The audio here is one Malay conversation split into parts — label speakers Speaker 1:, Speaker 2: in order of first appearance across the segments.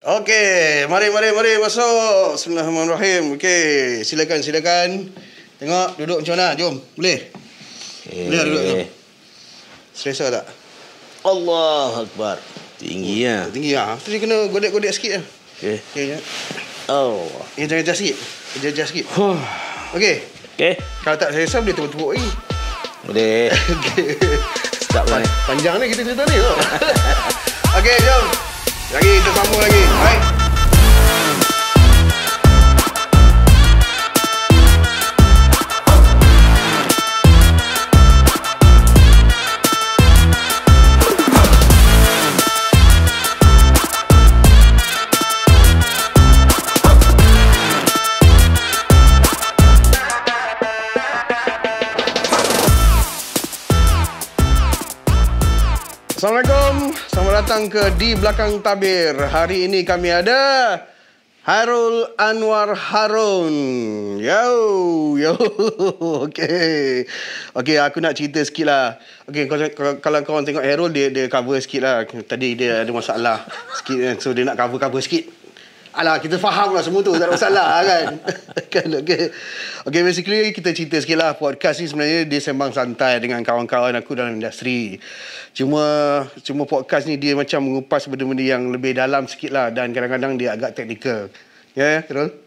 Speaker 1: Okey, mari masuk. Bismillahirrahmanirrahim. Okey, silakan. Tengok duduk macam mana? Jom. Boleh? Boleh duduk tu. Selesa tak?
Speaker 2: Allah Akbar. Tinggi ya.
Speaker 1: Tinggi ah. Tu dia kena godek-godek sikit lah.
Speaker 2: Okey.
Speaker 1: Okey.
Speaker 2: Oh.
Speaker 1: Jangan adjust sikit. Adjust sikit. Okey.
Speaker 2: Okey.
Speaker 1: Kalau tak selesa boleh tepuk-tepuk lagi.
Speaker 2: Boleh.
Speaker 1: Okey.
Speaker 2: Tak boleh.
Speaker 1: Panjang ni kita cerita ni. Okey, jom. Lagi kita sambung lagi. Baik. Assalamualaikum. Selamat datang ke Di Belakang Tabir. Hari ini kami ada Hairul Anwar Harun. Yo. Okey, aku nak cerita sikit lah. Okey, kalau korang tengok Hairul, dia cover sikit lah. Tadi dia ada masalah sikit kan. So dia nak cover sikit. Alah, kita faham lah semua tu. Tak ada masalah kan. Okay, basically kita cerita sikit lah. Podcast ni sebenarnya dia sembang santai dengan kawan-kawan aku dalam industri. Cuma podcast ni dia macam mengupas benda-benda yang lebih dalam sikit lah. Dan kadang-kadang dia agak teknikal. Ya, betul?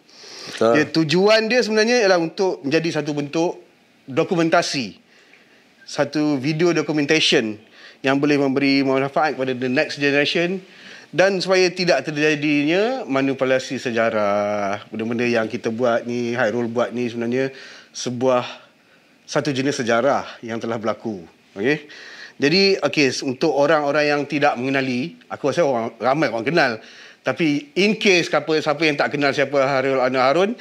Speaker 1: Betul. Tujuan dia sebenarnya ialah untuk menjadi satu bentuk dokumentasi. Satu video documentation yang boleh memberi manfaat kepada the next generation. Dan supaya tidak terjadinya manipulasi sejarah. Benda-benda yang kita buat ni, Hairul buat ni sebenarnya satu jenis sejarah yang telah berlaku. Okey. Jadi, untuk orang-orang yang tidak mengenali, aku rasa ramai orang kenal. Tapi in case siapa yang tak kenal siapa Hairul Anwar Harun,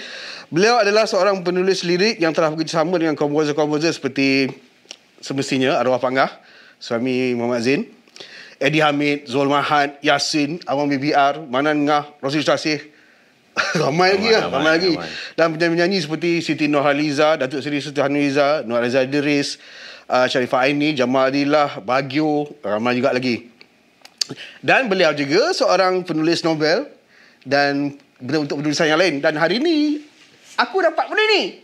Speaker 1: beliau adalah seorang penulis lirik yang telah bekerjasama dengan komposer-komposer seperti semestinya Arwah Pangah, suami Muhammad Zain, Eddie Hamid, Zul Mahad, Yasin, Awang BBR, Manan Ngah, Rosyid Tasih. Ramai lagi. Dan penyanyi-penyanyi seperti Siti Nurhaliza, Datuk Seri Siti Nurhaliza, Nur Reza Idris, Sharifah Aini, Jamal Adillah, Bagio, ramai juga lagi. Dan beliau juga seorang penulis novel dan untuk penulisan yang lain. Dan hari ini, aku dapat benda ni.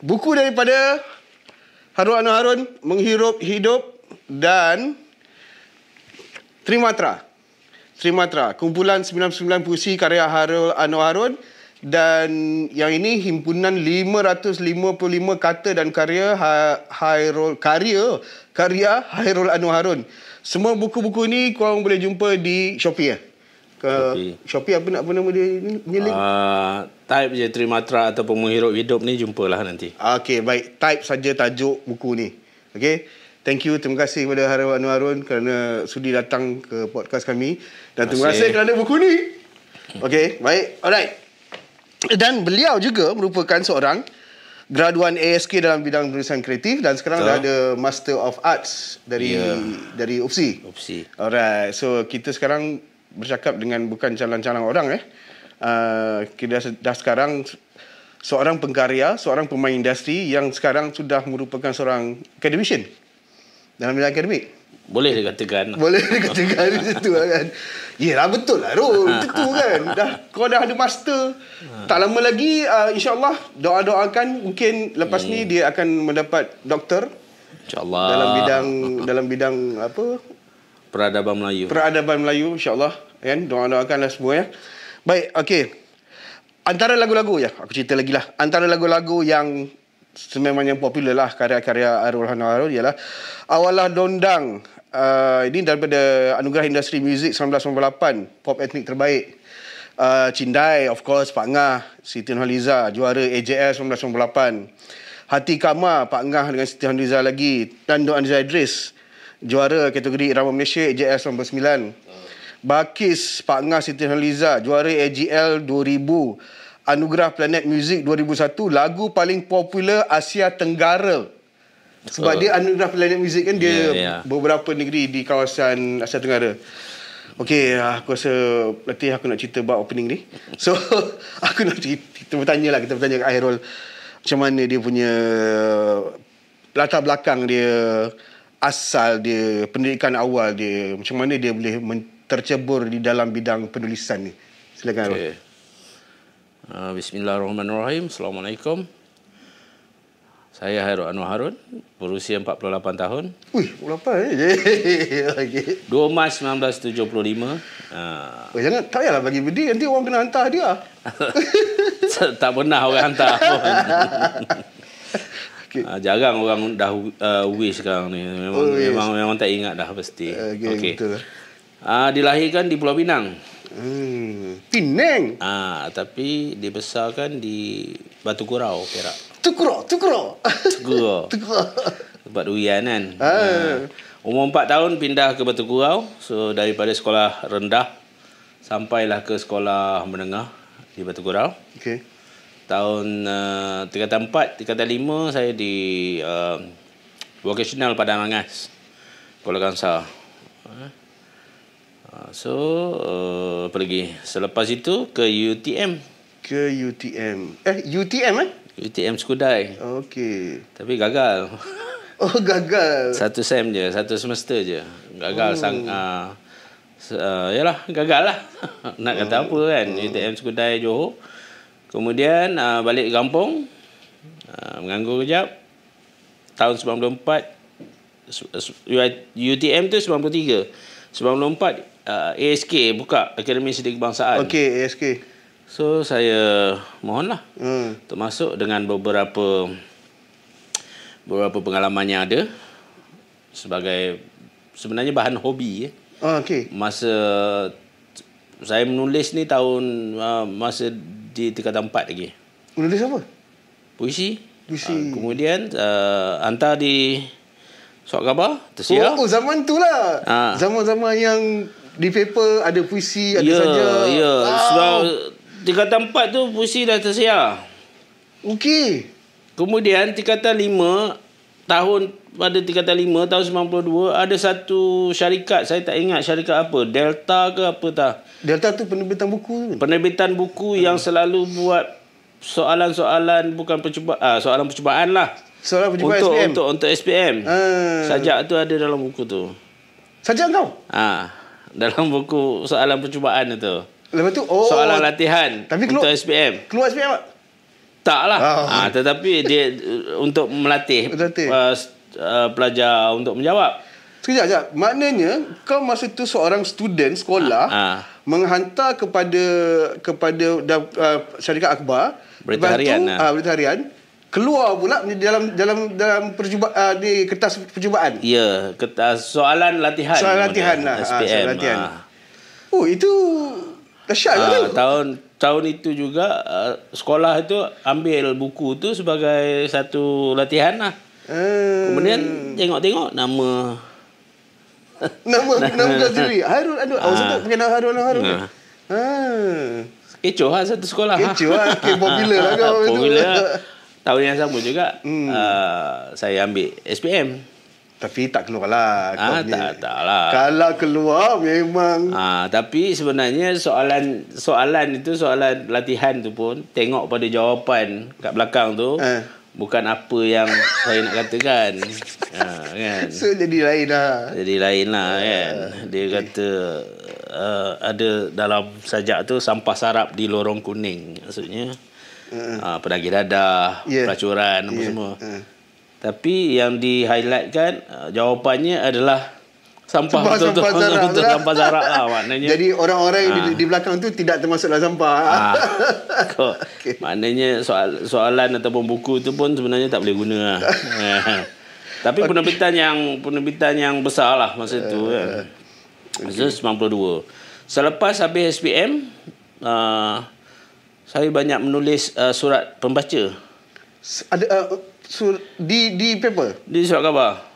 Speaker 1: Buku daripada Hairul Anwar Harun, Menghirup Hidup dan Trimatra, kumpulan 99 puisi karya Hairul Anwar Harun. Dan yang ini himpunan 555 kata dan karya Hairul Anwar Harun. Semua buku-buku ni korang boleh jumpa di Shopee Shopee apa nama dia ni?
Speaker 2: Type je Trimatra ataupun Menghirup Hidup ni jumpalah nanti.
Speaker 1: Okey, baik. Type saja tajuk buku ni. Okey. Thank you, terima kasih kepada Hairul Anwar Harun kerana sudi datang ke podcast kami. Dan terima kasih kerana buku ni. Okey, baik. Alright. Dan beliau juga merupakan seorang graduan ASK dalam bidang penulisan kreatif dan sekarang dah ada Master of Arts dari UPSI. Alright. So kita sekarang bercakap dengan bukan calang-calang orang kita dah sekarang seorang pengkarya, seorang pemain industri yang sekarang sudah merupakan seorang academician dalam bidang akademik. Boleh dikatakan itu kan. Yelah, betul lah Rul. Itu kan. Kau dah ada master. Tak lama lagi insya-Allah doakan mungkin lepas ni dia akan mendapat doktor.
Speaker 2: Insya-Allah.
Speaker 1: Dalam bidang apa?
Speaker 2: Peradaban Melayu
Speaker 1: insya-Allah kan. Doakanlah semua ya. Baik, okey. Antara lagu-lagu aku cerita lagi lah. Antara lagu-lagu yang sememangnya popular lah karya-karya Hairul Anwar Harun ialah Awalah Dondang. Ini daripada Anugerah Industri Muzik 1998, pop etnik terbaik. Cindai, of course, Pak Ngah, Siti Nurhaliza, juara AJL 1998. Hati Kama, Pak Ngah dengan Siti Nurhaliza lagi. Dan Nur Reza Idris, juara kategori Irama Malaysia AJL 1999. Bakis, Pak Ngah, Siti Nurhaliza, juara AJL 2000. Anugerah Planet Music 2001, lagu paling popular Asia Tenggara. Sebab dia Anugerah Planet Music kan, dia beberapa negeri di kawasan Asia Tenggara. Okey, aku rasa nanti aku nak cerita about opening ni. So, aku nak kita bertanya ke Hairul macam mana dia punya latar belakang dia, asal dia, pendidikan awal dia, macam mana dia boleh tercebur di dalam bidang penulisan ni? Silakan.
Speaker 2: Okay. Bismillahirrahmanirrahim. Assalamualaikum. Saya Hairul Anwar Harun, berusia 48 tahun.
Speaker 1: Berapa okay.
Speaker 2: 2 Mac 1975.
Speaker 1: Jangan, tak payahlah bagi bedi, nanti orang kena hantar dia.
Speaker 2: Tak pernah orang hantar pun.
Speaker 1: Okay.
Speaker 2: Jarang orang dah wish sekarang ni. Memang tak ingat dah pasti.
Speaker 1: Okay. Betul.
Speaker 2: Dilahirkan di Pulau Pinang.
Speaker 1: Penang.
Speaker 2: Tapi dibesarkan di Batu Gurau, Perak.
Speaker 1: Tukuro.
Speaker 2: Tempat durian kan. Umur 4 tahun pindah ke Batu Gurau. So daripada sekolah rendah sampailah ke sekolah menengah di Batu Gurau.
Speaker 1: Okay.
Speaker 2: Tahun tingkatan 4, tingkatan 5 saya di vocational Padang Mangas, Kuala Kangsar. Apa lagi? Selepas itu ke UTM.
Speaker 1: UTM
Speaker 2: UTM Skudai.
Speaker 1: Okey.
Speaker 2: Tapi gagal.
Speaker 1: Gagal.
Speaker 2: Satu sem je, satu semester je. Gagal yalah, gagal lah. Nak kata apa kan? UTM Skudai Johor. Kemudian balik kampung, menganggur kejap. Tahun 94, UTM tu 93. 94 ASK buka Akademi Seni Kebangsaan.
Speaker 1: Okey, ASK.
Speaker 2: So saya mohonlah untuk masuk dengan beberapa pengalaman yang ada sebagai sebenarnya bahan hobi.
Speaker 1: Okey.
Speaker 2: Masa saya menulis ni tahun masa di tingkatan 4 lagi.
Speaker 1: Menulis apa?
Speaker 2: Puisi. Kemudian hantar di surat khabar tersiar.
Speaker 1: Zaman tu lah. Zaman-zaman yang di paper ada puisi, ada saja.
Speaker 2: Ya. Sebab tingkatan 4 tu puisi dah tersiar.
Speaker 1: Okey.
Speaker 2: Kemudian tingkatan 5 pada tingkatan 5 tahun 92 ada satu syarikat, saya tak ingat syarikat apa, Delta ke apa tak.
Speaker 1: Delta tu penerbitan buku.
Speaker 2: Penerbitan buku yang selalu buat soalan-soalan bukan percubaan, soalan percubaan lah.
Speaker 1: Soalan percubaan SPM.
Speaker 2: Untuk SPM. Sajak tu ada dalam buku tu.
Speaker 1: Sajak kau?
Speaker 2: Dalam buku soalan percubaan tu.
Speaker 1: Lepas tu
Speaker 2: soalan latihan untuk SPM.
Speaker 1: Keluar SPM tak?
Speaker 2: Taklah. Tetapi dia untuk melatih pelajar untuk menjawab.
Speaker 1: Sekejap. Maknanya kau masa tu seorang student sekolah menghantar kepada syarikat akhbar,
Speaker 2: berita harian.
Speaker 1: Berita harian. Keluar pula dalam percubaan di kertas percubaan.
Speaker 2: Ya, kertas soalan latihan.
Speaker 1: Soalan latihan lah.
Speaker 2: SPM.
Speaker 1: Itu dahsyat lah.
Speaker 2: Tahun itu juga sekolah itu ambil buku tu sebagai satu latihan lah. Kemudian tengok nama kau sendiri.
Speaker 1: Hairul Anwar. Awak pakai nama Hairul Anwar.
Speaker 2: Kecoh lah satu sekolah.
Speaker 1: Kecoh lah. Popular lah kau.
Speaker 2: Popular. Tahun yang sama juga saya ambil SPM.
Speaker 1: Tapi tak keluar lah.
Speaker 2: Tak lah.
Speaker 1: Kalau keluar memang.
Speaker 2: Tapi sebenarnya soalan itu, soalan latihan tu pun tengok pada jawapan kat belakang tu. Bukan apa yang saya nak katakan. Kan?
Speaker 1: So jadi lain lah.
Speaker 2: Kan. Dia kata ada dalam sajak tu sampah sarap di lorong kuning. Maksudnya penagih dadah, pelacuran apa semua. Tapi yang di-highlightkan jawapannya adalah sampah zarab lah maknanya.
Speaker 1: Jadi orang-orang yang di belakang tu tidak termasuk dalam sampah.
Speaker 2: Okay. Maknanya soalan ataupun buku tu pun sebenarnya tak boleh guna lah. Tapi penerbitan yang besar lah masa tu kan. Masa 92. Selepas habis SPM, saya banyak menulis surat pembaca.
Speaker 1: Ada di paper?
Speaker 2: Di surat khabar.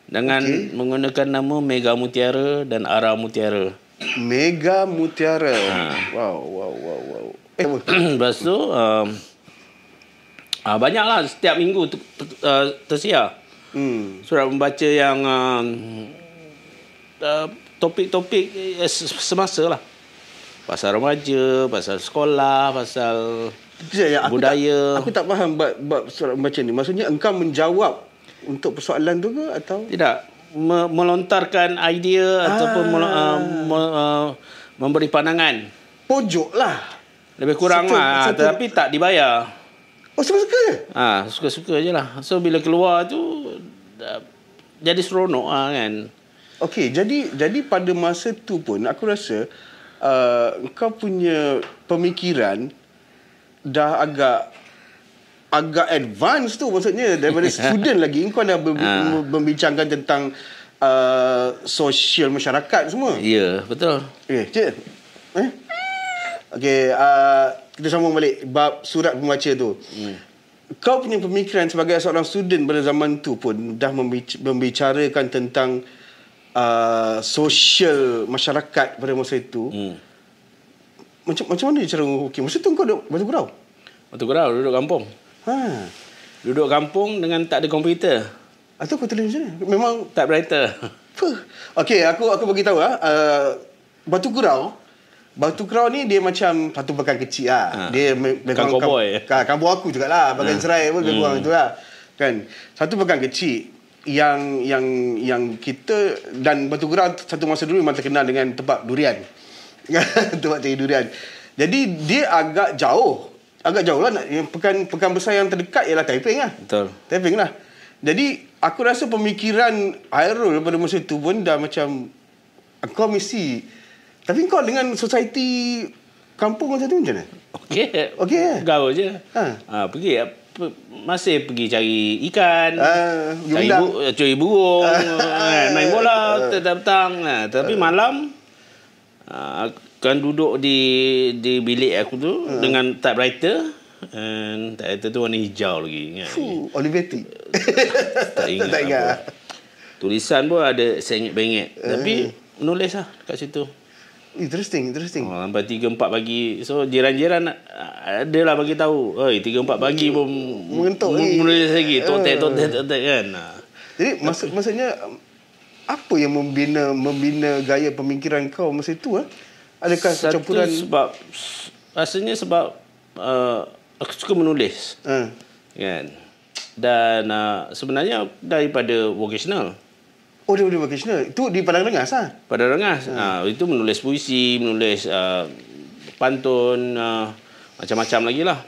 Speaker 2: Dengan menggunakan nama Mega Mutiara dan Ara Mutiara.
Speaker 1: Mega Mutiara. Wow.
Speaker 2: Lepas tu banyaklah setiap minggu tersiar surat pembaca yang topik-topik semasa lah. Pasal remaja, pasal sekolah, pasal budaya.
Speaker 1: Aku tak faham bab surat pembaca ni. Maksudnya engkau menjawab untuk persoalan tu ke atau?
Speaker 2: Tidak. melontarkan idea ataupun memberi pandangan.
Speaker 1: Pojok lah.
Speaker 2: Lebih kurang lah. Tapi tak dibayar.
Speaker 1: Oh, suka-suka je?
Speaker 2: Suka-suka je lah. So, bila keluar tu, jadi seronok lah kan.
Speaker 1: Okey, jadi pada masa tu pun, aku rasa kau punya pemikiran dah agak advance tu, maksudnya daripada student lagi kau dah membincangkan tentang sosial masyarakat semua.
Speaker 2: Ya, betul.
Speaker 1: Cik. Okey, kita sambung balik bab surat pembaca tu. Kau punya pemikiran sebagai seorang student pada zaman tu pun dah membicarakan tentang sosial masyarakat pada masa itu. Macam mana cara okey? Masa tu kau duduk Batu Gurau?
Speaker 2: Batu Gurau, duduk kampung. Duduk kampung dengan tak ada komputer.
Speaker 1: Atau kau tulis macam mana? Memang
Speaker 2: typewriter.
Speaker 1: Okey, aku bagi tahu Batu Gurau ni dia macam satu pekan kecil lah. Dia
Speaker 2: Kan cowboy.
Speaker 1: Kampung aku jugalah, bagian serai pun lebih kurang itulah. Kan? Satu pekan kecil yang kita dan Batu Gurau satu masa dulu memang terkenal dengan tempat durian. Tempat cari durian. Jadi dia agak jauh lah. Yang pekan besar yang terdekat ialah Taiping lah.
Speaker 2: Betul.
Speaker 1: Taiping lah. Jadi aku rasa pemikiran Hairul pada masa tu pun dah macam kau mesti, tapi kau dengan society kampung macam tu macam mana? Okey.
Speaker 2: Gaul je. Pergi masih pergi cari ikan, cari burung, main bola petang. Tapi malam akan duduk di bilik aku tu dengan typewriter. And typewriter tu warna hijau lagi.
Speaker 1: Olivetti.
Speaker 2: Tak ingat. Tulisan pun ada sengit-bengit. Tapi menulis lah kat situ.
Speaker 1: Interesting.
Speaker 2: Sampai 3-4 pagi. So jiran-jiran adalah bagi tahu, 3-4 pagi pun menulis lagi. Totek kan.
Speaker 1: Jadi maksudnya apa yang membina gaya pemikiran kau masa itu? Adakah campuran?
Speaker 2: Rasanya sebab aku suka menulis. Kan. Dan sebenarnya daripada vocational.
Speaker 1: Oh, dia vocational. Itu di Padang Rengas lah?
Speaker 2: Padang Rengas. Itu menulis puisi, menulis pantun, macam-macam lagi lah.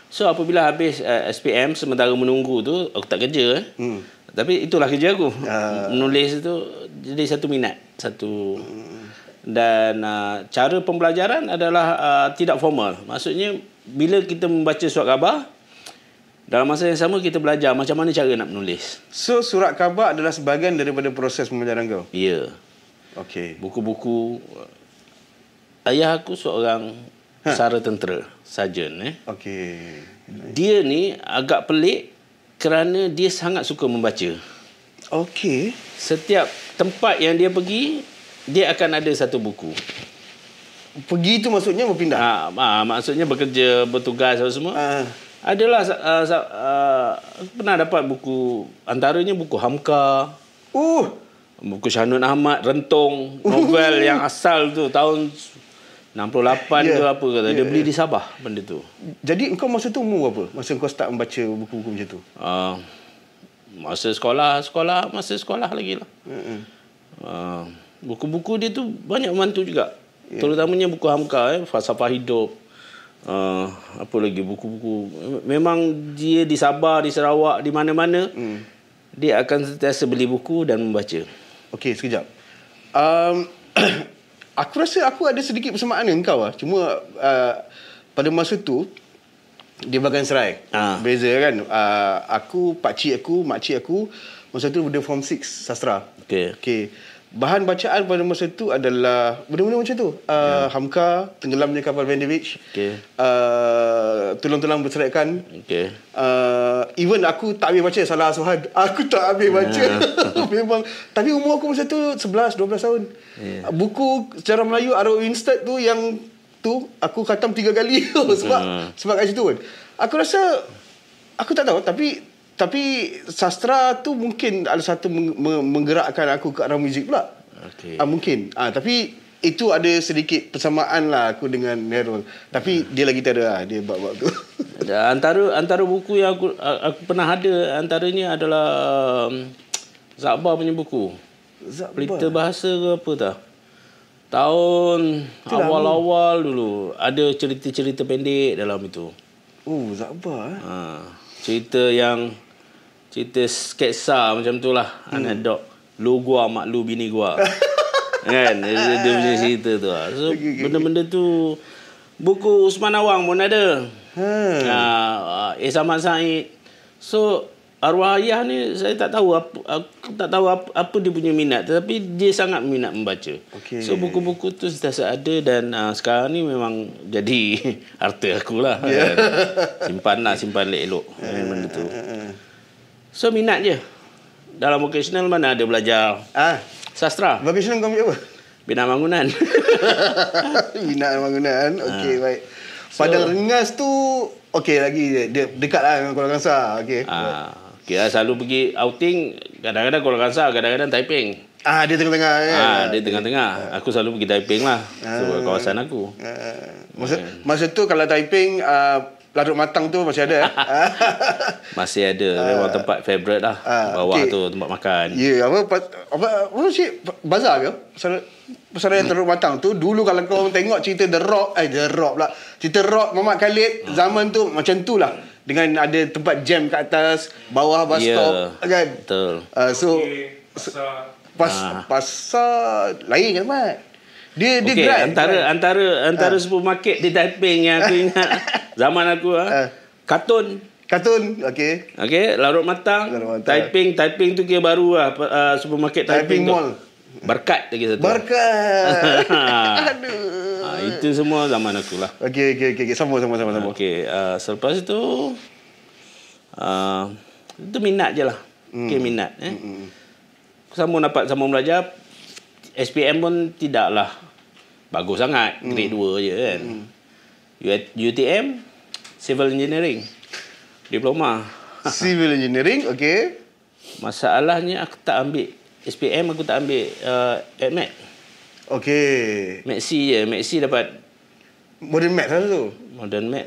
Speaker 2: So, apabila habis SPM, sementara menunggu tu, aku tak kerja. Tapi itulah kerja aku. Menulis tu jadi satu minat. Dan cara pembelajaran adalah tidak formal. Maksudnya, bila kita membaca surat khabar, dalam masa yang sama kita belajar macam mana cara nak menulis.
Speaker 1: So, surat khabar adalah sebahagian daripada proses pembelajaran kau?
Speaker 2: Ya.
Speaker 1: Okey.
Speaker 2: Buku-buku. Ayah aku seorang pesara tentera, sarjan.
Speaker 1: Okey.
Speaker 2: Dia ni agak pelik kerana dia sangat suka membaca.
Speaker 1: Okey.
Speaker 2: Setiap tempat yang dia pergi, dia akan ada satu buku.
Speaker 1: Pergi tu maksudnya berpindah?
Speaker 2: Maksudnya bekerja, bertugas apa semua. Adalah pernah dapat buku, antaranya buku Hamka, buku Syahnun Ahmad, Rentong, novel yang asal tu tahun 68 ke apa kata. Dia beli di Sabah benda tu.
Speaker 1: Jadi engkau masa tu umur berapa? Masa kau start membaca buku-buku macam tu?
Speaker 2: Masa sekolah lagi lah. Buku-buku dia tu banyak membantu juga. Terutamanya buku Hamka, falsafah hidup. Apa lagi buku-buku. Memang dia di Sabah, di Sarawak, di mana-mana dia akan sentiasa beli buku dan membaca.
Speaker 1: Okey, sekejap. Aku rasa aku ada sedikit persamaan dengan kau lah. Cuma pada masa tu di Bagan Serai. Beza kan. Pakcik aku, makcik aku masa tu dia form 6 sastra. Okey. Bahan bacaan pada masa tu adalah benda-benda macam tu. Hamka, Tenggelamnya Kapal Van Dietrich. Tulang-tulang berseraikan. Even aku tak habis baca Salah Asuhan. Aku tak habis baca. Memang. Tapi umur aku masa tu 11-12 tahun. Buku sejarah Melayu Arrow Winstead tu yang tu aku khatam 3 kali. sebab kat situ kan. Aku rasa aku tak tahu tapi sastra tu mungkin ada satu menggerakkan aku ke arah muzik pula. Mungkin. Tapi itu ada sedikit persamaan lah aku dengan Hairul. Tapi dia lagi tak ada lah. Dia bab-bab tu.
Speaker 2: Antara buku yang aku pernah ada, antaranya adalah Zakbar punya buku.
Speaker 1: Zakbar.
Speaker 2: Pelita bahasa ke apa tak? Tahun awal-awal dulu. Ada cerita-cerita pendek dalam itu.
Speaker 1: Oh, Zakbar.
Speaker 2: Cerita sketsa macam tu lah. Anekdot. Lu gua mak lu bini gua. Kan? Dia punya cerita tu lah. So, benda-benda tu. Buku Usman Awang pun ada. Ahmad Said. So, arwah ayah ni saya tak tahu aku tak tahu apa dia punya minat, tetapi dia sangat minat membaca. So buku-buku tu sentiasa ada dan sekarang ni memang jadi harta aku lah. Simpan elok benda tu. So minat je. Dalam vocational mana ada belajar sastra.
Speaker 1: Vocational kau ambil apa?
Speaker 2: Bina bangunan.
Speaker 1: Bina bangunan. Okey, baik. Padang Rengas tu okey lagi dia dekat lah dengan Kuala Kangsar. Okey.
Speaker 2: Kita selalu pergi outing, kadang-kadang Kuala Kangsar, kadang-kadang Taiping.
Speaker 1: Dia tengah-tengah kan.
Speaker 2: Dia tengah-tengah. Aku selalu pergi Taiping lah. Kawasan aku.
Speaker 1: Masa tu kalau Taiping Larut Matang tu masih ada.
Speaker 2: Masih ada. Memang tempat favourite lah. Bawah tu tempat makan.
Speaker 1: Ya, apa sih bazar ke? Pasal yang Larut Matang tu dulu kalau kau tengok cerita The Rock pula. Cerita Rock Muhammad Khalid zaman tu macam tu lah. Dengan ada tempat jam kat atas, bawah bus stop kan.
Speaker 2: Betul.
Speaker 1: Pasar lain kan Mat. Dia
Speaker 2: grand. Antara supermarket di Taiping yang aku ingat zaman aku Kartun,
Speaker 1: okey.
Speaker 2: Larut Matang. Taiping tu kira baru lah supermarket Taiping
Speaker 1: Mall.
Speaker 2: Berkat lagi satu.
Speaker 1: Berkat. Aduh.
Speaker 2: Itu semua zaman aku lah.
Speaker 1: Okey. Sama.
Speaker 2: Okey, selepas itu itu minat je lah. Minat. Sambung belajar. SPM pun tidaklah bagus sangat. Grade 2 je kan. UTM Civil Engineering Diploma.
Speaker 1: Civil Engineering, okey.
Speaker 2: Masalahnya aku tak ambil SPM, aku tak ambil AdMed.
Speaker 1: Okey.
Speaker 2: Mac C dapat
Speaker 1: Modern Math lah tu.
Speaker 2: Modern Math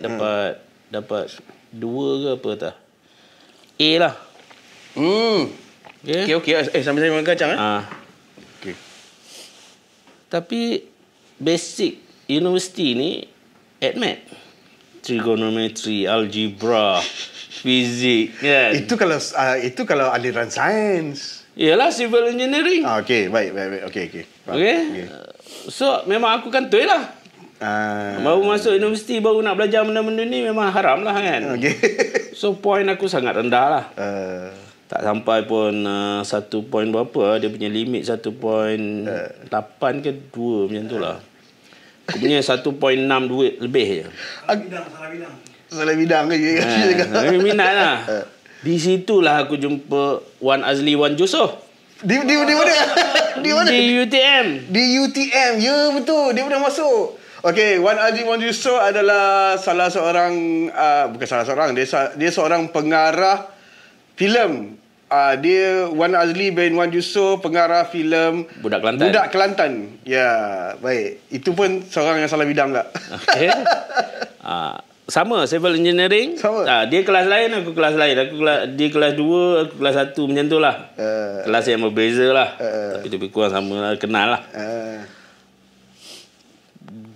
Speaker 2: dapat 2 ke apa tak? A lah.
Speaker 1: Okey. Sambil makan kacang
Speaker 2: Okey. Tapi basic universiti ni AdMed. Trigonometry, algebra, fizik kan.
Speaker 1: Itu kalau aliran sains.
Speaker 2: Yalah, civil engineering.
Speaker 1: Okey, baik. Okey.
Speaker 2: So memang aku kantoi lah. Baru masuk universiti, baru nak belajar benda-benda ni memang haram lah kan. So point aku sangat rendah lah. Tak sampai pun 1 point berapa. Dia punya limit 1.8 ke 2 macam tu lah. Aku punya 1.6 duit lebih je. Salah bidang ke? Minat lah. Di situlah aku jumpa Wan Azli Wan Yusof.
Speaker 1: Di mana? Di
Speaker 2: UTM.
Speaker 1: Di UTM. Ya, betul. Dia pernah masuk. Okey, Wan Azli Wan Yusof adalah salah seorang dia seorang pengarah filem. Dia Wan Azli bin Wan Yusof, pengarah filem
Speaker 2: Budak
Speaker 1: Kelantan. Ya, baik. Itu pun seorang yang salah bidang tak?
Speaker 2: Okey. Sama civil engineering. Dia kelas lain, aku kelas lain. Dia kelas 2, aku kelas 1 macam tu lah. Kelas yang berbeza lah. Tapi lebih kurang sama lah, kenal lah.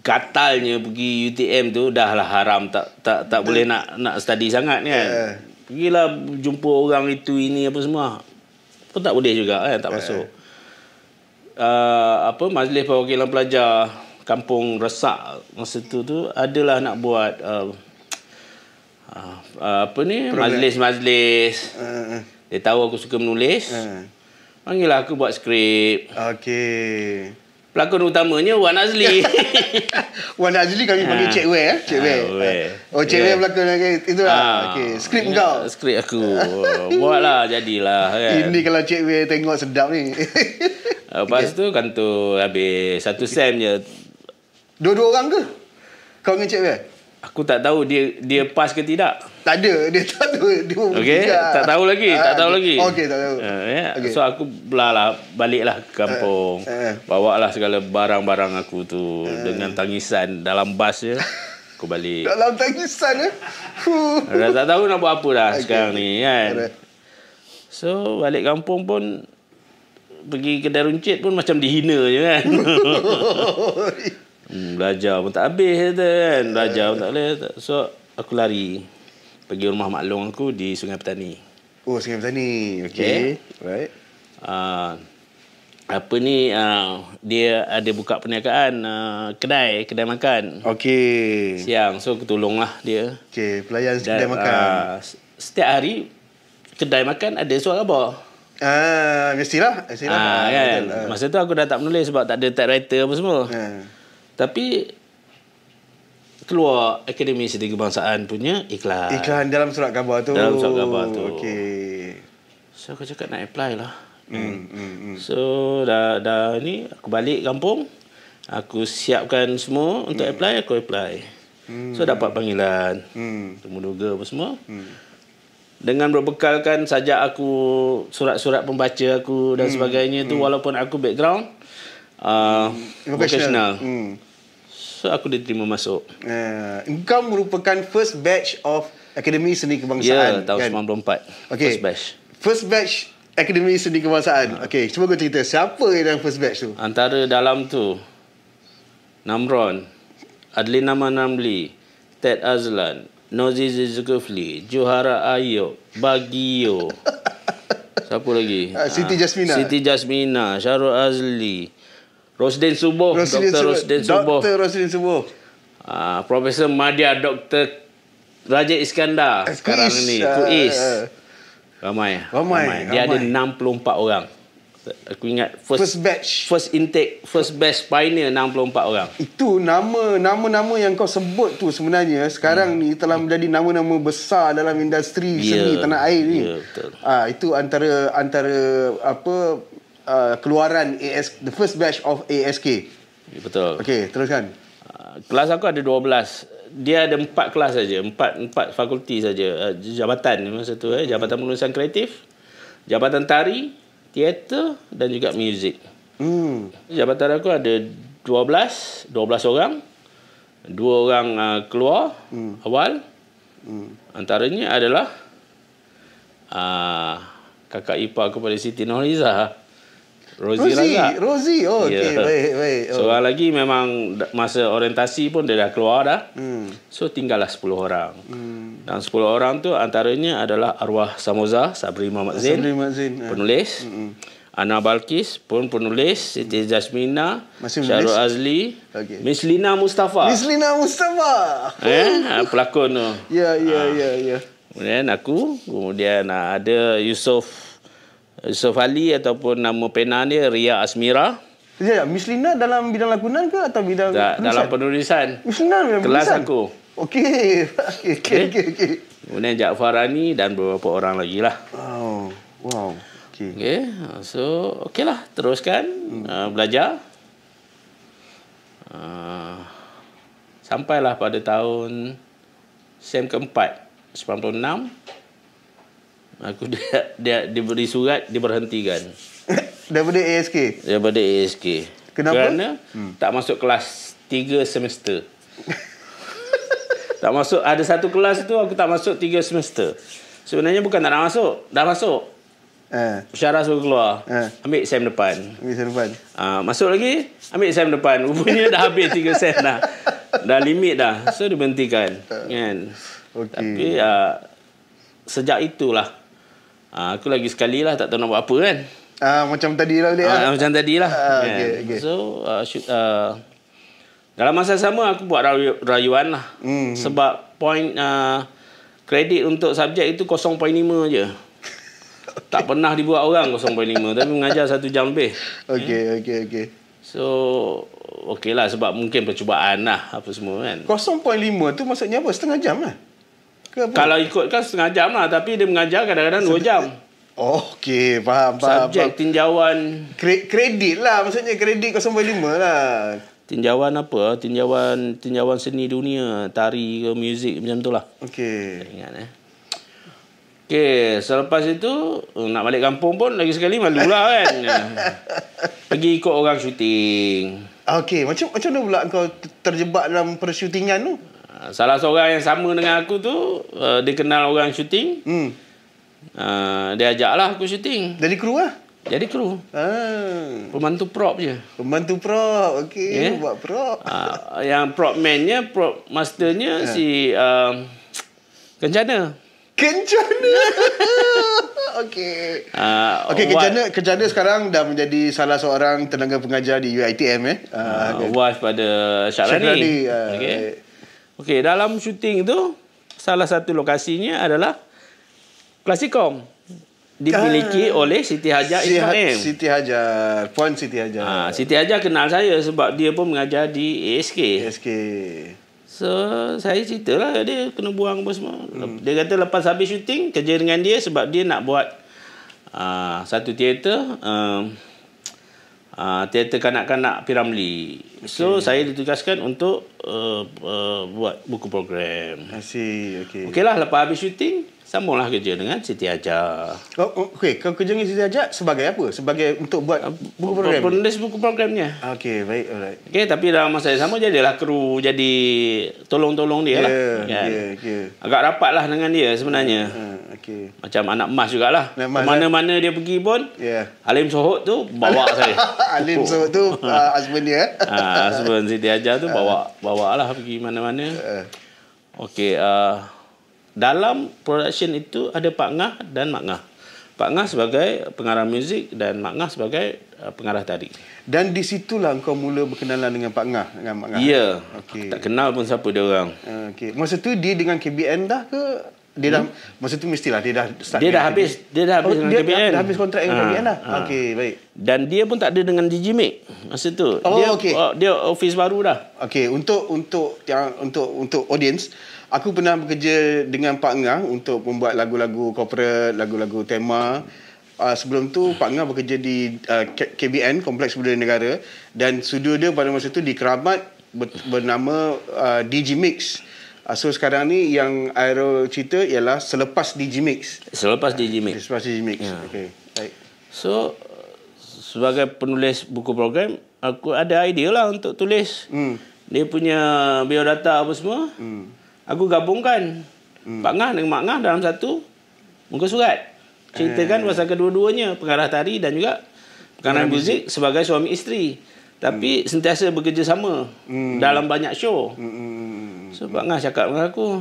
Speaker 2: Gatalnya pergi UTM tu dah lah haram, tak boleh nak study sangat kan. Pergilah jumpa orang itu ini apa semua. Pun tak boleh juga kan, tak masuk. Majlis Perwakilan Pelajar Kampung Resak masa tu adalah nak buat majlis. Dia tahu aku suka menulis. Panggillah aku buat skrip.
Speaker 1: Okey.
Speaker 2: Pelakon utamanya Wan Azli.
Speaker 1: Wan Azli kami panggil Cik Wei. Cik Wei. Cik Wei pelakon itu lah. Okey, skrip kau.
Speaker 2: Skrip aku. Buatlah, jadilah kan.
Speaker 1: Ini kalau Cik Wei tengok sedap ni.
Speaker 2: Lepas tu kantor habis 1 sem je.
Speaker 1: Dua-dua orang ke? Kau dengan Cik Wei?
Speaker 2: Aku tak tahu dia pas ke tidak.
Speaker 1: Tak ada, dia tak tahu.
Speaker 2: Okey, tak tahu lagi.
Speaker 1: Okey, tak tahu.
Speaker 2: Okay. So aku baliklah ke kampung. Bawalah segala barang-barang aku tu dengan tangisan dalam bas je. Aku balik.
Speaker 1: Dalam tangisan
Speaker 2: Dah tak tahu nak buat apa dah sekarang ni kan. So balik kampung pun pergi kedai runcit pun macam dihina je kan. Belajar pun tak habis kan. Belajar pun tak boleh. So aku lari pergi rumah maklum aku di Sungai Petani.
Speaker 1: Oh, Sungai Petani. Okay. Right.
Speaker 2: Apa ni, dia ada buka perniagaan kedai makan.
Speaker 1: Okay.
Speaker 2: Siang. So aku tolonglah dia.
Speaker 1: Okay, pelayan kedai makan.
Speaker 2: Setiap hari kedai makan ada suara khabar.
Speaker 1: Mestilah.
Speaker 2: Kan. Masa tu aku dah tak menulis sebab tak ada typewriter apa semua. Tapi keluar Akademi Seni Kebangsaan punya iklan.
Speaker 1: Iklan dalam surat khabar tu.
Speaker 2: Dalam surat khabar tu.
Speaker 1: Okey.
Speaker 2: So aku cakap nak apply lah. So dah ni aku balik kampung. Aku siapkan semua untuk apply, aku apply. So dapat panggilan. Temu-duga apa semua. Dengan berbekalkan sajak aku, surat-surat pembaca aku dan sebagainya tu, walaupun aku background vocational. So aku diterima masuk.
Speaker 1: Engkau merupakan first batch of Akademi Seni Kebangsaan.
Speaker 2: Ya, tahun
Speaker 1: kan?
Speaker 2: 94.
Speaker 1: Okay.
Speaker 2: First batch.
Speaker 1: First batch Akademi Seni Kebangsaan. Okey, cuba kau cerita siapa yang dalam first batch tu?
Speaker 2: Antara dalam tu Namron, Adlina Manamli, Ted Azlan, Nozi Zulkifli, Johara Ayub, Bagio. Siapa lagi?
Speaker 1: Siti Jasmina.
Speaker 2: Siti Jasmina, Syarul Azli, Rosdin Subuh, Dr. Rosdin Subuh.
Speaker 1: Dr. Rosdin Subuh.
Speaker 2: Profesor Madya, Dr. Raja Iskandar. Sekarang ni Kuis. Ramai. Dia ada 64 orang. Aku ingat
Speaker 1: first batch,
Speaker 2: first intake, first batch pioneer 64 orang.
Speaker 1: Itu nama-nama yang kau sebut tu sebenarnya sekarang ni telah menjadi nama-nama besar dalam industri seni tanah air ni.
Speaker 2: Betul.
Speaker 1: Itu antara apa keluaran the first batch of ASK.
Speaker 2: Betul.
Speaker 1: Okey, teruskan.
Speaker 2: Kelas aku ada 12. Dia ada 4 kelas saja, 4 fakulti saja. Jabatan masa tu Jabatan Penulisan Kreatif, Jabatan Tari, Teater dan juga muzik. Jabatan aku ada 12 orang. 2 orang keluar awal. Antaranya adalah kakak ipar kepada Siti Nurhaliza, Rozi Razak.
Speaker 1: Rozi. Oh, okey, baik.
Speaker 2: Seorang lagi memang masa orientasi pun dia dah keluar dah. So tinggallah 10 orang. Dan 10 orang tu antaranya adalah Arwah Samoza, Sabri Muhammad Zain, penulis. Ana Balkis pun penulis, Siti Jasmina, Syarul Azli, Miss Lina Mustafa. Pelakon tu.
Speaker 1: Ya.
Speaker 2: Kemudian aku, kemudian ada Yusof Ali ataupun nama pena dia Ria Asmira.
Speaker 1: Ya, Miss Lina dalam bidang lakonan ke atau bidang penulisan?
Speaker 2: Dalam penulisan.
Speaker 1: Miss Lina dalam
Speaker 2: kelas
Speaker 1: penulisan?
Speaker 2: aku.
Speaker 1: Okey.
Speaker 2: Kemudian Jaafar Rani dan beberapa orang lagi lah.
Speaker 1: Wow.
Speaker 2: Okay. So, okey lah. Teruskan belajar. Sampailah pada tahun SEM keempat, 96. Aku dia diberi surat diberhentikan.
Speaker 1: Daripada ASK?
Speaker 2: Daripada ASK.
Speaker 1: Kenapa?
Speaker 2: Kerana tak masuk kelas 3 semester. Tak masuk. Ada satu kelas tu aku tak masuk 3 semester. Sebenarnya bukan tak nak masuk. Dah masuk. Syarah suruh keluar. Ambil SEM depan. Masuk lagi. Ambil SEM depan. Rupanya dah habis 3 SEM dah. Dah limit dah. So diberhentikan. Kan?
Speaker 1: Okay.
Speaker 2: Tapi sejak itulah aku lagi sekali lah tak tahu nak buat apa kan.
Speaker 1: Macam tadi lah.
Speaker 2: Macam tadi lah.
Speaker 1: Okay.
Speaker 2: So dalam masa sama aku buat rayuan lah. Sebab point kredit untuk subjek itu 0.5 je. Tak pernah dibuat orang 0.5. Tapi mengajar 1 jam lebih.
Speaker 1: Okay.
Speaker 2: So okey lah sebab mungkin percubaan lah apa semua kan.
Speaker 1: 0.5 tu maksudnya apa? Setengah jam lah?
Speaker 2: Kalau ikutkan setengah jam lah. Tapi dia mengajar kadang-kadang 2 jam.
Speaker 1: Okey, faham.
Speaker 2: Subjek tinjauan.
Speaker 1: Kredit lah. Maksudnya kredit 0.5 lah.
Speaker 2: Tinjauan apa? Tinjauan seni dunia. Tari ke muzik macam tu lah.
Speaker 1: Okey.
Speaker 2: Ingat Okey, selepas itu nak balik kampung pun lagi sekali malulah kan. Pergi ikut orang syuting.
Speaker 1: Okey, macam mana pula kau terjebak dalam persyutingan tu?
Speaker 2: Salah seorang yang sama dengan aku tu, dia kenal orang syuting. Dia ajak lah aku syuting.
Speaker 1: Jadi kru lah?
Speaker 2: Jadi kru. Pembantu prop je.
Speaker 1: Pembantu prop. Okey, buat prop.
Speaker 2: Yang prop man-nya, prop masternya si Kencana.
Speaker 1: Kencana. Okey. Okey, Kencana sekarang dah menjadi salah seorang tenaga pengajar di UiTM
Speaker 2: wife pada Syahrani. Okey, dalam syuting tu salah satu lokasinya adalah Klasikom. Dimiliki oleh Siti Hajar Ismail.
Speaker 1: Siti Hajar, Puan Siti Hajar.
Speaker 2: Siti Hajar kenal saya sebab dia pun mengajar di ASK. So, saya ceritalah dia kena buang apa semua. Dia kata lepas habis syuting, kerja dengan dia sebab dia nak buat satu teater, teater kanak-kanak Piramli. So, saya ditugaskan untuk buat buku program. Okeylah, lepas habis syuting, sambunglah kerja dengan Siti Hajar.
Speaker 1: Okey, kau kerja dengan Siti Hajar sebagai apa? Sebagai untuk buat buku program?
Speaker 2: Penulis buku programnya.
Speaker 1: Okey, baik, alright.
Speaker 2: Okey, tapi dalam masa yang sama jadilah kru, jadi tolong-tolong dia lah. Agak rapatlah dengan dia sebenarnya. Macam anak emas jugalah. Mana-mana dia pergi pun, Halim Sohut tu bawa saya.
Speaker 1: Halim Sohut tu husband dia.
Speaker 2: Husband Siti Hajar tu bawa lah pergi mana-mana. Okey, dalam production itu ada Pak Ngah dan Mak Ngah. Pak Ngah sebagai pengarah muzik dan Mak Ngah sebagai pengarah tari.
Speaker 1: Dan di situlah kau mula berkenalan dengan Pak Ngah, dengan Mak Ngah.
Speaker 2: Ya. Aku tak kenal pun siapa dia orang.
Speaker 1: Okey. Masa tu dia dengan KBN dah ke? Dia dah masa tu mestilah dia dah start.
Speaker 2: Dia dah habis dengan KBN.
Speaker 1: Dia habis kontrak dengan KBN dah. Okey, baik.
Speaker 2: Dan dia pun tak ada dengan Digimake masa tu. Dia office baru dah.
Speaker 1: Okey, untuk audience, aku pernah bekerja dengan Pak Ngah untuk membuat lagu-lagu corporate, lagu-lagu tema. Sebelum tu Pak Ngah bekerja di KBN, Kompleks Budaya Negara, dan studio dia pada masa tu di Keramat bernama Digimix. So sekarang ni yang Aero cerita ialah selepas Digimix.
Speaker 2: Selepas Digimix.
Speaker 1: Okey. Baik.
Speaker 2: So sebagai penulis buku program, aku ada idea lah untuk tulis dia punya biodata apa semua. Aku gabungkan Pak Ngah dengan Mak Ngah dalam satu muka surat. Ceritakan pasal kedua-duanya, pengarah tari dan juga pengarah muzik sebagai suami isteri. Tapi sentiasa bekerja sama dalam banyak show. So Pak Ngah cakap dengan aku,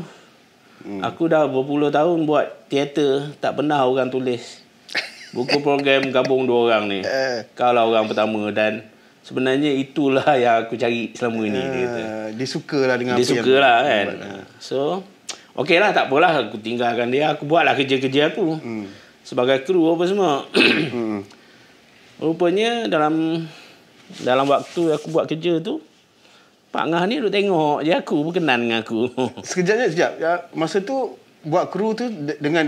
Speaker 2: aku dah berpuluh tahun buat teater, tak pernah orang tulis buku program gabung dua orang ni. Kau lah orang pertama dan sebenarnya itulah yang aku cari selama ini.
Speaker 1: Dia sukalah dengan
Speaker 2: dia sukalah kan. So okeylah, tak apalah, aku tinggalkan dia, aku buatlah kerja-kerja aku sebagai kru apa semua. Rupanya dalam waktu aku buat kerja tu, Pak Ngah ni duk tengok je aku, berkenan dengan aku.
Speaker 1: Sekejap. Masa tu buat kru tu dengan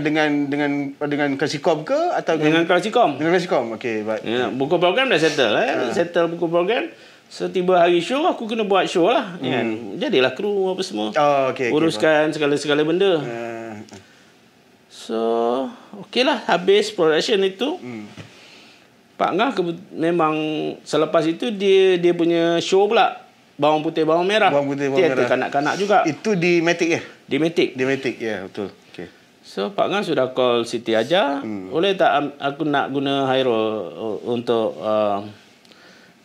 Speaker 1: Klasikom ke atau
Speaker 2: dengan Klasikom?
Speaker 1: Dengan Klasikom. Okey, baik.
Speaker 2: Ya, buku program dah settle settle buku program. So tiba hari show, aku kena buat show lah kan. Jadilah kru apa semua. Uruskan segala-segala benda. So okeylah, habis production itu. Pak Ngah memang selepas itu dia punya show pula, Bawang Putih Bawang Merah. Teater kanak-kanak juga.
Speaker 1: Itu di Matic ya?
Speaker 2: Di Matic.
Speaker 1: Ya, betul. Okey.
Speaker 2: So Pak Ngah sudah call Siti Hajar, boleh tak aku nak guna Hairul untuk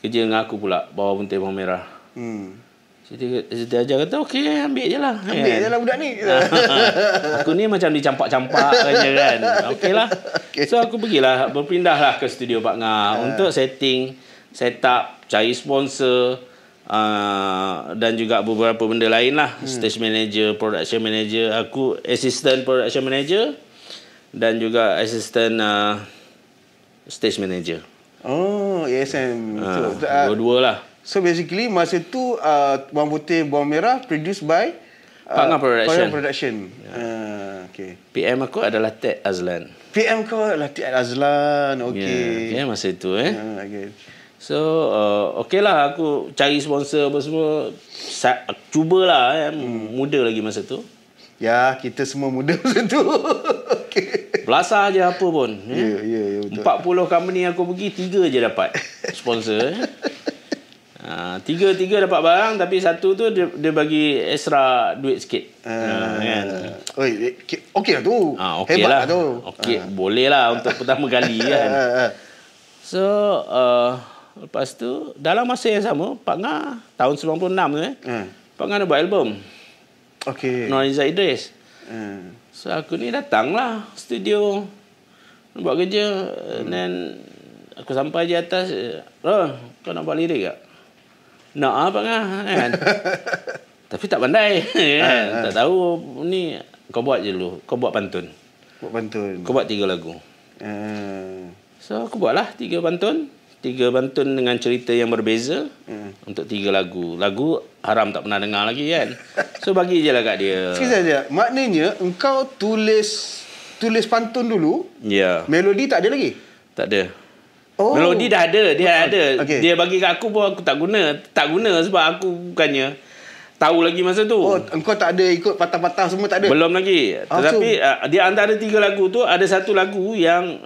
Speaker 2: kerja dengan aku pula, Bawang Putih Bawang Merah. Siti Hajar kata okey, ambil je lah.
Speaker 1: Ambil je lah budak ni.
Speaker 2: Aku ni macam dicampak-campak saja kan. Okeylah. So aku berpindahlah ke studio Pak Ngah untuk set up, cari sponsor dan juga beberapa benda lain lah. Stage manager, production manager. Aku assistant production manager dan juga assistant stage manager.
Speaker 1: Oh, ASM.
Speaker 2: Dua-dua lah.
Speaker 1: So basically masa tu Bawang Putih Bawang Merah produced by
Speaker 2: Pak Ngah
Speaker 1: Production. Okay.
Speaker 2: PM aku adalah Ted Azlan.
Speaker 1: PM kau adalah Ted Azlan. Okey.
Speaker 2: Ya, masa itu okay. So okeylah, aku cari sponsor apa semua. Cubalah muda lagi masa tu.
Speaker 1: Ya, kita semua muda masa tu. Okey.
Speaker 2: Belasah je apa pun.
Speaker 1: Ya, betul.
Speaker 2: 40 company aku pergi, 3 je dapat sponsor. Tiga dapat barang, tapi satu tu dia bagi extra duit sikit. Kan.
Speaker 1: Okey lah tu.
Speaker 2: Okey lah tu. Okey, boleh lah untuk pertama kali kan. So lepas tu dalam masa yang sama Pak Ngah tahun 96 tu Pak Ngah nak buat album.
Speaker 1: Okey.
Speaker 2: Noriza Idris. So aku ni datanglah studio nak buat kerja. Dan aku sampai di atas, kau nak buat lirik tak? Nak Pak Ngah kan. Tapi tak pandai kan. Tak tahu ni. Kau buat je dulu. Kau buat pantun. Kau buat 3 lagu. So aku buatlah 3 pantun. 3 pantun dengan cerita yang berbeza. Untuk 3 lagu. Lagu haram tak pernah dengar lagi kan. So bagi je lah kat dia.
Speaker 1: Sekejap saja. Maknanya engkau tulis pantun dulu.
Speaker 2: Ya.
Speaker 1: Melodi tak ada lagi?
Speaker 2: Tak ada.
Speaker 1: Oh.
Speaker 2: Melodi dah ada. Dia ada.
Speaker 1: Okay.
Speaker 2: Dia bagi kat aku pun aku tak guna. Tak guna sebab aku bukannya tahu lagi masa tu.
Speaker 1: Oh, engkau tak ada ikut patah-patah semua, tak ada?
Speaker 2: Belum lagi. Tetapi di antara 3 lagu tu ada satu lagu yang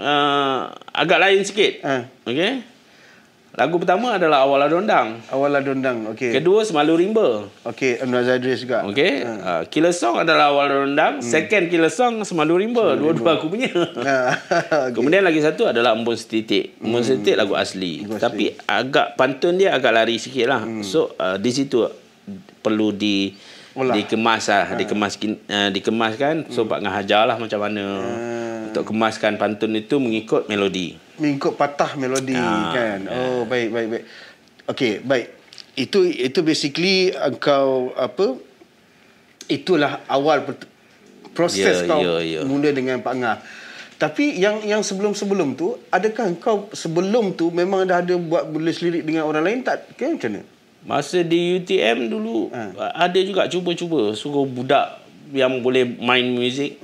Speaker 2: agak lain sikit. Okey. Lagu pertama adalah Awal Adondang.
Speaker 1: Awal Adondang, okey.
Speaker 2: Kedua Semalu Rimba.
Speaker 1: Okey, Noriza Idris juga.
Speaker 2: Okey. Killer song adalah Awal Adondang. Second killer song Semalu Rimba. Dua-dua aku punya.
Speaker 1: Okay.
Speaker 2: Kemudian lagi satu adalah Embun Setitik. Embun Setitik lagu asli. Tapi agak pantun dia agak lari sikit lah. So di situ perlu dikemas lah. Dikemaskan. So Pak Ngah ajarlah macam mana untuk kemaskan pantun itu mengikut melodi.
Speaker 1: Mengikut patah melodi kan. Oh, baik. Okey, baik. Itu basically engkau apa? Itulah awal proses kau mula dengan Pak Ngah. Tapi yang sebelum-sebelum tu, adakah engkau sebelum tu memang dah ada buat tulis lirik dengan orang lain tak? Ke macam mana?
Speaker 2: Masa di UTM dulu ada juga cuba-cuba suruh budak yang boleh main muzik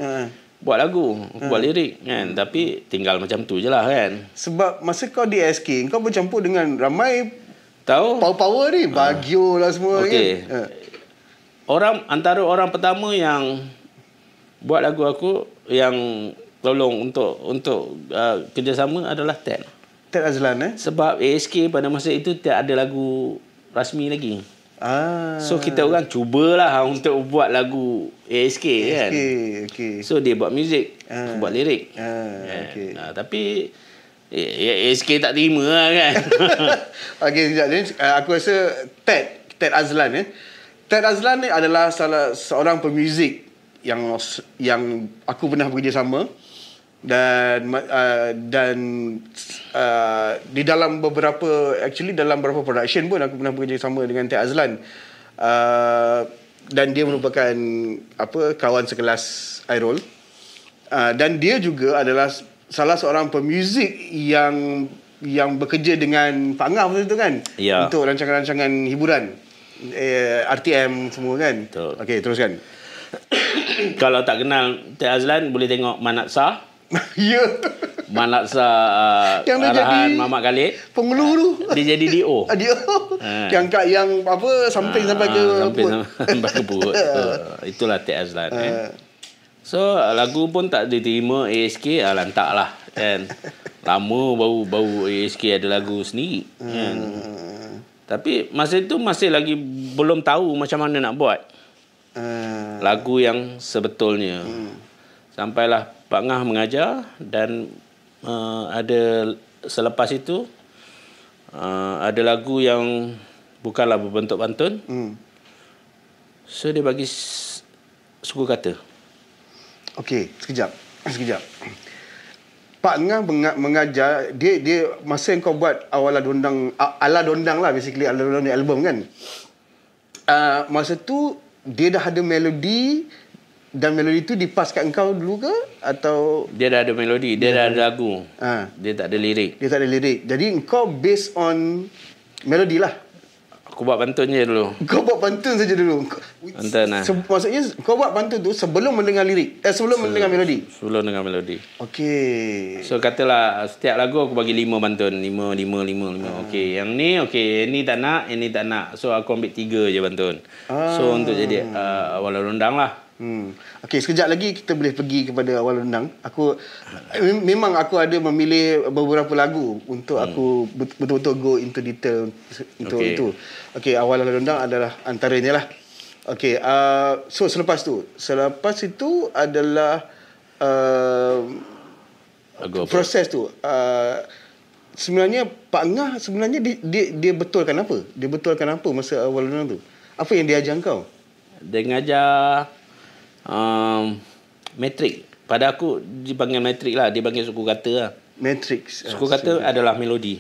Speaker 2: buat lagu, buat lirik kan. Tapi tinggal macam tu je lah kan.
Speaker 1: Sebab masa kau di SK, kau bercampur dengan ramai
Speaker 2: tahu
Speaker 1: power ni, Baguio lah semua kan.
Speaker 2: Antara orang pertama yang buat lagu aku, yang tolong untuk kerjasama adalah Ted
Speaker 1: Azlan
Speaker 2: Sebab ASK pada masa itu tak ada lagu rasmi lagi. So kita orang cubalah untuk buat lagu ASK kan.
Speaker 1: Okay.
Speaker 2: So dia buat muzik, buat lirik.
Speaker 1: Okay.
Speaker 2: Tapi ASK tak terima lah kan.
Speaker 1: Okey, sekejap ni aku rasa Ted Azlan Ted Azlan ni adalah seorang pemuzik yang aku pernah bekerja sama. Dan di dalam beberapa production pun aku pernah bekerja sama dengan Ted Azlan. Dan dia merupakan kawan sekelas Airol. Dan dia juga adalah salah seorang pemuzik yang bekerja dengan Pak Ngah masa tu kan.
Speaker 2: Ya.
Speaker 1: Untuk rancangan-rancangan hiburan, RTM semua kan. Okey, teruskan.
Speaker 2: Kalau tak kenal Ted Azlan, boleh tengok Manatsa.
Speaker 1: Ya.
Speaker 2: Manatsa
Speaker 1: yang
Speaker 2: arahan Mamat Khalid.
Speaker 1: Penghulu tu.
Speaker 2: Dia jadi DO.
Speaker 1: Yang samping sampai ke
Speaker 2: sampai ke perut. Itulah Ted Azlan So lagu pun tak diterima ASK, lantak lah kan. Lama baru ASK ada lagu sendiri kan. Tapi masa itu masih lagi belum tahu macam mana nak buat lagu yang sebetulnya. Sampailah Pak Ngah mengajar dan ada selepas itu ada lagu yang bukanlah berbentuk pantun. So dia bagi suku kata. Okey,
Speaker 1: sekejap. Pak Ngah mengajar dia masa yang kau buat Ala Dondang lah, basically Ala Dondang ni album kan. Masa tu dia dah ada melodi. Dan melodi tu dipas kat engkau dulu ke? Atau
Speaker 2: dia dah ada melodi, dia dah ada lagu. Dia tak ada lirik.
Speaker 1: Jadi engkau based on melodi lah.
Speaker 2: Aku buat pantun je dulu.
Speaker 1: Kau buat pantun saja dulu.
Speaker 2: Pantun lah.
Speaker 1: Maksudnya kau buat pantun tu sebelum mendengar lirik. Sebelum mendengar melodi.
Speaker 2: Sebelum dengar melodi.
Speaker 1: Okey.
Speaker 2: So katalah setiap lagu aku bagi 5 pantun. 5. Okey, yang ni tak nak, yang ni tak nak. So aku ambil 3 je pantun. So untuk jadi Awal Adondang lah.
Speaker 1: Okey, sekejap lagi kita boleh pergi kepada Awal Adondang. Memang aku ada memilih beberapa lagu untuk aku betul-betul go into detail untuk itu. Okey, Awal Adondang adalah antaranya lah. Okey, so selepas itu adalah proses tu. sebenarnya Pak Ngah sebenarnya dia betulkan apa? Dia betulkan apa masa awal tu? Apa yang dia ajar kau?
Speaker 2: Dia ngajar metrik. Pada aku dipanggil metrik lah. Dia panggil suku kata lah.
Speaker 1: Matrix.
Speaker 2: Suku kata adalah melodi.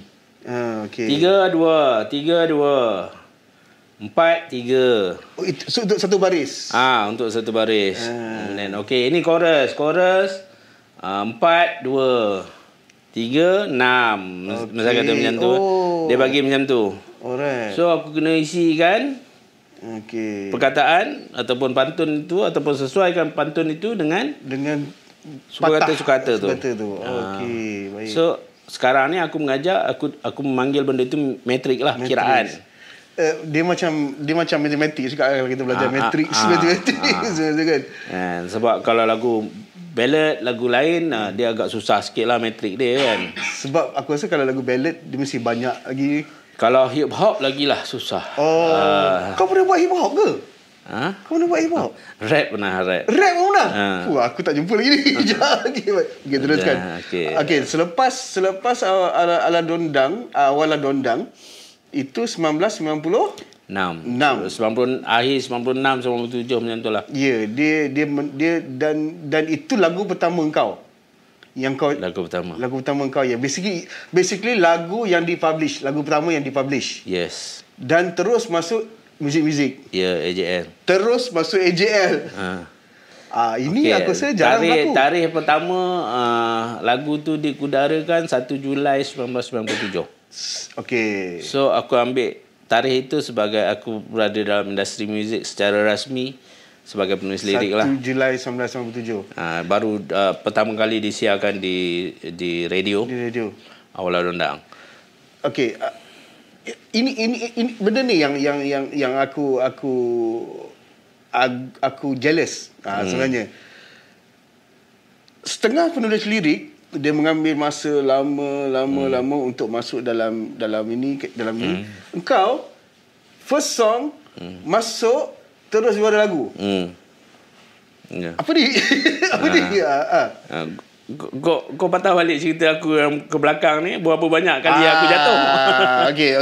Speaker 1: Okey.
Speaker 2: 3-2, 3-2, 4-3.
Speaker 1: Oh, itu untuk satu baris.
Speaker 2: Untuk satu baris. Kemudian okey, ini chorus. 4-2, 3-6. Masa kata macam tu. Dia bagi macam tu.
Speaker 1: Alright.
Speaker 2: So aku kena isikan
Speaker 1: perkataan
Speaker 2: ataupun pantun itu ataupun sesuaikan pantun itu dengan suku kata tu.
Speaker 1: Okey, baik.
Speaker 2: So sekarang ni aku mengajar, aku memanggil benda itu metrik lah, kiraan.
Speaker 1: Dia macam matematik juga kalau kita belajar matrik kan.
Speaker 2: Sebab kalau lagu ballad, lagu lain dia agak susah sikit lah metrik dia kan.
Speaker 1: Sebab aku rasa kalau lagu ballad dia mesti banyak lagi.
Speaker 2: Kalau hip hop lagilah susah.
Speaker 1: Kau pernah buat hip hop ke? Kau pernah buat hip hop?
Speaker 2: Rap pernah. Rap
Speaker 1: pun pernah? Aku tak jumpa lagi ni. Okey, teruskan. Okey, selepas ala dondang, awal dondang itu 1990
Speaker 2: akhir 96 97 macam tu lah.
Speaker 1: Ya, dia dan itu lagu pertama kau. Lagu pertama kau ya. Basically lagu yang dipublish, lagu pertama yang dipublish.
Speaker 2: Yes.
Speaker 1: Dan terus masuk muzik.
Speaker 2: Ya, AJL.
Speaker 1: Terus masuk AJL. Ini aku rasa jarang berlaku.
Speaker 2: Tarikh pertama lagu tu dikudarakan 1 Julai 1997.
Speaker 1: Okey.
Speaker 2: So aku ambil tarikh itu sebagai aku berada dalam industri muzik secara rasmi sebagai penulis lirik lah.
Speaker 1: 1 Julai 1997.
Speaker 2: Baru pertama kali disiarkan di radio.
Speaker 1: Di radio.
Speaker 2: Awal Dondang.
Speaker 1: Okey. Ini benda ni yang aku jealous sebenarnya. Setengah penulis lirik dia mengambil masa lama untuk masuk dalam ini. Engkau first song masuk terus juara lagu. Apa ni? Apa ni?
Speaker 2: Kau patah balik cerita aku yang ke belakang ni, berapa banyak kali aku jatuh.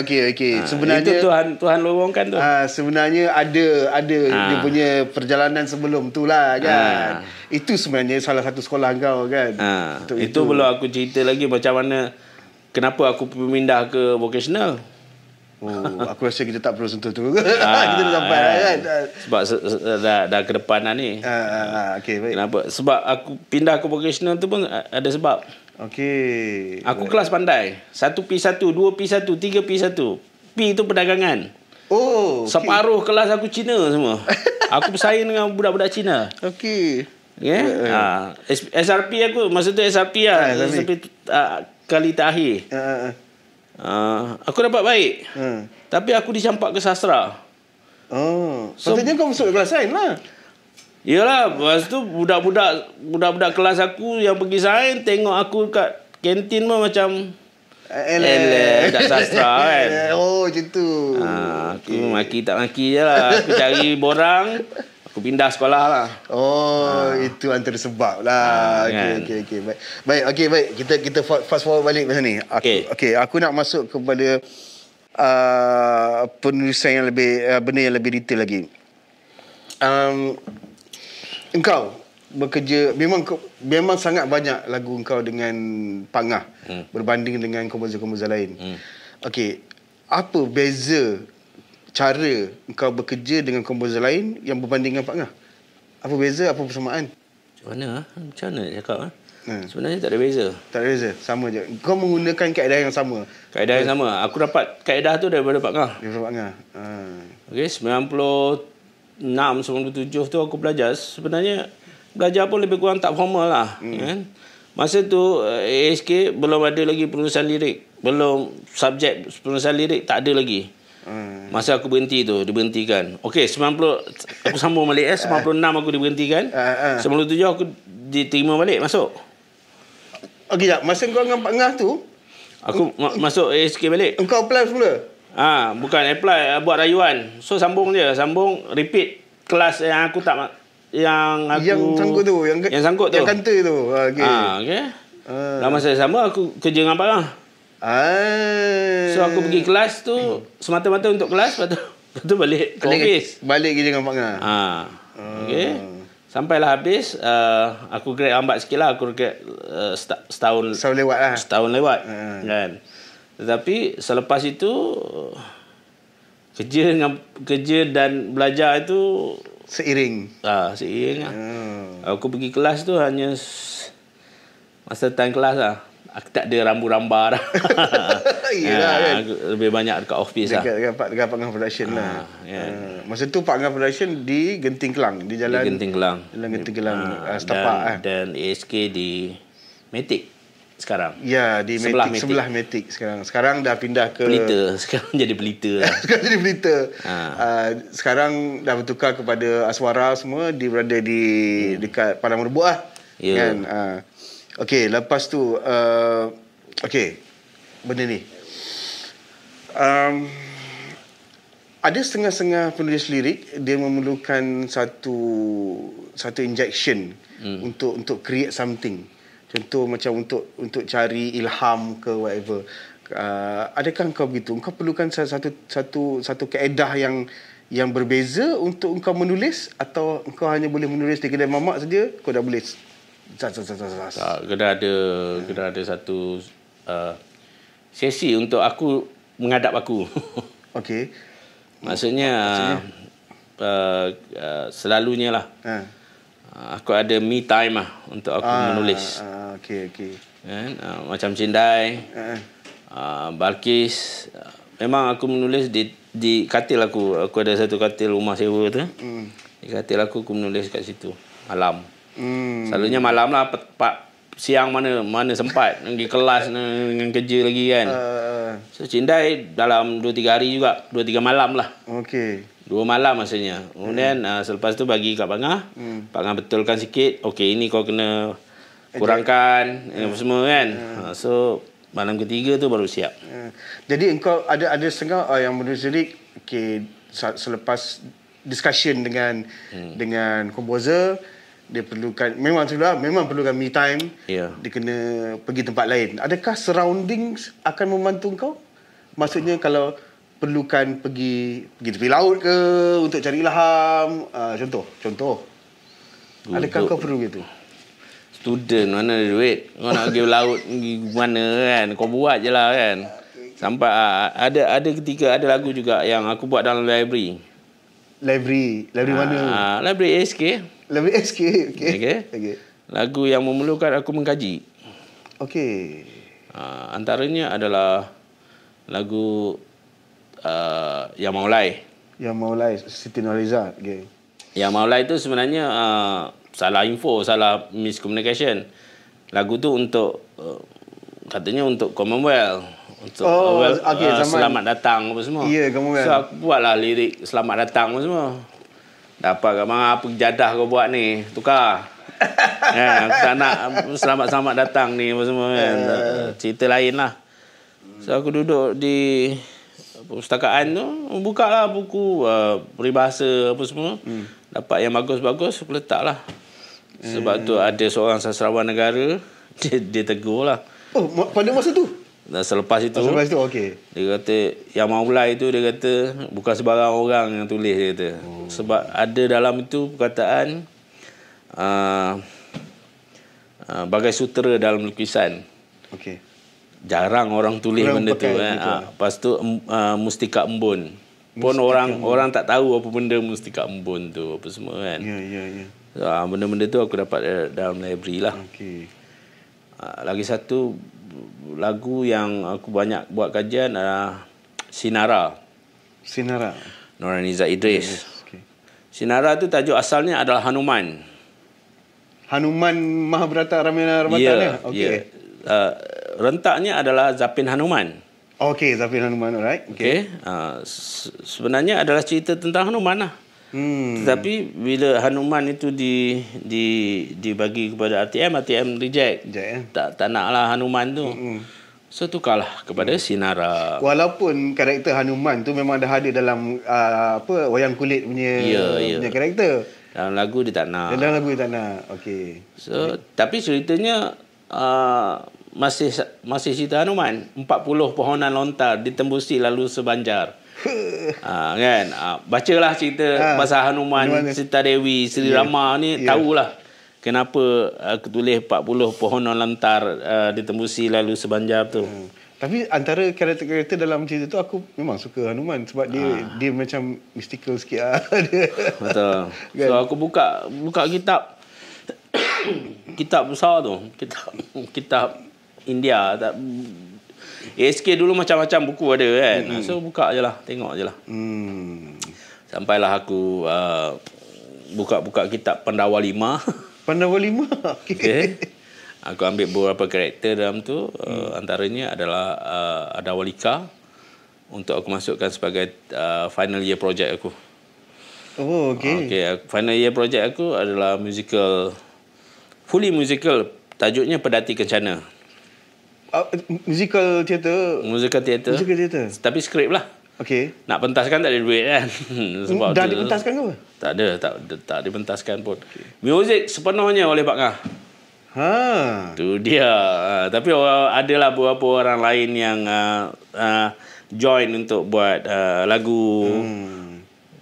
Speaker 1: Okey. Sebenarnya
Speaker 2: itu Tuhan lorongkan tu.
Speaker 1: Sebenarnya ada dia punya perjalanan sebelum tu lah kan. Itu sebenarnya salah satu sekolah kau kan.
Speaker 2: Itu belum aku cerita lagi macam mana kenapa aku pindah ke vocational.
Speaker 1: Aku rasa kita tak perlu sentuh tu. Kita dah sampai kan.
Speaker 2: Sebab dah ke depan dah ni.
Speaker 1: Okey, baik.
Speaker 2: Kenapa? Sebab aku pindah ke vocational tu pun ada sebab.
Speaker 1: Okey.
Speaker 2: Aku kelas pandai. 1P1, 2P1, 3P1. P itu perdagangan. Separuh kelas aku Cina semua. Aku bersaing dengan budak-budak Cina.
Speaker 1: Okey.
Speaker 2: SRP aku masa tu SRP lah. SRP kali terakhir. Aku dapat baik. Tapi aku dicampak ke sastra.
Speaker 1: Patutnya kau masuk kelas sains lah.
Speaker 2: Yalah, lepas tu budak-budak kelas aku yang pergi sains tengok aku kat kantin pun macam budak sastra kan.
Speaker 1: Macam tu.
Speaker 2: Aku maki tak maki je lah. Aku cari borang. Aku pindah sekolah lah.
Speaker 1: Itu antara sebab lah. Okey. Baik. Kita fast forward balik masa ni. Okey, aku nak masuk kepada penulisan yang lebih benda yang lebih detail lagi. Engkau bekerja memang sangat banyak lagu engkau dengan Pak Ngah berbanding dengan komposer-komposer lain. Okey, apa beza cara engkau bekerja dengan komposer lain yang berbanding dengan Pak Ngah? Apa beza, apa persamaan?
Speaker 2: Macam mana nak cakap? Sebenarnya tak ada beza. Tak
Speaker 1: ada beza, sama je. Kau menggunakan kaedah yang sama.
Speaker 2: Kaedah yang sama. Aku dapat kaedah tu daripada Pak Ngah. Okey, 96, 97 tu aku belajar. Sebenarnya belajar pun lebih kurang tak formal lah. Kan? Masa tu ASK belum ada lagi penulisan lirik. Belum subjek penulisan lirik tak ada lagi. Masa aku berhenti tu, diberhentikan. Okey, 90 aku sambung balik 96 aku diberhentikan. 97 aku diterima balik masuk.
Speaker 1: Okey, jap. Masa kau dengan Pak Ngah tu,
Speaker 2: aku masuk ASK balik.
Speaker 1: Engkau apply semula?
Speaker 2: Bukan apply, buat rayuan. So sambung je, repeat kelas yang aku tak yang sangkut tu, yang
Speaker 1: kanta tu.
Speaker 2: Okey. Dalam masa yang sama aku kerja dengan Pak Ngah. So aku pergi kelas tu semata-mata untuk kelas, lepas tu balik ke office.
Speaker 1: Balik kerja dengan partner.
Speaker 2: Okay. Sampailah habis, aku grad lambat sikit lah. Aku grad setahun
Speaker 1: lewat lah.
Speaker 2: Setahun lewat kan. Tetapi selepas itu kerja dan belajar itu
Speaker 1: seiring
Speaker 2: lah. Aku pergi kelas tu hanya masa time kelas lah. Aku tak ada rambu-ramba dah.
Speaker 1: Yelah kan.
Speaker 2: Aku lebih banyak dekat office lah.
Speaker 1: Dekat Pak Ngah Production lah. Masa tu Pak Ngah Production di Genting Kelang. Di Jalan
Speaker 2: Genting Kelang.
Speaker 1: Jalan Genting Kelang. Setapak
Speaker 2: dan ASK di Matic sekarang.
Speaker 1: Ya, di sebelah Matic sekarang. Sekarang dah pindah ke
Speaker 2: Pelita. Sekarang jadi Pelita lah.
Speaker 1: Sekarang jadi Pelita. Sekarang dah bertukar kepada Aswara semua. Dia berada di dekat Padang Merbuk lah.
Speaker 2: Ya.
Speaker 1: Kan? Okey, lepas tu okey, benda ni. Ada setengah-setengah penulis lirik dia memerlukan satu injection untuk create something. Contoh macam untuk cari ilham ke whatever. Adakah kau begitu? Kau perlukan satu kaedah yang berbeza untuk engkau menulis, atau engkau hanya boleh menulis di kedai mamak saja, kau dah boleh
Speaker 2: kena ada satu sesi untuk aku menghadap aku.
Speaker 1: Okey.
Speaker 2: Maksudnya selalunya lah. Aku ada me time lah untuk aku menulis.
Speaker 1: Okey.
Speaker 2: Kan? Macam Cindai, Balkis, memang aku menulis di katil aku. Aku ada satu katil rumah sewa tu. Di katil aku menulis kat situ malam. Selalunya malam lah. Siang mana sempat pergi kelas dengan kerja lagi kan. So Cindai dalam 2-3 hari juga, 2-3 malam lah.
Speaker 1: Okey.
Speaker 2: 2 malam maksudnya. Kemudian selepas tu bagi kat Pak Ngah. Pak Ngah betulkan sikit. Okey, ini kau kena kurangkan semua kan. So malam ketiga tu baru siap.
Speaker 1: Jadi engkau ada setengah yang menulis lirik. Okey, selepas discussion dengan komposer, dia memang perlukan me time. Dia kena pergi tempat lain. Adakah surroundings akan membantu kau? Maksudnya kalau perlukan pergi tepi laut ke untuk cari ilham, contoh. Adakah kau perlu gitu?
Speaker 2: Student mana ada duit? Kau nak pergi laut pergi mana kan? Kau buat je lah kan. Sampai ada ketika ada lagu juga yang aku buat dalam library.
Speaker 1: Library mana?
Speaker 2: Library ASK.
Speaker 1: Library ASK. Okey.
Speaker 2: Lagu yang memerlukan aku mengkaji.
Speaker 1: Okey.
Speaker 2: Antaranya adalah lagu Yang Maulai.
Speaker 1: Siti Nurhaliza. Okey.
Speaker 2: Yang Maulai itu sebenarnya salah info, salah miscommunication. Lagu tu untuk katanya untuk Commonwealth, untuk selamat datang apa semua.
Speaker 1: Ya, Commonwealth.
Speaker 2: So aku buatlah lirik selamat datang apa semua. Dapat kat mana apa jadah kau buat ni, tukar. Aku tak nak selamat datang ni apa semua kan. Cerita lain lah. So aku duduk di perpustakaan tu, buka lah buku peribahasa apa semua. Dapat yang bagus-bagus, aku letak lah. Sebab tu ada seorang sastrawan negara, dia tegur lah.
Speaker 1: Oh, pada masa tu?
Speaker 2: Dan selepas itu,
Speaker 1: okey.
Speaker 2: Dia kata, Yang Maulai itu dia kata, bukan sebarang orang yang tulis, dia kata. Sebab ada dalam itu perkataan, bagai sutera dalam lukisan.
Speaker 1: Okey.
Speaker 2: Jarang orang tulis benda tu. Lepas tu, mustika embun. Pun orang tak tahu apa benda mustika embun tu, apa semua kan.
Speaker 1: Ya.
Speaker 2: So, benda-benda tu aku dapat dalam library lah.
Speaker 1: Okey.
Speaker 2: Lagi satu lagu yang aku banyak buat kajian adalah Sinara. Nurhaliza Idris.
Speaker 1: Okay.
Speaker 2: Sinara tu tajuk asalnya adalah Hanuman
Speaker 1: Mahabharata Ramayana Ramayana.
Speaker 2: Okey. Rentaknya adalah Zapin Hanuman.
Speaker 1: Okey, Zapin Hanuman, alright.
Speaker 2: Okey. Sebenarnya adalah cerita tentang Hanuman lah. Tetapi bila Hanuman itu dibagi kepada RTM reject. Tak naklah Hanuman tu. So tukarlah kepada Sinara.
Speaker 1: Walaupun karakter Hanuman tu memang dah ada dalam wayang kulit punya karakter.
Speaker 2: Dalam lagu dia tak nak.
Speaker 1: Okey.
Speaker 2: So tapi ceritanya masih cerita Hanuman. 40 pohonan lontar ditembusi lalu sebanjar. Kan? Bacalah cerita pasal Hanuman, Sita Dewi, Sri Rama ni, tahulah kenapa aku tulis 40 pohonan lontar ditembusi lalu sebanjar tu.
Speaker 1: Tapi antara karakter-karakter dalam cerita tu aku memang suka Hanuman sebab dia macam mystical sikit
Speaker 2: Betul. So aku buka kitab kitab besar tu, kitab India. ASK dulu macam-macam buku ada kan. So buka je lah, tengok je lah. Sampailah aku buka kitab Pandawa 5.
Speaker 1: Pandawa 5.
Speaker 2: Okay. Aku ambil beberapa karakter dalam tu. Antaranya adalah Adawalika, untuk aku masukkan sebagai final year project aku.
Speaker 1: Oh, okay.
Speaker 2: Final year project aku adalah fully musical. Tajuknya Pedati Kencana.
Speaker 1: Musical theater.
Speaker 2: Tapi skrip lah.
Speaker 1: Okay.
Speaker 2: Nak pentaskan tak ada duit kan. Sebab
Speaker 1: dah dipentaskan ke apa?
Speaker 2: Tak dipentaskan pun. Muzik sepenuhnya oleh Pak Ngah. Tu dia. Tapi adalah beberapa orang lain yang join untuk buat lagu.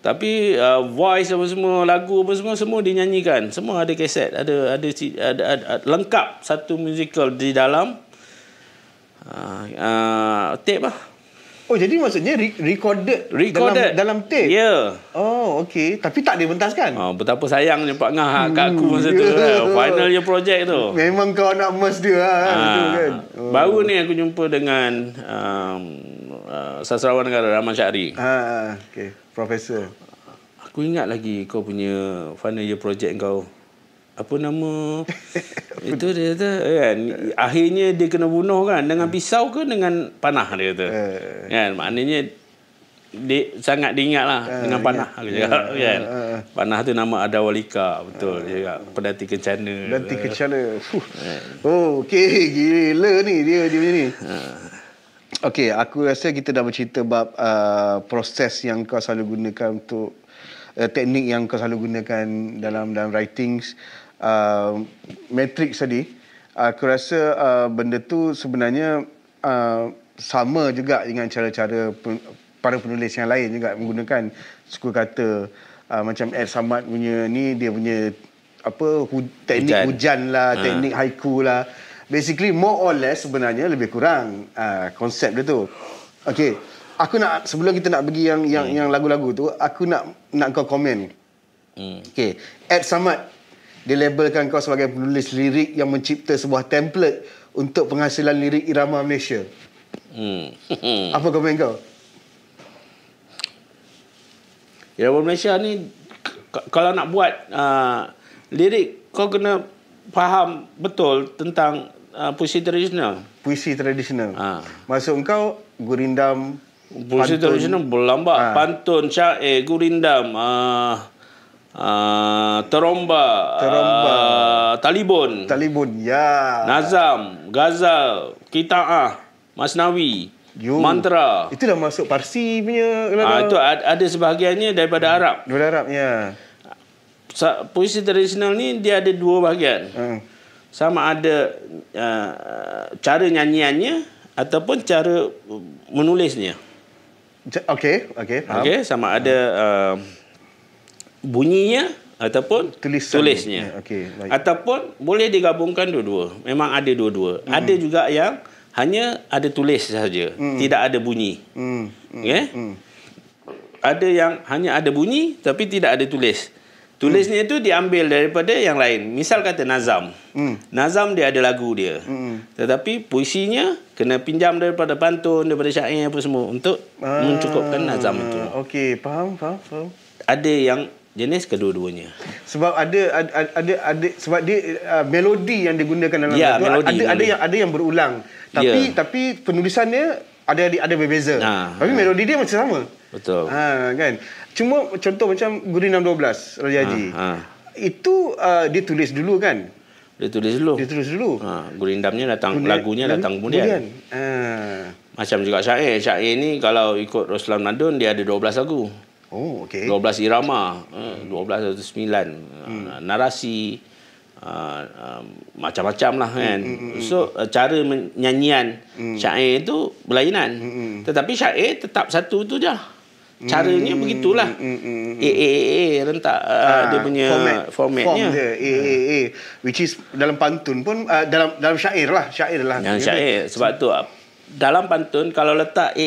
Speaker 2: Tapi voice apa semua, lagu apa semua dinyanyikan. Semua ada kaset, ada lengkap satu musical di dalam tape lah.
Speaker 1: Oh, jadi maksudnya recorded dalam tape?
Speaker 2: Ya.
Speaker 1: Oh, okey. Tapi tak dipentaskan?
Speaker 2: Betapa sayangnya Pak Ngah kat aku masa tu. Final year project tu.
Speaker 1: Memang kau nak emas dia betul kan?
Speaker 2: Baru ni aku jumpa dengan Sastrawan Negara Rahman Syahri.
Speaker 1: Okey. Profesor.
Speaker 2: Aku ingat lagi kau punya final year project kau. Apa nama? Itu dia kata kan. Akhirnya dia kena bunuh kan. Dengan pisau ke dengan panah dia kata. Kan? Maknanya dia sangat diingat lah dengan panah. Kan? Panah tu nama Adawalika. Betul. Dia cakap Pedati Kencana.
Speaker 1: Pedati Kencana. Oh, okey. Gila ni dia macam ni. Okey, aku rasa kita dah bercerita bab proses yang kau selalu gunakan untuk teknik yang kau selalu gunakan dalam writings. Matrix tadi, aku rasa benda tu sebenarnya sama juga dengan cara-cara para penulis yang lain juga menggunakan suku kata macam Ed Samad punya ni, dia punya teknik hujan lah, teknik haiku lah. Basically more or less sebenarnya lebih kurang konsep dia tu. Okey, aku nak, sebelum kita nak pergi yang lagu-lagu tu, aku nak kau komen. Okey, Ed Samad dia labelkan kau sebagai penulis lirik yang mencipta sebuah template untuk penghasilan lirik irama Malaysia. Apa komen kau?
Speaker 2: Irama Malaysia ni kalau nak buat lirik, kau kena faham betul tentang puisi tradisional.
Speaker 1: Puisi tradisional. Maksud kau gurindam,
Speaker 2: puisi tradisional, berlambak, pantun, syair, gurindam, teromba, talibun, ya, nazam, ghazal, qitaah, masnawi, mantra.
Speaker 1: Itu dah masuk Parsi punya.
Speaker 2: Itu ada sebahagiannya daripada Arab.
Speaker 1: Daripada Arab, ya.
Speaker 2: Puisi tradisional ni dia ada dua bahagian. Sama ada cara nyanyiannya ataupun cara menulisnya.
Speaker 1: Okey,
Speaker 2: sama ada bunyinya ataupun tulisnya. Ataupun boleh digabungkan dua-dua. Memang ada dua-dua. Ada juga yang hanya ada tulis saja, tidak ada bunyi. Ada yang hanya ada bunyi tapi tidak ada tulis. Tulisnya itu diambil daripada yang lain. Misal kata nazam. Nazam dia ada lagu dia. Tetapi puisinya kena pinjam daripada pantun, daripada syair apa semua untuk mencukupkan nazam itu.
Speaker 1: Okey, faham.
Speaker 2: Ada yang jenis kedua-duanya.
Speaker 1: Sebab ada sebab dia melodi yang digunakan dalam lagu ada yang berulang. Tapi penulisannya ada berbeza. Tapi melodi dia macam sama.
Speaker 2: Betul.
Speaker 1: Kan. Cuma contoh macam Gurindam 12 Raja Haji. Itu dia tulis dulu kan?
Speaker 2: Dia tulis dulu. Gurindamnya datang, lagunya datang kemudian. Macam juga syair. Syair ni kalau ikut Roslan Nadun dia ada 12 lagu.
Speaker 1: Oh, okey.
Speaker 2: 12 irama, 12 atau 9 narasi, macam-macam lah kan. So cara nyanyian syair itu berlainan. Tetapi syair tetap satu tu je. Caranya begitulah. Rentak dia punya formatnya.
Speaker 1: Form dia which is dalam pantun pun dalam syair lah.
Speaker 2: Yang syair. Sebab tu dalam pantun kalau letak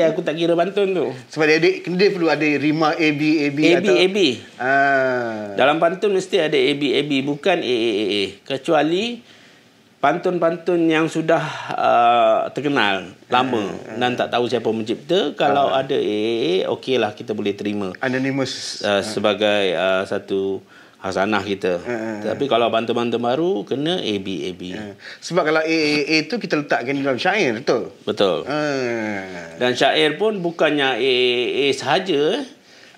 Speaker 2: aku tak kira pantun tu.
Speaker 1: Sebab dia perlu ada rima AB atau
Speaker 2: dalam pantun mesti ada AB bukan kecuali pantun-pantun yang sudah terkenal lama dan tak tahu siapa mencipta. Kalau ada okeylah, kita boleh terima
Speaker 1: anonymous
Speaker 2: sebagai satu khazanah kita. Tapi kalau pantun-pantun baru kena AB.
Speaker 1: Sebab kalau itu kita letakkan dalam syair, betul?
Speaker 2: Betul. Dan syair pun bukannya sahaja.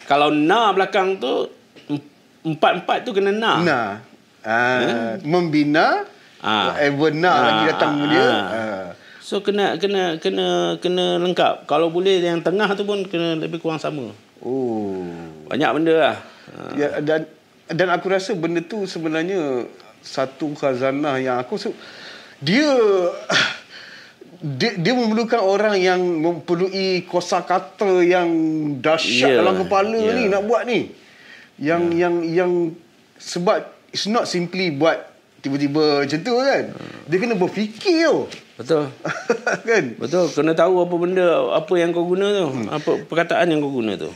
Speaker 2: Kalau na belakang tu empat tu kena na. Membina
Speaker 1: lagi datang dia.
Speaker 2: So kena lengkap. Kalau boleh yang tengah tu pun kena lebih kurang sama. Banyak benda lah.
Speaker 1: Ya, dan aku rasa benda tu sebenarnya satu khazanah yang dia memerlukan orang yang memperlui kosakata yang dahsyat dalam kepala ni nak buat ni. Yang sebab it's not simply buat tiba-tiba macam tu kan. Dia kena berfikir tau.
Speaker 2: Betul.
Speaker 1: Kan?
Speaker 2: Betul, kena tahu apa benda, apa yang kau guna tu. Apa perkataan yang kau guna tu.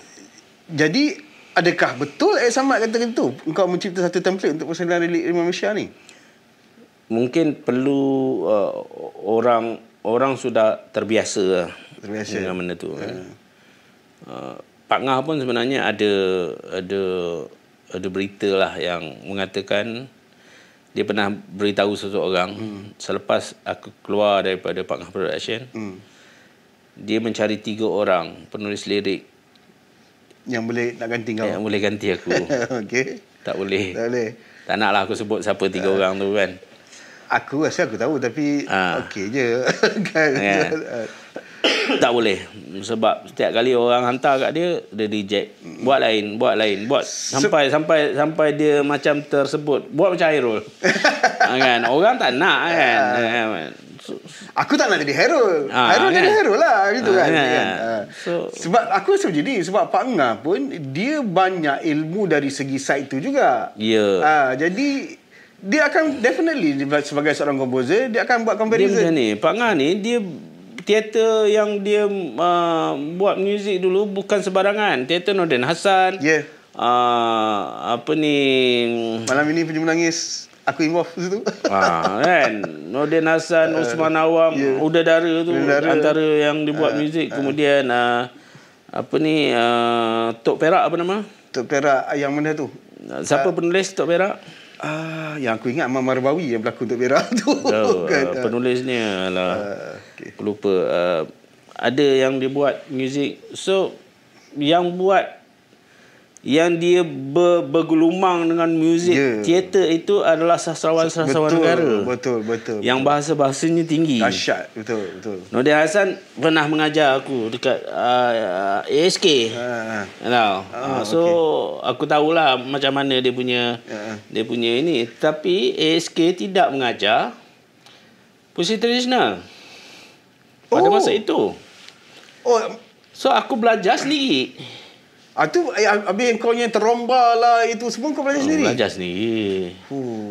Speaker 1: Jadi adakah betul Samad kata gitu? Engkau mencipta satu template untuk persalinan relik Rimba Malaysia ni?
Speaker 2: Mungkin perlu orang sudah terbiasa dengan benda tu. Pak Ngah pun sebenarnya ada berita lah yang mengatakan dia pernah beritahu seseorang selepas aku keluar daripada Pak Ngah Production, dia mencari 3 orang penulis lirik
Speaker 1: yang boleh nak ganti kau.
Speaker 2: Yang boleh ganti aku.
Speaker 1: Okey.
Speaker 2: Tak boleh. Tak
Speaker 1: Tak
Speaker 2: naklah aku sebut siapa 3 orang tu kan.
Speaker 1: Aku rasa aku tahu tapi okey je. Kan.
Speaker 2: Tak boleh. Sebab setiap kali orang hantar kat dia reject. Buat lain. Sampai dia macam tersebut. Buat macam Hairul. Kan? Orang tak nak kan.
Speaker 1: Aku tak nak jadi Hairul. Hairul jadi Hairul lah gitu kan.
Speaker 2: So,
Speaker 1: sebab aku rasa macam ni. Sebab Pak Ngah pun dia banyak ilmu dari segi side tu juga. Jadi dia akan definitely sebagai seorang komposer dia akan buat comparison.
Speaker 2: Dia macam ni. Pak Ngah ni dia teater yang dia buat muzik dulu bukan sebarangan. Teater Nordin Hassan. Apa ni,
Speaker 1: Malam Ini Penyu Menangis, aku involve situ.
Speaker 2: Kan, Nordin Hassan, Usman Awam, Udadara tu antara yang dibuat muzik. Kemudian apa ni, Tok Perak, apa nama?
Speaker 1: Tok Perak yang mana tu?
Speaker 2: Siapa penulis Tok Perak?
Speaker 1: Yang aku ingat Amar Marbawi yang berlakon Tok Perak tu.
Speaker 2: Penulisnya lah. Aku lupa. Ada yang dia buat muzik. So yang dia bergelumang dengan muzik teater itu adalah sastrawan-sastrawan negara. Betul. Yang bahasa-bahasanya tinggi.
Speaker 1: Dahsyat, betul.
Speaker 2: Nordin Hassan pernah mengajar aku dekat ASK. So aku tahulah macam mana dia punya ini. Tapi ASK tidak mengajar puisi tradisional pada masa itu. So aku belajar sendiri.
Speaker 1: Tu habis yang kau yang teromba lah itu semua kau belajar sendiri?
Speaker 2: Belajar sendiri.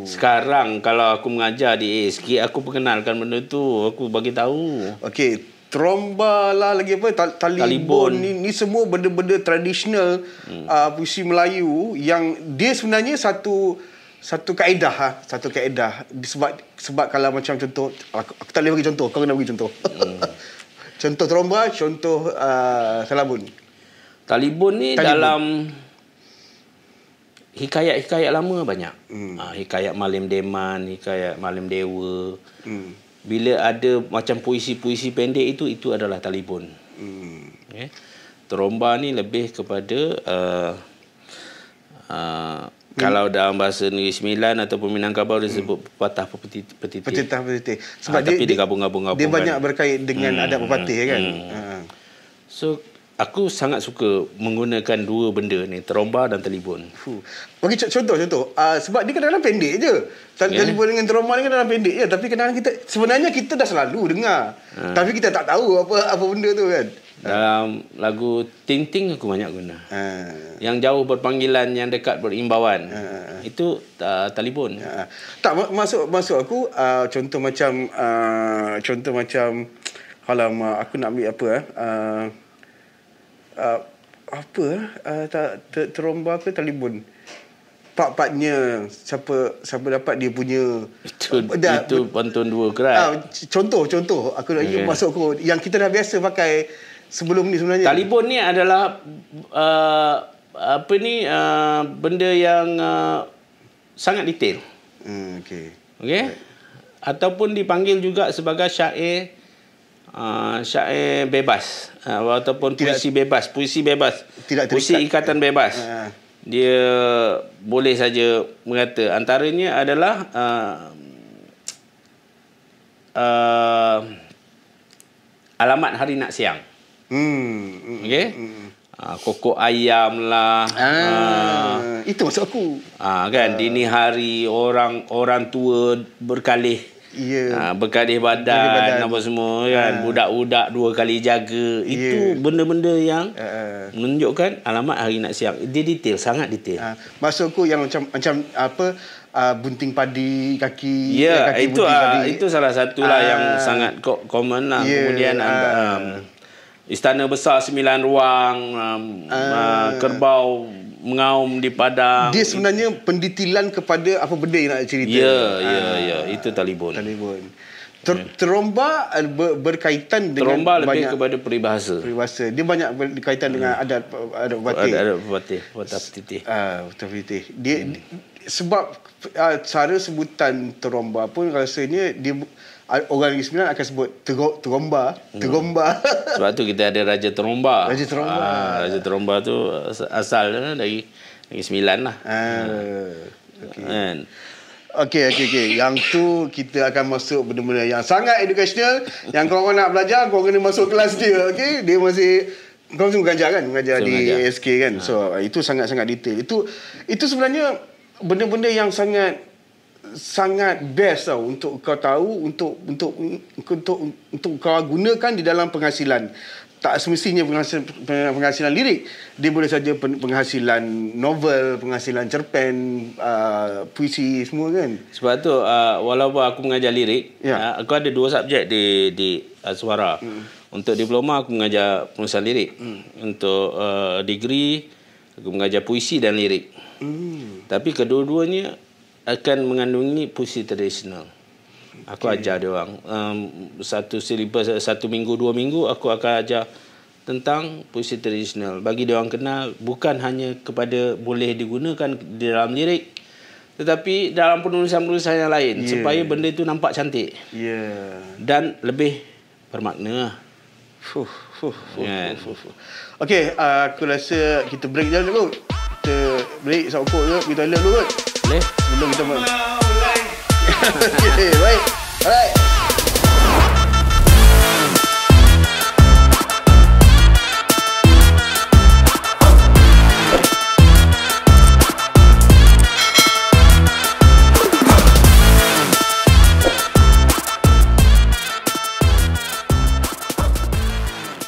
Speaker 2: Sekarang kalau aku mengajar di ASK, aku perkenalkan benda tu, aku bagi tahu. Okey,
Speaker 1: tromba lah, lagi apa, talibon ni semua benda-benda tradisional puisi Melayu yang dia sebenarnya satu kaedah sebab kalau macam contoh aku tak boleh bagi contoh, kau kena bagi contoh. Contoh tromba, contoh
Speaker 2: Talibon ni dalam hikayat-hikayat lama banyak. Hikayat Malim Deman, hikayat Malim Dewa. Bila ada macam puisi-puisi pendek itu adalah Talibon. Okay. Tromba ni lebih kepada kalau dalam bahasa Negeri Sembilan ataupun Minangkabau disebut pepatah petitih.
Speaker 1: Sebab
Speaker 2: tapi dia gabung-gabung.
Speaker 1: Dia banyak berkait dengan adat pepatih kan.
Speaker 2: So aku sangat suka menggunakan dua benda ni, teromba dan telefon.
Speaker 1: Bagi contoh. Sebab dia kadang-kadang pendek je. Telefon dengan teromba ni kadang-kadang pendek je. Tapi kadang-kadang sebenarnya kita dah selalu dengar. Tapi kita tak tahu apa benda tu kan.
Speaker 2: Dalam lagu Ting Ting aku banyak guna. Yang jauh berpanggilan, yang dekat berimbauan. Itu telefon.
Speaker 1: Tak, masuk aku contoh macam alamak, aku nak ambil apa teromba ke telefon. Part-partnya siapa dapat dia punya
Speaker 2: itu pantun dua kerat.
Speaker 1: Contoh aku nak masuk aku yang kita dah biasa pakai sebelum ni sebenarnya.
Speaker 2: Telefon ni adalah benda yang sangat detail.
Speaker 1: Okey.
Speaker 2: Ataupun dipanggil juga sebagai syair bebas, ataupun puisi bebas. Puisi ikatan bebas. Dia boleh saja mengata, antaranya adalah alamat hari nak siang. Kokok ayam lah.
Speaker 1: Itu maksud aku.
Speaker 2: Kan dini hari orang tua berkalih. Berkalih badan apa semua kan. Budak-budak 2 kali jaga. Itu benda-benda yang menunjukkan alamat hari nak siang. Dia detail, sangat detail.
Speaker 1: Maksudku yang macam apa, bunting padi, kaki
Speaker 2: itu
Speaker 1: bunting padi.
Speaker 2: Itu salah satulah yang sangat common lah. Kemudian Istana Besar 9 ruang, kerbau mengaum di padang.
Speaker 1: Dia sebenarnya pendetailan kepada apa benda yang nak cerita.
Speaker 2: Itu telefon.
Speaker 1: Teromba berkaitan dengan
Speaker 2: teromba lebih kepada peribahasa.
Speaker 1: Dia banyak berkaitan dengan adat batin.
Speaker 2: Adat batin. Dia sebab cara sebutan teromba pun rasanya dia orang Negeri Sembilan akan sebut teromba. Sebab tu kita ada Raja Teromba.
Speaker 1: Raja
Speaker 2: Teromba tu asal dari Negeri Sembilan lah.
Speaker 1: Okey. Yang tu kita akan masuk benda-benda yang sangat educational. Yang korang nak belajar, korang kena masuk kelas dia. Okey, dia masih korang semua mengajar di ASK kan. So itu sangat-sangat detail. Itu sebenarnya benda-benda yang sangat best tau untuk kau tahu, untuk kau gunakan di dalam penghasilan. Tak semestinya penghasilan lirik. Dia boleh saja penghasilan novel, penghasilan cerpen, puisi semua kan.
Speaker 2: Sebab tu walaupun aku mengajar lirik, aku ada 2 subjek di suara. Untuk diploma aku mengajar penulisan lirik. Untuk degree aku mengajar puisi dan lirik. Tapi kedua-duanya akan mengandungi puisi tradisional. Aku ajar dia orang satu silibus, 1 minggu 2 minggu aku akan ajar tentang puisi tradisional, bagi dia orang kenal bukan hanya kepada boleh digunakan di dalam lirik, tetapi dalam penulisan-penulisan yang lain, supaya benda itu nampak cantik dan lebih bermakna.
Speaker 1: Okey, aku rasa kita break je dulu. Kita break sokok je, pergi toilet dulu kot.
Speaker 2: Boleh?
Speaker 1: Sebelum kita okay, baik. Alright.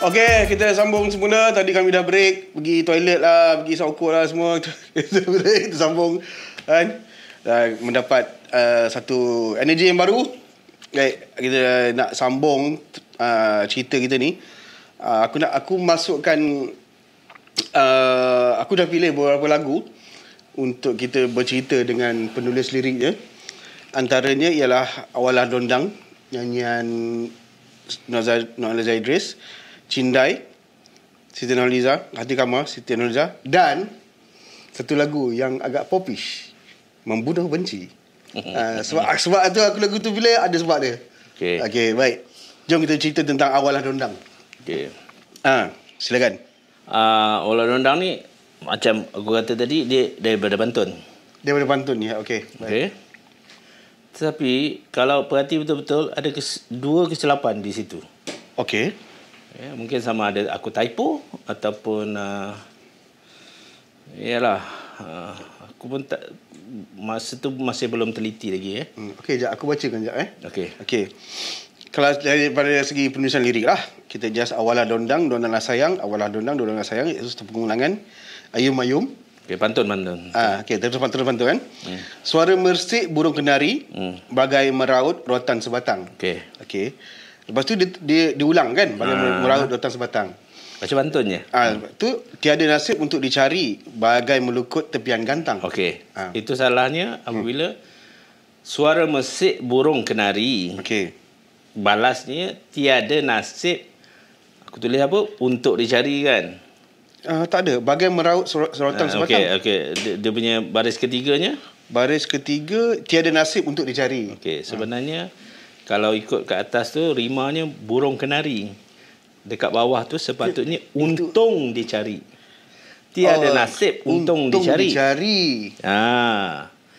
Speaker 1: Okey, kita sambung semula. Tadi kami dah break, pergi toilet lah, pergi sokok lah semua. Kita break, kita sambung kan. Mendapat satu energi yang baru. Baik, kita nak sambung cerita kita ni. Aku masukkan aku dah pilih beberapa lagu untuk kita bercerita dengan penulis liriknya. Antaranya ialah Awalah Dondang, nyanyian Nurhaliza Idris, Cindai, Siti Nurhaliza, Hati Kamar, Siti Nurhaliza, dan satu lagu yang agak popish, Membunuh Benci. Sebab tu aku lagu tu pilih ada sebab dia. Okey, baik. Jom kita cerita tentang Awalah Dondang.
Speaker 2: Okey.
Speaker 1: Silakan.
Speaker 2: Awalah Dondang ni macam aku kata tadi, dia daripada Pantun.
Speaker 1: Daripada Pantun ya. Okey.
Speaker 2: Okey. Tetapi kalau perhati betul-betul ada 2 kesilapan di situ.
Speaker 1: Okey.
Speaker 2: Ya, mungkin sama ada aku typo ataupun yalah, aku pun tak, masa tu masih belum teliti lagi ya.
Speaker 1: Okey, jap aku bacakan jap
Speaker 2: Okey.
Speaker 1: Okey. Kalau daripada segi penulisan lirik lah, kita just awalah dondang, dondanglah sayang, awalah dondang, dondanglah sayang, itu satu pengulangan. Ayum-ayum.
Speaker 2: Okey, pantun.
Speaker 1: Okey, terus pantun kan. Suara mersik burung kenari, bagai meraut rotan sebatang. Okey. Lepas tu dia diulang kan, bagai meraut rotan sebatang.
Speaker 2: Macam pantunnya.
Speaker 1: Tu tiada nasib untuk dicari, bagai melukut tepian gantang.
Speaker 2: Okey. Itu salahnya apabila suara mersik burung kenari.
Speaker 1: Okey.
Speaker 2: Balasnya tiada nasib. Aku tulis apa? Untuk dicari kan.
Speaker 1: Tak ada. Bagai meraut rotan sebatang.
Speaker 2: Okey. Dia punya baris ketiganya.
Speaker 1: Baris ketiga, tiada nasib untuk dicari.
Speaker 2: Okey, sebenarnya kalau ikut ke atas tu rimanya burung kenari. Dekat bawah tu sepatutnya untung dicari. Tiada nasib untung dicari.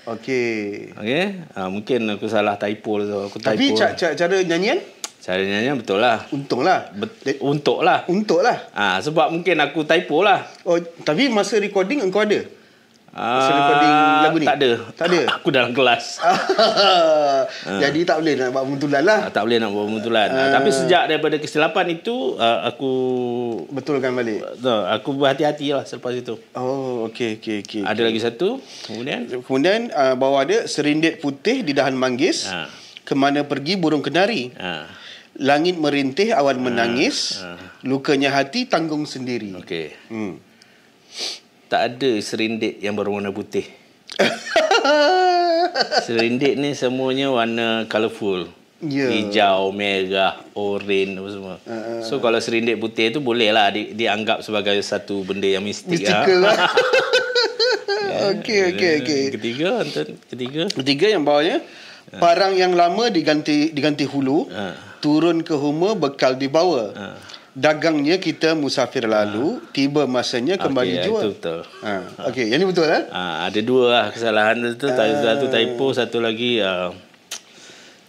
Speaker 1: Okey.
Speaker 2: Mungkin aku salah typo tu.
Speaker 1: Tapi cara nyanyian?
Speaker 2: Cara nyanyian betul lah.
Speaker 1: Untung lah.
Speaker 2: Untuk lah. Sebab mungkin aku typo lah.
Speaker 1: Tapi masa recording engkau ada? Masa recording lagu ni?
Speaker 2: Tak ada. Aku dalam kelas.
Speaker 1: Jadi tak boleh nak buat pembetulan lah.
Speaker 2: Tak boleh nak buat pembetulan. Tapi sejak daripada kesilapan itu, aku
Speaker 1: betulkan balik.
Speaker 2: Aku berhati-hati lah selepas itu.
Speaker 1: Okey.
Speaker 2: Ada lagi satu.
Speaker 1: Kemudian bawah dia, serindit putih di dahan manggis. Kemana pergi burung kenari. Langit merintih, awan menangis. Lukanya hati tanggung sendiri.
Speaker 2: Okey. Tak ada serindit yang berwarna putih. Serindit ni semuanya warna colourful. Hijau, merah, oren apa semua. So kalau serindit putih tu bolehlah dianggap sebagai satu benda yang
Speaker 1: mistikal lah. Okey. Ketiga yang bawahnya, parang yang lama diganti hulu, turun ke huma bekal dibawa. Dagangnya kita musafir lalu, tiba masanya kembali jual.
Speaker 2: Itu betul.
Speaker 1: Okey, yang ni betul kan?
Speaker 2: Ada dua lah kesalahan tu. Satu typo, satu lagi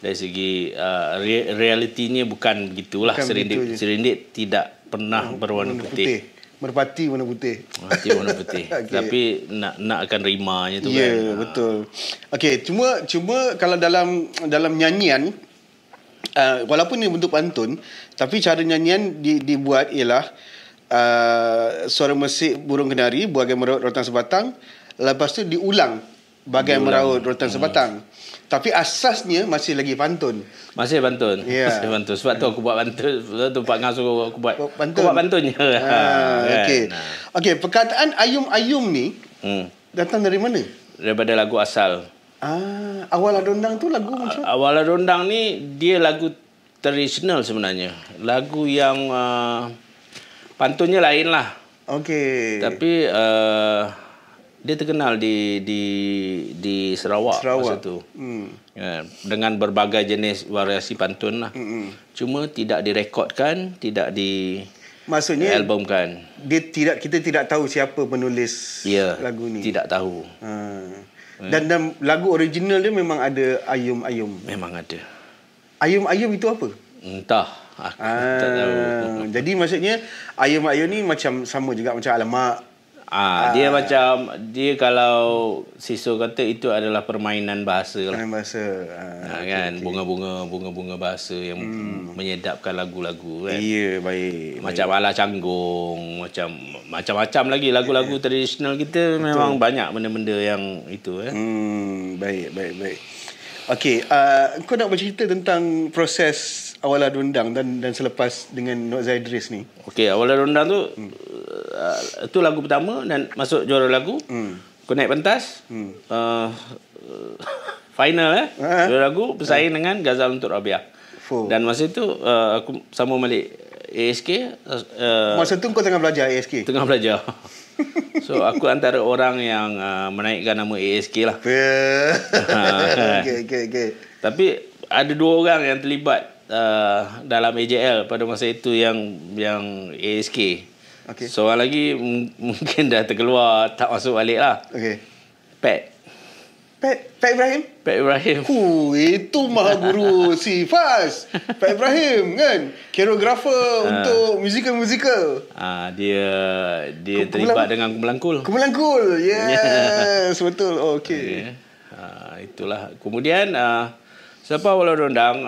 Speaker 2: dari segi realitinya bukan begitulah. Serindit tidak pernah berwarna putih.
Speaker 1: Merpati warna putih.
Speaker 2: Warna putih. Tapi nakkan rimanya tu kan.
Speaker 1: Ya, betul. Okey, cuma kalau dalam nyanyian, walaupun ini bentuk pantun, tapi cara nyanyian dibuat ialah suara mersik burung kenari bagai meraut rotan sebatang, lepas tu diulang bagai meraut rotan sebatang. Tapi asasnya masih lagi pantun.
Speaker 2: Masih pantun. Sebab tu aku buat pantun. Sebab tu Pak Ngah suruh aku buat pantun. Aku buat pantunnya.
Speaker 1: Okey, perkataan ayum-ayum ni datang dari mana?
Speaker 2: Daripada lagu asal.
Speaker 1: Awalah dondang tu lagu macam?
Speaker 2: Awalah dondang ni dia lagu tradisional sebenarnya. Lagu yang pantunnya lain lah.
Speaker 1: Okey.
Speaker 2: Tapi dia terkenal di Sarawak masa tu. Dengan berbagai jenis variasi pantun lah. Cuma tidak direkodkan, tidak
Speaker 1: maksudnya
Speaker 2: albumkan.
Speaker 1: Kita tidak tahu siapa penulis lagu ni.
Speaker 2: Tidak tahu.
Speaker 1: Dan lagu original dia memang ada ayum-ayum.
Speaker 2: Memang ada.
Speaker 1: Ayum-ayum itu apa?
Speaker 2: Entah. Aku tak tahu.
Speaker 1: Jadi maksudnya ayum-ayum ni macam sama juga macam alamak.
Speaker 2: Dia kalau siswa kata itu adalah permainan bahasa lah.
Speaker 1: Permainan bahasa.
Speaker 2: Kan bunga-bunga bahasa yang menyedapkan lagu-lagu kan.
Speaker 1: Ya, baik.
Speaker 2: Macam ala canggung, macam-macam lagi lagu-lagu tradisional kita. Betul. Memang banyak benda-benda yang itu
Speaker 1: Baik. Okey, kau nak bercerita tentang proses Awalah Dondang dan selepas dengan Nok Zaidris ni.
Speaker 2: Okey, Awalah Dondang tu itu lagu pertama dan masuk juara lagu. Aku naik pentas. Final juara lagu bersaing dengan Ghazal untuk Rabiah. Dan masa itu aku sama balik ASK.
Speaker 1: Masa tu kau tengah belajar ASK?
Speaker 2: Tengah belajar. So aku antara orang yang menaikkan nama ASK lah.
Speaker 1: Okay.
Speaker 2: Tapi ada dua orang yang terlibat dalam AJL pada masa itu yang ASK.
Speaker 1: Okay.
Speaker 2: Seorang lagi mungkin dah terkeluar, tak masuk balik lah.
Speaker 1: Okay.
Speaker 2: Pat.
Speaker 1: Pak Ibrahim?
Speaker 2: Pak Ibrahim.
Speaker 1: Itu maha guru si Faz. Pak Ibrahim kan? Koreografer untuk musical-musical.
Speaker 2: Dia terlibat dengan Kumulangkul.
Speaker 1: Kumulangkul. Yes, betul. Okey.
Speaker 2: Itulah. Kemudian siapa walau rondang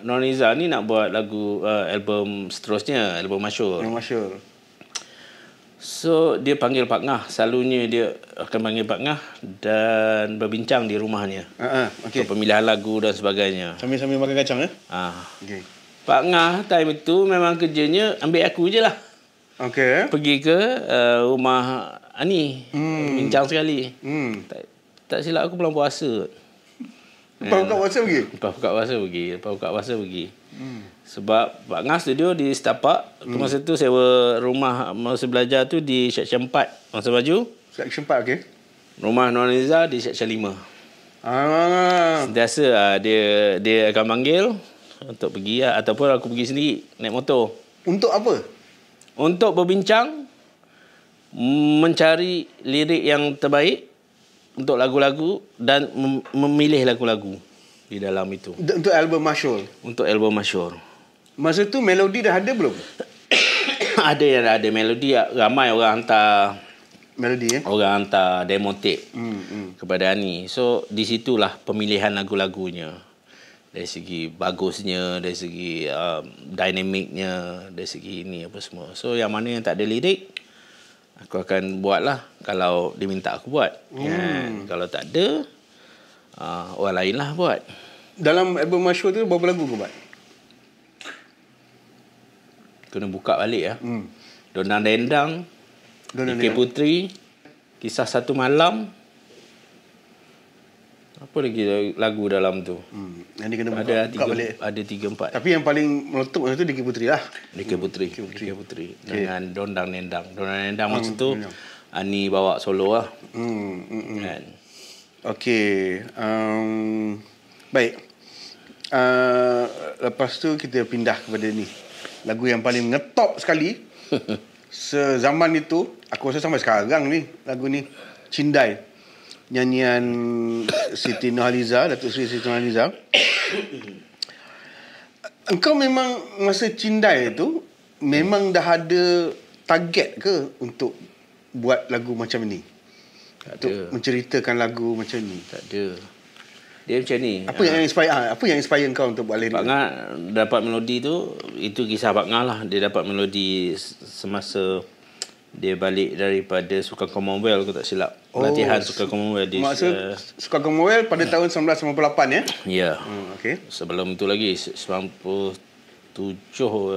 Speaker 2: Noniza ni nak buat lagu album seterusnya, album masyhur.
Speaker 1: Yang masyhur.
Speaker 2: So dia panggil Pak Ngah. Selalunya dia akan panggil Pak Ngah dan berbincang di rumahnya.
Speaker 1: Okey.
Speaker 2: Untuk pemilihan lagu dan sebagainya.
Speaker 1: Sambil makan kacang
Speaker 2: Okey. Pak Ngah time itu memang kerjanya ambil aku je lah.
Speaker 1: Okey.
Speaker 2: Pergi ke rumah Ani. Bincang sekali. Tak silap aku bulan puasa.
Speaker 1: Lepas buka
Speaker 2: puasa pergi. Sebab Pak Ngah studio di Setapak. Masa tu sewa rumah masa belajar tu di Seksyen 4 Masa Maju.
Speaker 1: Seksyen 4, okey.
Speaker 2: Rumah Noniza di Seksyen 5. Sentiasa dia akan panggil untuk pergi ataupun aku pergi sendiri naik motor.
Speaker 1: Untuk apa?
Speaker 2: Untuk berbincang, mencari lirik yang terbaik untuk lagu-lagu dan memilih lagu-lagu di dalam itu.
Speaker 1: Untuk album masyhur. Masa tu melodi dah ada belum?
Speaker 2: Ada melodi. Ramai orang hantar
Speaker 1: melodi
Speaker 2: orang hantar demo tape kepada Ani. So di situlah pemilihan lagu-lagunya. Dari segi bagusnya, dari segi dinamiknya, dari segi ini apa semua. So yang mana yang tak ada lirik, aku akan buat lah kalau diminta aku buat. Kalau tak ada, orang lain lah buat.
Speaker 1: Dalam album masyhur tu berapa lagu kau buat?
Speaker 2: Kena buka balik . Dondang Dendang, Ike Putri, Kisah Satu Malam. Apa lagi lagu dalam tu?
Speaker 1: Yang dia kena buka balik.
Speaker 2: Ada 3-4.
Speaker 1: Tapi yang paling meletup masa tu Ike Putri lah.
Speaker 2: Ike Putri. Dengan Dondang Dendang. Dondang Dendang masa tu Ani bawa solo lah. Kan?
Speaker 1: Okey. Baik. Lepas tu kita pindah kepada ni. Lagu yang paling ngetop sekali sezaman itu, aku rasa sampai sekarang ni lagu ni, Cindai, nyanyian Siti Nurhaliza, Datuk Seri Siti Nurhaliza. Engkau memang masa Cindai tu memang dah ada target ke untuk buat lagu macam ni? Untuk menceritakan lagu macam ni?
Speaker 2: Tak ada. Dia macam ni.
Speaker 1: Apa yang inspire kau untuk buat lirik?
Speaker 2: Pak Ngah dapat melodi tu, itu kisah Pak Ngah lah. Dia dapat melodi semasa dia balik daripada Sukan Commonwealth, aku tak silap. Latihan Sukan Commonwealth.
Speaker 1: Maksud Sukan Commonwealth pada tahun 1998 ya?
Speaker 2: Ya.
Speaker 1: Okey.
Speaker 2: Sebelum tu lagi 97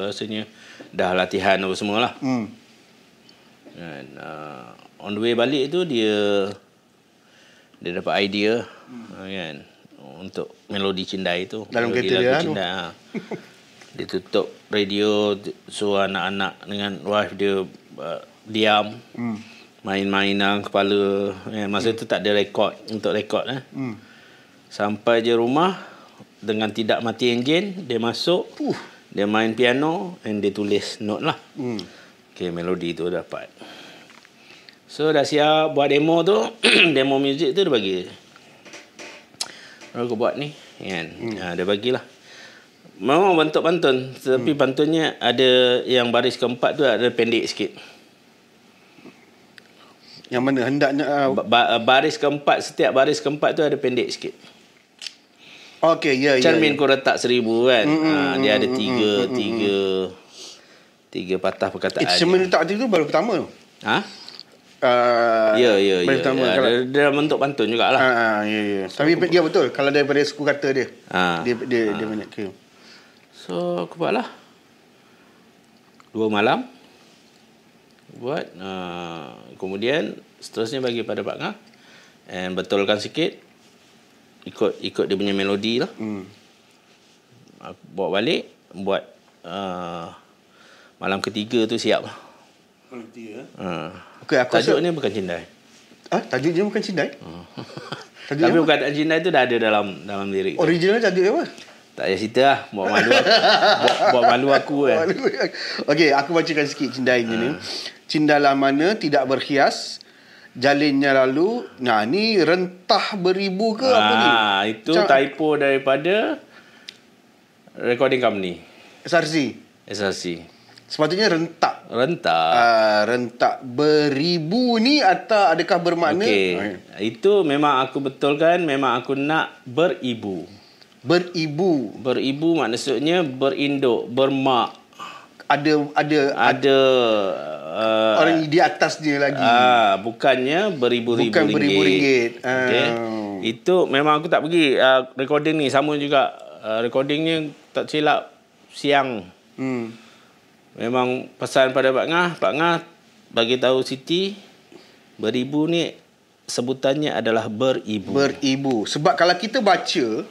Speaker 2: rasanya dah latihan apa semualah. Dan on the way balik tu dia dapat idea kan untuk melodi Cindai tu.
Speaker 1: Dalam kereta dia
Speaker 2: Cindai, dia tutup radio, suruh anak-anak dengan wife dia diam, main-mainan kepala. Masa tu tak ada untuk rekod. Sampai je rumah dengan tidak mati enjin, dia masuk, dia main piano and dia tulis note lah. Okay, melodi tu dapat. So dah siap buat demo tu. Demo music tu dia bagi. Aku buat ni kan. Dia bagilah. Memang bentuk pantun, tapi pantunnya ada yang baris keempat tu ada pendek sikit.
Speaker 1: Yang mana hendaknya
Speaker 2: baris keempat, setiap baris keempat tu ada pendek sikit.
Speaker 1: Okey, ya.
Speaker 2: Cermin ku retak 1000 kan. Dia ada tiga patah perkataan.
Speaker 1: Cermin retak tu baru pertama.
Speaker 2: Ya. Dia bentuk pantun jugalah.
Speaker 1: Ya. Tapi dia betul kalau daripada suku kata dia. Dia banyak ke.
Speaker 2: So aku buatlah 2 malam buat. Kemudian seterusnya bagi pada Pak Ngah and betulkan sikit, ikut dia punya melodi lah. Aku bawa balik, buat malam ketiga tu siap lah.
Speaker 1: Malam ketiga.
Speaker 2: Tajuk ni bukan Cindai.
Speaker 1: Tajuk dia bukan Cindai?
Speaker 2: Tapi perkataan Cindai tu dah ada dalam lirik.
Speaker 1: Original tajuk dia apa?
Speaker 2: Tak payah cerita lah. Buat malu aku kan.
Speaker 1: Okey, aku bacakan sikit Cindai ni. Cindalah mana tidak berhias, jalinnya lalu. Nah, ni rentah beribu ke apa ni?
Speaker 2: Itu typo daripada recording company. SRC.
Speaker 1: Sepatutnya rentak.
Speaker 2: Rentak.
Speaker 1: Rentak beribu ni atau adakah bermakna?
Speaker 2: Okey. Itu memang aku betulkan, memang aku nak beribu. Beribu maksudnya berinduk, bermak.
Speaker 1: Ada orang di atas dia lagi.
Speaker 2: Bukannya beribu-ribu
Speaker 1: Bukan
Speaker 2: ringgit.
Speaker 1: beribu-ringgit.
Speaker 2: Okay. Itu memang aku tak pergi recording ni sama juga. Recordingnya tak silap siang. Memang pesan pada Pak Ngah bagi tahu Siti, beribu ni sebutannya adalah beribu. Sebab kalau kita baca,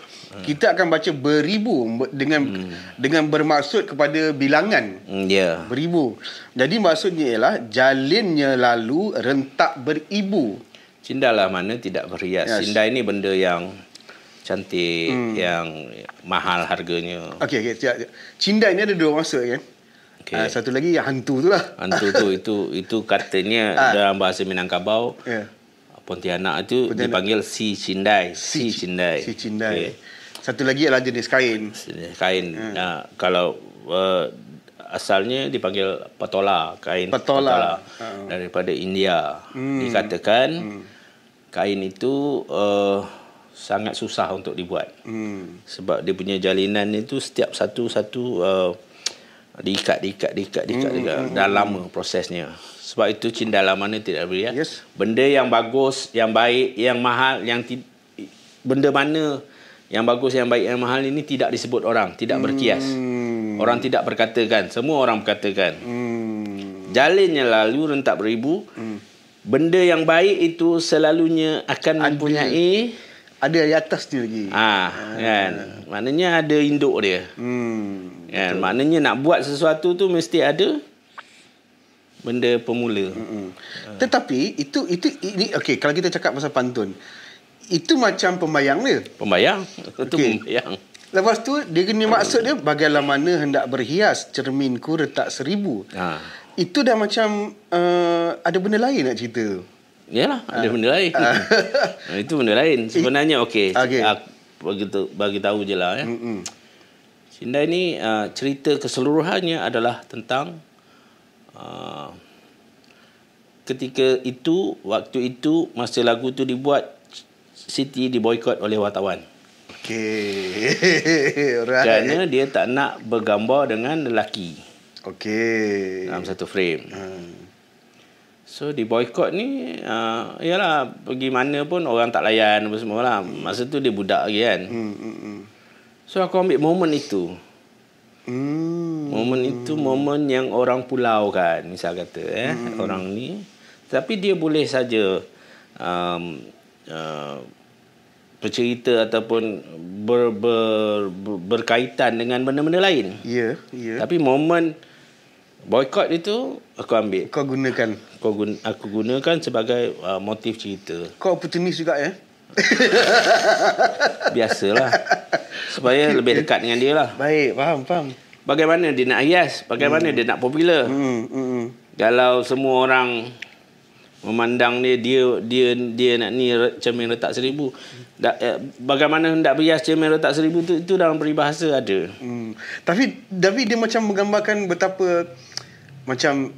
Speaker 2: kita akan baca beribu dengan bermaksud kepada bilangan. Beribu. Jadi maksudnya ialah jalinnya lalu rentak beribu. Cindalah mana tidak berhias. Yes. Cinda ini benda yang cantik, yang mahal harganya. Okey. Cinda ini ada dua maksud kan? Okay. Satu lagi yang hantu tu lah. Hantu tu itu katanya dalam bahasa Minangkabau. Pontianak itu dipanggil si cindai. Okay. Satu lagi adalah jenis kain. Kalau asalnya dipanggil patola, kain patola daripada India. Dikatakan kain itu sangat susah untuk dibuat. Sebab dia punya jalinan itu setiap satu diikat. Dah lama prosesnya. Sebab itu cindalah mana tidak beri. Yes. Benda yang bagus, yang baik, yang mahal, benda mana yang bagus, yang baik, yang mahal ini tidak disebut orang, tidak berkias. Orang tidak berkatakan, semua orang berkatakan. Jalinnya lalu rentak beribu. Benda yang baik itu selalunya akan mempunyai ada di atas dia lagi. Kan. Maknanya ada induk dia. Kan. Maknanya nak buat sesuatu tu mesti ada benda pemula. Tetapi ini okey, kalau kita cakap pasal pantun, itu macam pembayang dia. Pembayang. Itu pembayang. Lepas tu dia kena maksud dia bagaimana mana hendak berhias cerminku retak 1000. Itu dah macam ada benda lain nak cerita. Yalah, ada benda lain. Itu benda lain. Sebenarnya okey. Bagi tahu je lah ya. Cinda ini cerita keseluruhannya adalah tentang ketika itu, waktu itu, masa lagu tu dibuat, Siti diboikot oleh wartawan. Okey. Kerana dia tak nak bergambar dengan lelaki. Okey. Dalam satu frame. So diboikot ni yalah, pergi mana pun orang tak layan apa semua lah. Masa tu dia budak lagi kan. So aku ambil momen itu. Momen itu momen yang orang pulau kan, misal kata orang ni, tapi dia boleh saja bercerita ataupun berkaitan dengan benda-benda lain. Ya. Tapi momen boikot itu aku ambil. Kau gunakan. Aku gunakan sebagai motif cerita. Kau opportunis juga ya? Biasalah. Supaya lebih dekat dengan dia lah. Baik, faham. Bagaimana dia nak hias, bagaimana dia nak popular. Kalau semua orang memandang dia nak ni cermin retak 1000. Bagaimana hendak berhias cermin retak 1000 itu dalam peribahasa ada. Tapi dia macam menggambarkan betapa macam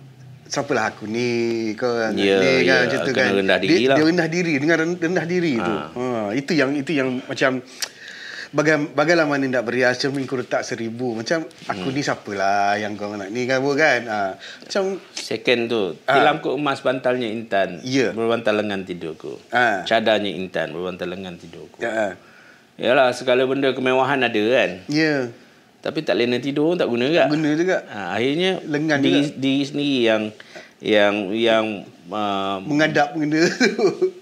Speaker 2: siapalah aku ni, kau ni kan, macam tu kan. Rendah diri lah. Dia rendah diri dengan rendah diri tu. Itu yang macam bagaimana mana nak berhias cermin ku retak 1000. Macam aku ni siapalah yang kau nak ni kan, macam second tu tilamku emas bantalnya intan, berbantal lengan tidurku. Cadarnya intan berbantal lengan tidurku. Yalah, segala benda kemewahan ada kan. Tapi tak lena tidur tak guna juga. Guna juga. Akhirnya lengan diri sendiri yang menghadap benda tu.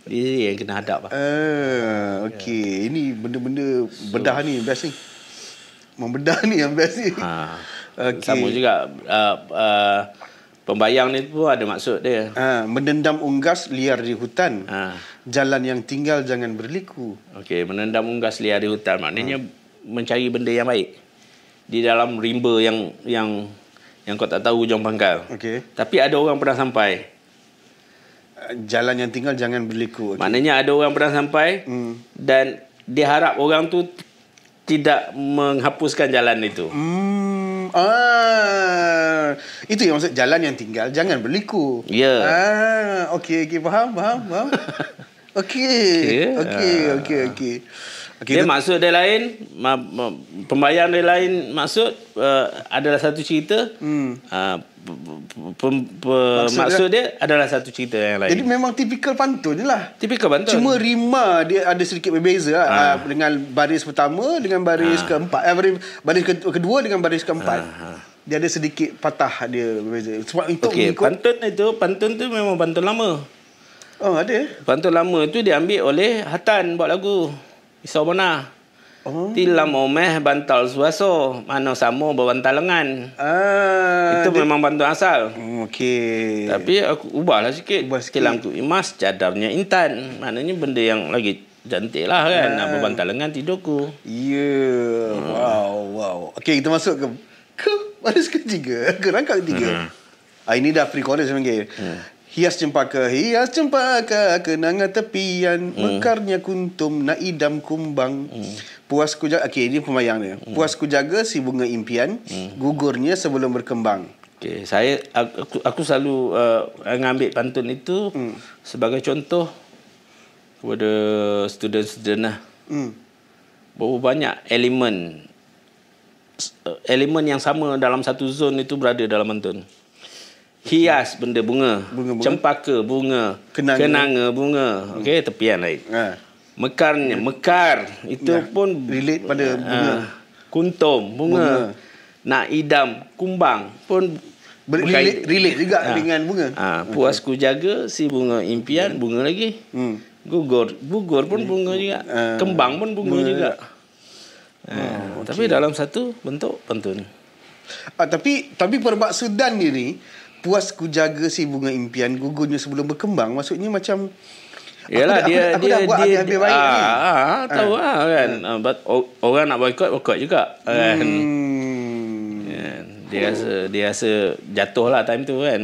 Speaker 2: Dia yang kena hadap lah. Okey. Ini benda-benda bedah ni best ni. Membedah ni yang best ni. Okay. Sama juga pembayang ni pun ada maksud dia. Menendam unggas liar di hutan. Jalan yang tinggal jangan berliku. Okey, menendam unggas liar di hutan maknanya mencari benda yang baik di dalam rimba yang kau tak tahu hujung pangkal. Okey. Tapi ada orang pernah sampai.
Speaker 1: jalan yang tinggal jangan berliku.
Speaker 2: Maknanya ada orang pernah sampai dan dia harap orang tu tidak menghapuskan jalan itu.
Speaker 1: Itu yang maksud jalan yang tinggal jangan berliku.
Speaker 2: Ya.
Speaker 1: Okey, faham. Okey.
Speaker 2: Dia maksud dia lain, pembayang dia lain maksud adalah satu cerita. Maksud dia adalah satu cerita yang lain.
Speaker 1: Jadi memang tipikal pantun je lah.
Speaker 2: Tipikal pantun.
Speaker 1: Cuma rima dia ada sedikit berbeza dengan baris pertama dengan baris keempat. Baris kedua dengan baris keempat. Dia ada sedikit patah dia berbeza. Sebab itu
Speaker 2: pantun tu memang pantun lama.
Speaker 1: Oh, ada.
Speaker 2: Pantun lama tu diambil oleh Hatan buat lagu. Isau Bona. Tilam omeh bantal suaso, mana sama berbantal lengan. Itu memang pantun asal.
Speaker 1: Okey.
Speaker 2: Tapi aku ubahlah sikit. Tilam tu emas, cadarnya intan. Maknanya benda yang lagi cantik lah kan. Berbantal lengan tidurku.
Speaker 1: Ya. Wow. Okey, kita masuk ke baris ketiga. Ke rangka ketiga. Ini dah free chorus sebenarnya. Hias cempaka, kenangan tepian, mekarnya kuntum, naidam kumbang. Puasku jaga, ini pembayang dia. Puasku jaga si bunga impian, gugurnya sebelum berkembang.
Speaker 2: Okay, aku selalu mengambil pantun itu sebagai contoh kepada student-student lah. Berapa banyak elemen yang sama dalam satu zone itu berada dalam pantun. Hias benda bunga. Cempaka bunga. Kenanga bunga. Okey, tepian lain. Mekar itu pun
Speaker 1: relate pada bunga.
Speaker 2: Kuntum bunga. Naidam kumbang pun
Speaker 1: relate juga dengan bunga.
Speaker 2: Puasku jaga si bunga impian bunga lagi. Gugur pun bunga juga. Kembang pun bunga juga. Tapi dalam satu bentuk pantun.
Speaker 1: Tapi perbaksudan dia ni, puasku jaga si bunga impian, gugurnya sebelum berkembang. Maksudnya macam
Speaker 2: yalah,
Speaker 1: aku dah buat habis baik ni.
Speaker 2: Tahu lah kan. Orang nak boycott juga kan. Dia rasa jatuh lah time tu kan.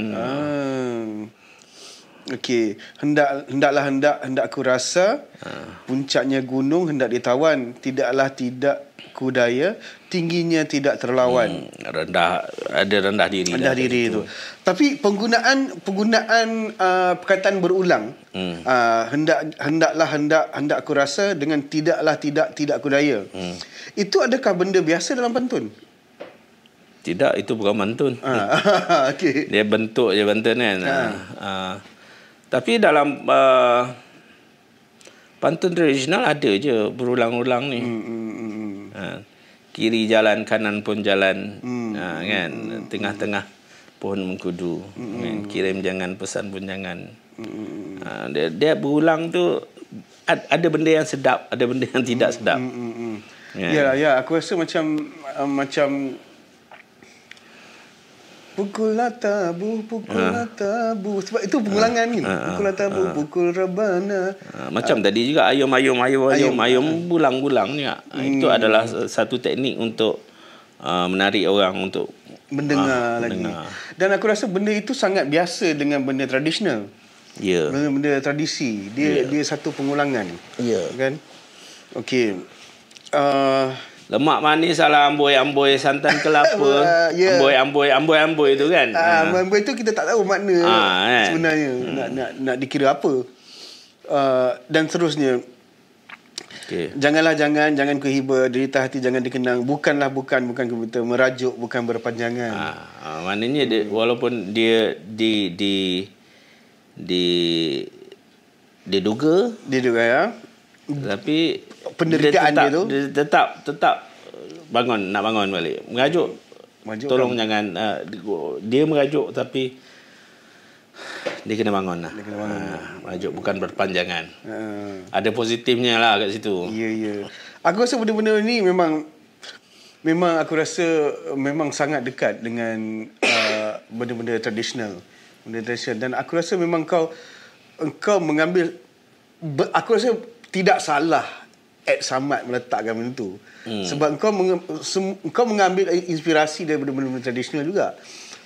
Speaker 1: Okey, hendak aku rasa puncaknya gunung hendak ditawan, tidak kudaya, tingginya tidak terlawan.
Speaker 2: Rendah diri
Speaker 1: itu. Tapi penggunaan perkataan berulang. Hendak aku rasa dengan tidak kudaya. Itu adakah benda biasa dalam pantun?
Speaker 2: Tidak, itu bukan pantun.
Speaker 1: Okey.
Speaker 2: Dia bentuk je pantun kan. Tapi dalam pantun tradisional ada je berulang-ulang ni. Kiri jalan, kanan pun jalan, kan. Tengah-tengah pohon mengkudu, kan? Kirim jangan, pesan pun jangan. Dia berulang tu ada benda yang sedap, ada benda yang tidak sedap.
Speaker 1: Ya, aku rasa macam Pukullah tabu. Sebab itu pengulangan ni. Pukullah tabu, pukul rebana.
Speaker 2: Macam tadi juga ayam bulang-bulang ni. Itu adalah satu teknik untuk menarik orang untuk
Speaker 1: mendengar lagi. Dan aku rasa benda itu sangat biasa dengan benda tradisional.
Speaker 2: Ya.
Speaker 1: Benda tradisi. Dia satu pengulangan.
Speaker 2: Ya.
Speaker 1: Kan? Okey.
Speaker 2: Lemak manis ala amboi santan kelapa. Amboi itu kan.
Speaker 1: Amboi itu kita tak tahu makna sebenarnya. Nak dikira apa. Dan seterusnya. Okay. Jangan kehibah, derita hati jangan dikenang. Bukan komputer, merajuk bukan berpanjangan.
Speaker 2: Maknanya walaupun dia diduga ya. Tapi penderitaan dia tu tetap nak bangun balik. Merajuk tolong kan? Jangan dia merajuk tapi dia kena bangun lah. Merajuk bukan berpanjangan. Ada positifnya lah kat situ.
Speaker 1: Ya. Aku rasa benda-benda ni memang aku rasa memang sangat dekat dengan benda-benda tradisional. Dan aku rasa memang engkau mengambil, aku rasa tidak salah Ed Samad meletakkan benda tu. Sebab engkau mengambil inspirasi daripada benda-benda tradisional juga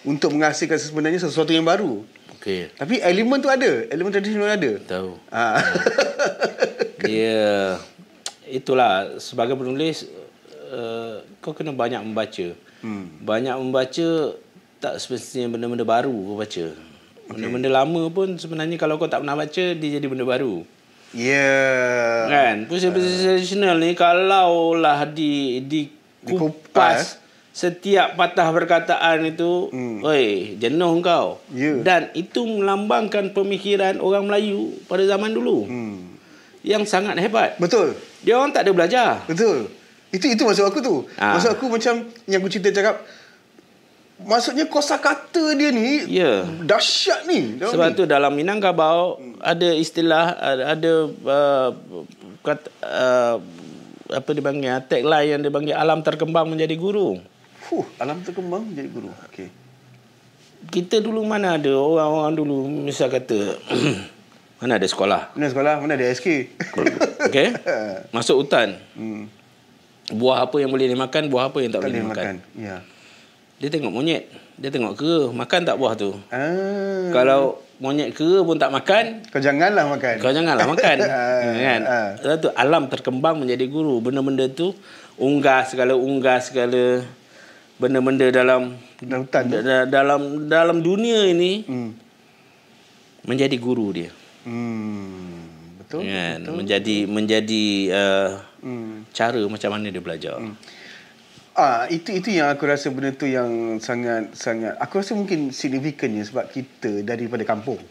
Speaker 1: untuk menghasilkan sebenarnya sesuatu yang baru.
Speaker 2: Okey.
Speaker 1: Tapi elemen tu ada. Elemen tradisional ada.
Speaker 2: Tahu.
Speaker 1: Okay.
Speaker 2: Dia itulah sebagai penulis kau kena banyak membaca. Banyak membaca tak semestinya benda-benda baru kau baca. Benda-benda lama pun sebenarnya kalau kau tak pernah baca dia jadi benda baru. Kan? Puisi tradisional ni kalaulah dikupas setiap patah perkataan itu, oi, jenuh kau. Dan itu melambangkan pemikiran orang Melayu pada zaman dulu. Yang sangat hebat.
Speaker 1: Betul.
Speaker 2: Dia orang tak ada belajar.
Speaker 1: Betul. Itu maksud aku tu. Maksud aku macam yang aku cerita cakap, maksudnya kosakata dia ni dahsyat ni.
Speaker 2: Sebab tu dalam Minangkabau ada istilah, ada apa dipanggil, tagline yang dipanggil alam terkembang menjadi guru.
Speaker 1: Alam terkembang menjadi guru. Okey.
Speaker 2: Kita dulu mana ada orang-orang dulu misal kata mana ada sekolah.
Speaker 1: Mana ada SK.
Speaker 2: Okey. Masuk hutan. Buah apa yang boleh dimakan, buah apa yang tak boleh dimakan.
Speaker 1: Ya.
Speaker 2: Dia tengok monyet, dia tengok kera, makan tak buah tu. Kalau monyet kera pun tak makan,
Speaker 1: kau janganlah makan.
Speaker 2: Kan? Sebab tu alam terkembang menjadi guru. Benda-benda tu unggah segala benda-benda dalam
Speaker 1: hutan
Speaker 2: dalam dunia ini menjadi guru dia.
Speaker 1: Betul.
Speaker 2: Kan? Menjadi cara macam mana dia belajar.
Speaker 1: Itu yang aku rasa benda tu yang sangat aku rasa mungkin signifikannya sebab kita daripada kampung.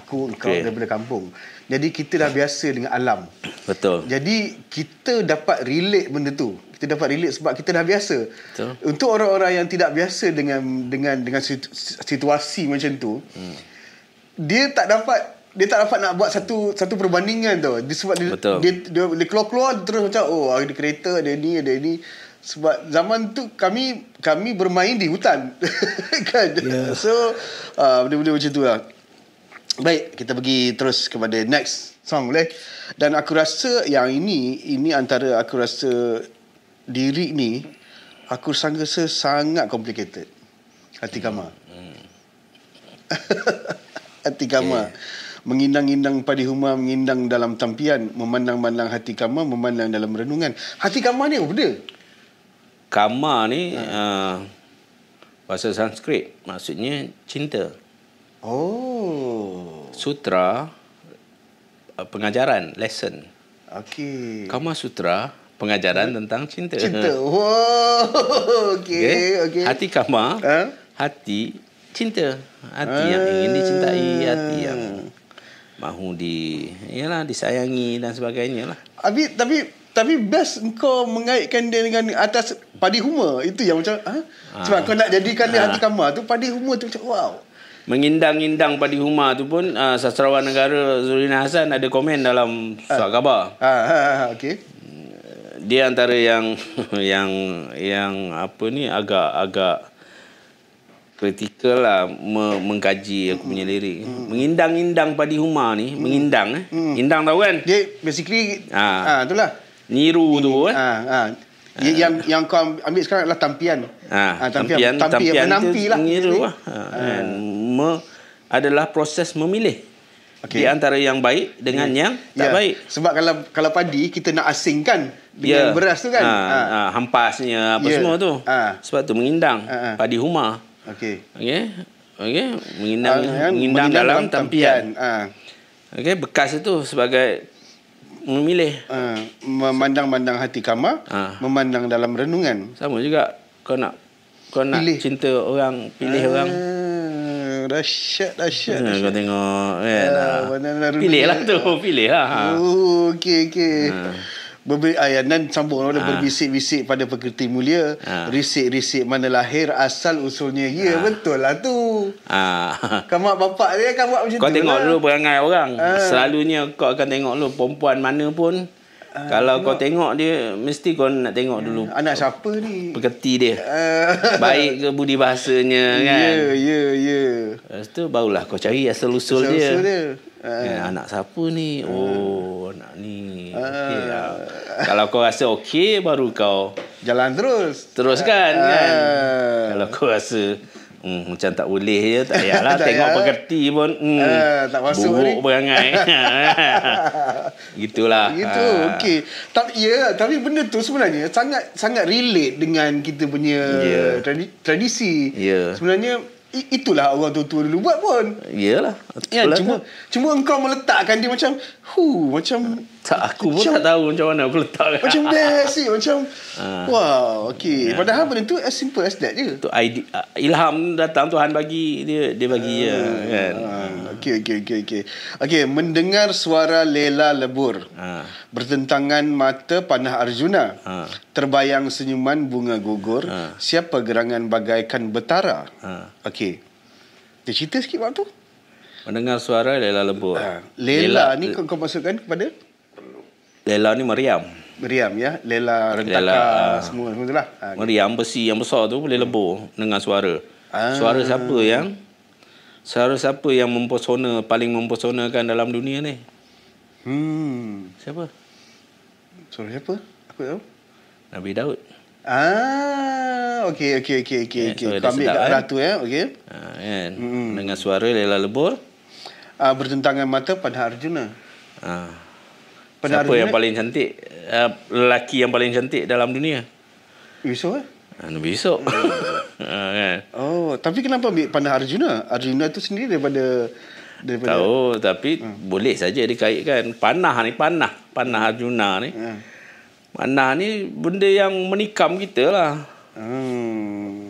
Speaker 1: Kau daripada kampung. Jadi kita dah biasa dengan alam.
Speaker 2: Betul.
Speaker 1: Jadi kita dapat relate benda tu. Kita dapat relate sebab kita dah biasa.
Speaker 2: Betul.
Speaker 1: Untuk orang-orang yang tidak biasa dengan situasi macam tu, dia tak dapat nak buat satu perbandingan tau. Sebab dia keluar terus macam ada kereta, ada ni. Sebab zaman tu kami bermain di hutan. Kan? So benda-benda macam tu lah. Baik, kita pergi terus kepada next song boleh. Dan aku rasa yang ini antara aku rasa lirik ni aku rasa sangat complicated. Hati Kama. Hati Kama. Mengindang-indang padi huma, mengindang dalam tampian, memandang-mandang hati Kama, memandang dalam renungan. Hati Kama ni apa benda?
Speaker 2: Kama ni bahasa Sanskrit, maksudnya cinta. Sutra pengajaran, lesson.
Speaker 1: Okey.
Speaker 2: Kama Sutra pengajaran tentang cinta.
Speaker 1: Okey.
Speaker 2: Hati Kama, hati cinta. Hati yang ingin dicintai, hati yang mahu disayangi dan sebagainya lah.
Speaker 1: Tapi best engkau mengaitkan dia dengan atas padi huma. Itu yang macam sebab kau nak jadikan dia Hati Kama tu, padi huma tu macam wow.
Speaker 2: Mengindang-indang padi huma tu pun sastrawan negara Zurina Hassan ada komen dalam surat khabar.
Speaker 1: Okey.
Speaker 2: Dia antara yang apa ni agak kritikal lah mengkaji aku punya lirik. Mengindang-indang padi huma ni, mengindang indang tahu kan?
Speaker 1: Dia basically itulah.
Speaker 2: Niru tu kan.
Speaker 1: Yang kau ambil sekarang adalah tampian.
Speaker 2: Tampian
Speaker 1: menampi lah.
Speaker 2: Niru lah. Adalah proses memilih. Di antara yang baik dengan yang tak baik.
Speaker 1: Sebab kalau padi kita nak asingkan dengan beras tu kan.
Speaker 2: Hampasnya apa semua tu. Sebab tu mengindang padi huma.
Speaker 1: Okey.
Speaker 2: Mengindang dalam tampian. Okey, bekas itu sebagai memilih.
Speaker 1: Memandang-mandang hati Kama, memandang dalam renungan.
Speaker 2: Sama juga kau nak cinta orang, pilih orang.
Speaker 1: Dahsyat.
Speaker 2: Kau tengok kan. Pilihlah tu, pilih lah.
Speaker 1: Okey. Dan sambung berbisik-bisik pada pekerti mulia, risik-risik mana lahir asal usulnya. Betul lah tu. Kau mak bapak dia kan buat macam tu.
Speaker 2: Kau tengok dulu perangai orang. Selalunya kau akan tengok dulu perempuan mana pun. Kalau kau tengok dia, mesti kau nak tengok dulu
Speaker 1: anak siapa ni,
Speaker 2: pekerti dia. Baik ke budi bahasanya kan.
Speaker 1: Ya.
Speaker 2: Lepas tu barulah kau cari asal usul dia. Anak siapa ni? Anak ni. Okey lah. Kalau kau rasa okey, baru kau
Speaker 1: jalan teruskan
Speaker 2: kan. Kalau kau rasa Macam tak boleh je. Tak payahlah.
Speaker 1: Tak
Speaker 2: Tengok
Speaker 1: payah.
Speaker 2: pekerti pun.
Speaker 1: Tak masuk
Speaker 2: buruk
Speaker 1: ni.
Speaker 2: berangai. Gitulah.
Speaker 1: Gitu. Okey. Tapi benda tu sebenarnya sangat relate dengan kita punya
Speaker 2: Ya.
Speaker 1: tradisi.
Speaker 2: Ya.
Speaker 1: Sebenarnya itulah orang tua-tua dulu buat pun.
Speaker 2: Yalah.
Speaker 1: Ya,
Speaker 2: Betul lah.
Speaker 1: cuma engkau meletakkan dia macam macam
Speaker 2: Tak, aku pun tak tahu macam mana aku letak.
Speaker 1: macam basic macam wow, okey. Padahal benda tu as simple as that je.
Speaker 2: Tu ilham datang Tuhan bagi dia bagi je kan.
Speaker 1: Okey, mendengar suara lela lebur.
Speaker 2: Ha.
Speaker 1: Bertentangan mata panah Arjuna.
Speaker 2: Ha.
Speaker 1: Terbayang senyuman bunga gugur. Siapa gerangan bagaikan betara. Okey. Dia cerita sikit waktu.
Speaker 2: Mendengar suara Lela lebur.
Speaker 1: Lela ni kau masukkan kepada
Speaker 2: Lela ni Maryam.
Speaker 1: Meriam ya. Lela rentaka
Speaker 2: Lela,
Speaker 1: semua tu lah.
Speaker 2: Maryam besi yang besar tu boleh lebur dengan suara. Suara siapa yang paling mempesonakan dalam dunia ni? Siapa?
Speaker 1: Suara siapa? Aku tahu.
Speaker 2: Nabi Daud.
Speaker 1: Okey.
Speaker 2: So
Speaker 1: Kau ambil kat arah tu ya. Okey.
Speaker 2: Kan? Dengan suara Lela lebur.
Speaker 1: Bertentangan mata pada Arjuna. Pada
Speaker 2: Siapa
Speaker 1: Arjuna,
Speaker 2: yang paling cantik? Lelaki yang paling cantik dalam dunia?
Speaker 1: Yusuf
Speaker 2: Nabi Yusuf. Kan?
Speaker 1: Tapi kenapa ambil panah Arjuna? Arjuna tu sendiri daripada
Speaker 2: Tahu, tapi boleh saja dikaitkan. Panah Arjuna ni. Panah ni benda yang menikam kita lah.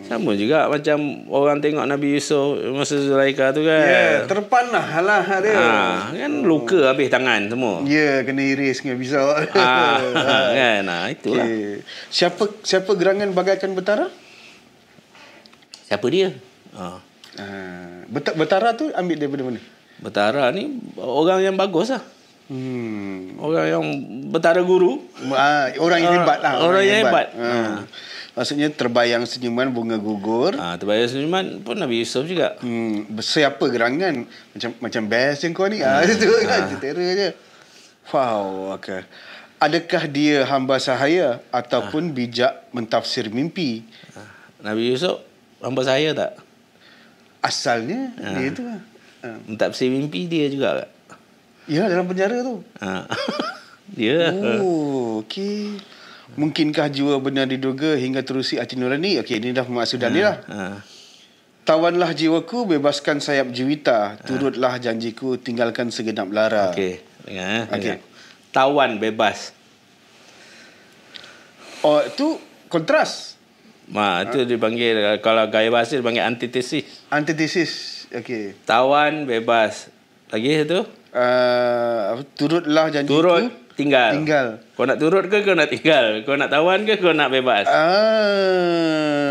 Speaker 2: Sama juga macam orang tengok Nabi Yusuf masa Zulaikha tu kan.
Speaker 1: Ya, terpanah lah dia.
Speaker 2: Kan luka habis tangan semua.
Speaker 1: Ya, kena iris dengan pisau.
Speaker 2: Kan, itulah.
Speaker 1: Okay. Siapa gerangan bagaikan betara?
Speaker 2: Siapa dia?
Speaker 1: Betara tu ambil daripada mana?
Speaker 2: Betara ni orang yang bagus lah. Orang yang betara guru.
Speaker 1: Orang yang hebat lah.
Speaker 2: Orang yang hebat.
Speaker 1: Maksudnya terbayang senyuman bunga gugur.
Speaker 2: Terbayang senyuman pun Nabi Yusuf juga.
Speaker 1: Siapa gerangan? Macam best je kau ni. Itu kan. Cetera je. Wow. Okay. Adakah dia hamba sahaya ataupun bijak mentafsir mimpi?
Speaker 2: Nabi Yusuf hamba sahaya tak?
Speaker 1: Asalnya dia tu lah.
Speaker 2: Mentafsir mimpi dia juga tak?
Speaker 1: Ya, dalam penjara tu.
Speaker 2: Dia.
Speaker 1: Okey. Mungkinkah jiwa benar diduga hingga terusi hati nurani? Okey, ini dah maksudnya ni lah. Tawanlah jiwaku, bebaskan sayap juwita. Turutlah janjiku, tinggalkan segenap lara.
Speaker 2: Okey, dengar.
Speaker 1: Okey.
Speaker 2: Tawan bebas.
Speaker 1: Itu kontras.
Speaker 2: Itu dipanggil, kalau gaya bahasa dipanggil antitesis.
Speaker 1: Antitesis. Okey.
Speaker 2: Tawan bebas. Lagi satu?
Speaker 1: Turutlah janjiku.
Speaker 2: Turut, tinggal. Kau nak turut ke kau nak tinggal? Kau nak tawan ke kau nak bebas?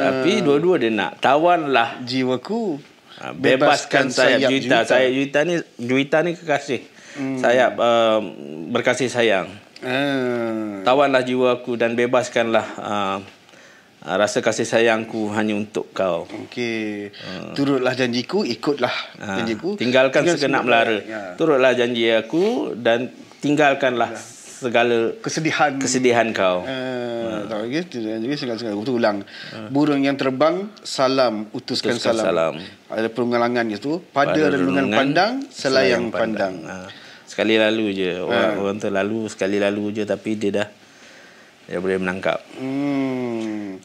Speaker 2: Tapi dua-dua dia nak. Tawanlah
Speaker 1: jiwaku.
Speaker 2: Bebaskan sayap juwita. Sayap juwita ni kekasih. Sayap berkasih sayang. Tawanlah jiwaku dan bebaskanlah rasa kasih sayangku hanya untuk kau. Okey.
Speaker 1: Turutlah janjiku, ikutlah janjiku.
Speaker 2: Tinggalkan segenap melara. Turutlah janji aku dan tinggalkanlah segala kesedihan kau.
Speaker 1: Aku ulang. Burung yang terbang, salam, utuskan salam. Ada perungalangan itu. Pada renungan pandang, selayang pandang.
Speaker 2: Sekali lalu je. Orang tu lalu, sekali lalu je, tapi dia boleh menangkap.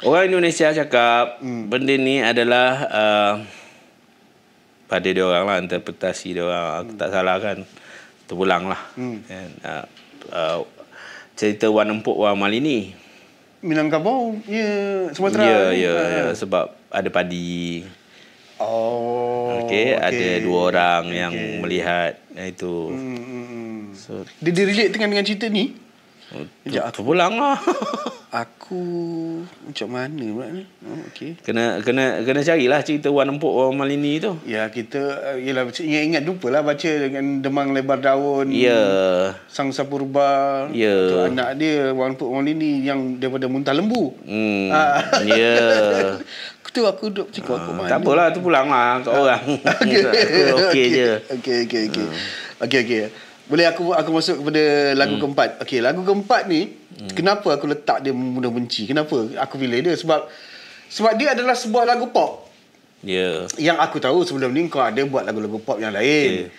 Speaker 2: Orang Indonesia cakap benda ni adalah pada dia orang lah, interpretasi dia orang. Aku tak salah kan, terpulang lah. Cerita Wan Empuk Wan Malini.
Speaker 1: Minangkabau, Sumatera.
Speaker 2: Ya, sebab ada padi. Okey, ada dua orang yang melihat itu. So,
Speaker 1: dia relate dengan cerita ni.
Speaker 2: Terpulang lah.
Speaker 1: Aku macam mana pula ni? Okey.
Speaker 2: Kena carilah cerita Wan Empuk Wan Malini tu.
Speaker 1: Ya, kita ingat jumpalah baca dengan Demang Lebar Daun.
Speaker 2: Ya.
Speaker 1: Sang Sapurba.
Speaker 2: Ya.
Speaker 1: Tu anak dia Wan Empuk Wan Malini yang daripada Muntah Lembu.
Speaker 2: Ya.
Speaker 1: Tu aku duduk cakap aku mana.
Speaker 2: Tak apalah, tu pulang lah kat orang. Okey je.
Speaker 1: Okey. Boleh aku masuk kepada lagu keempat. Okey, lagu keempat ni kenapa aku letak dia mudah benci? Kenapa aku pilih dia? Sebab dia adalah sebuah lagu pop.
Speaker 2: Ya.
Speaker 1: Yang aku tahu sebelum ni kau ada buat lagu-lagu pop yang lain.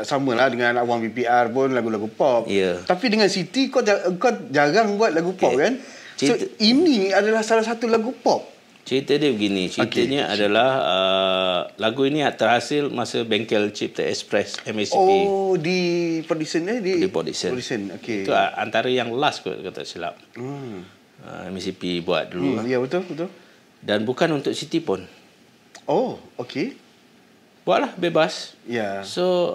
Speaker 1: Sama lah dengan Awang BPR pun lagu-lagu pop. Tapi dengan Siti kau jarang buat lagu pop kan? So ini adalah salah satu lagu pop.
Speaker 2: Cerita dia begini. Ceritanya adalah lagu ini terhasil masa bengkel Cipta Express MACP.
Speaker 1: Oh, di Production
Speaker 2: Di Production.
Speaker 1: Okay.
Speaker 2: Itu antara yang last kot kata silap. MACP buat dulu.
Speaker 1: Ya, betul.
Speaker 2: Dan bukan untuk Siti pun.
Speaker 1: Oh, okey.
Speaker 2: Buatlah bebas.
Speaker 1: Ya.
Speaker 2: So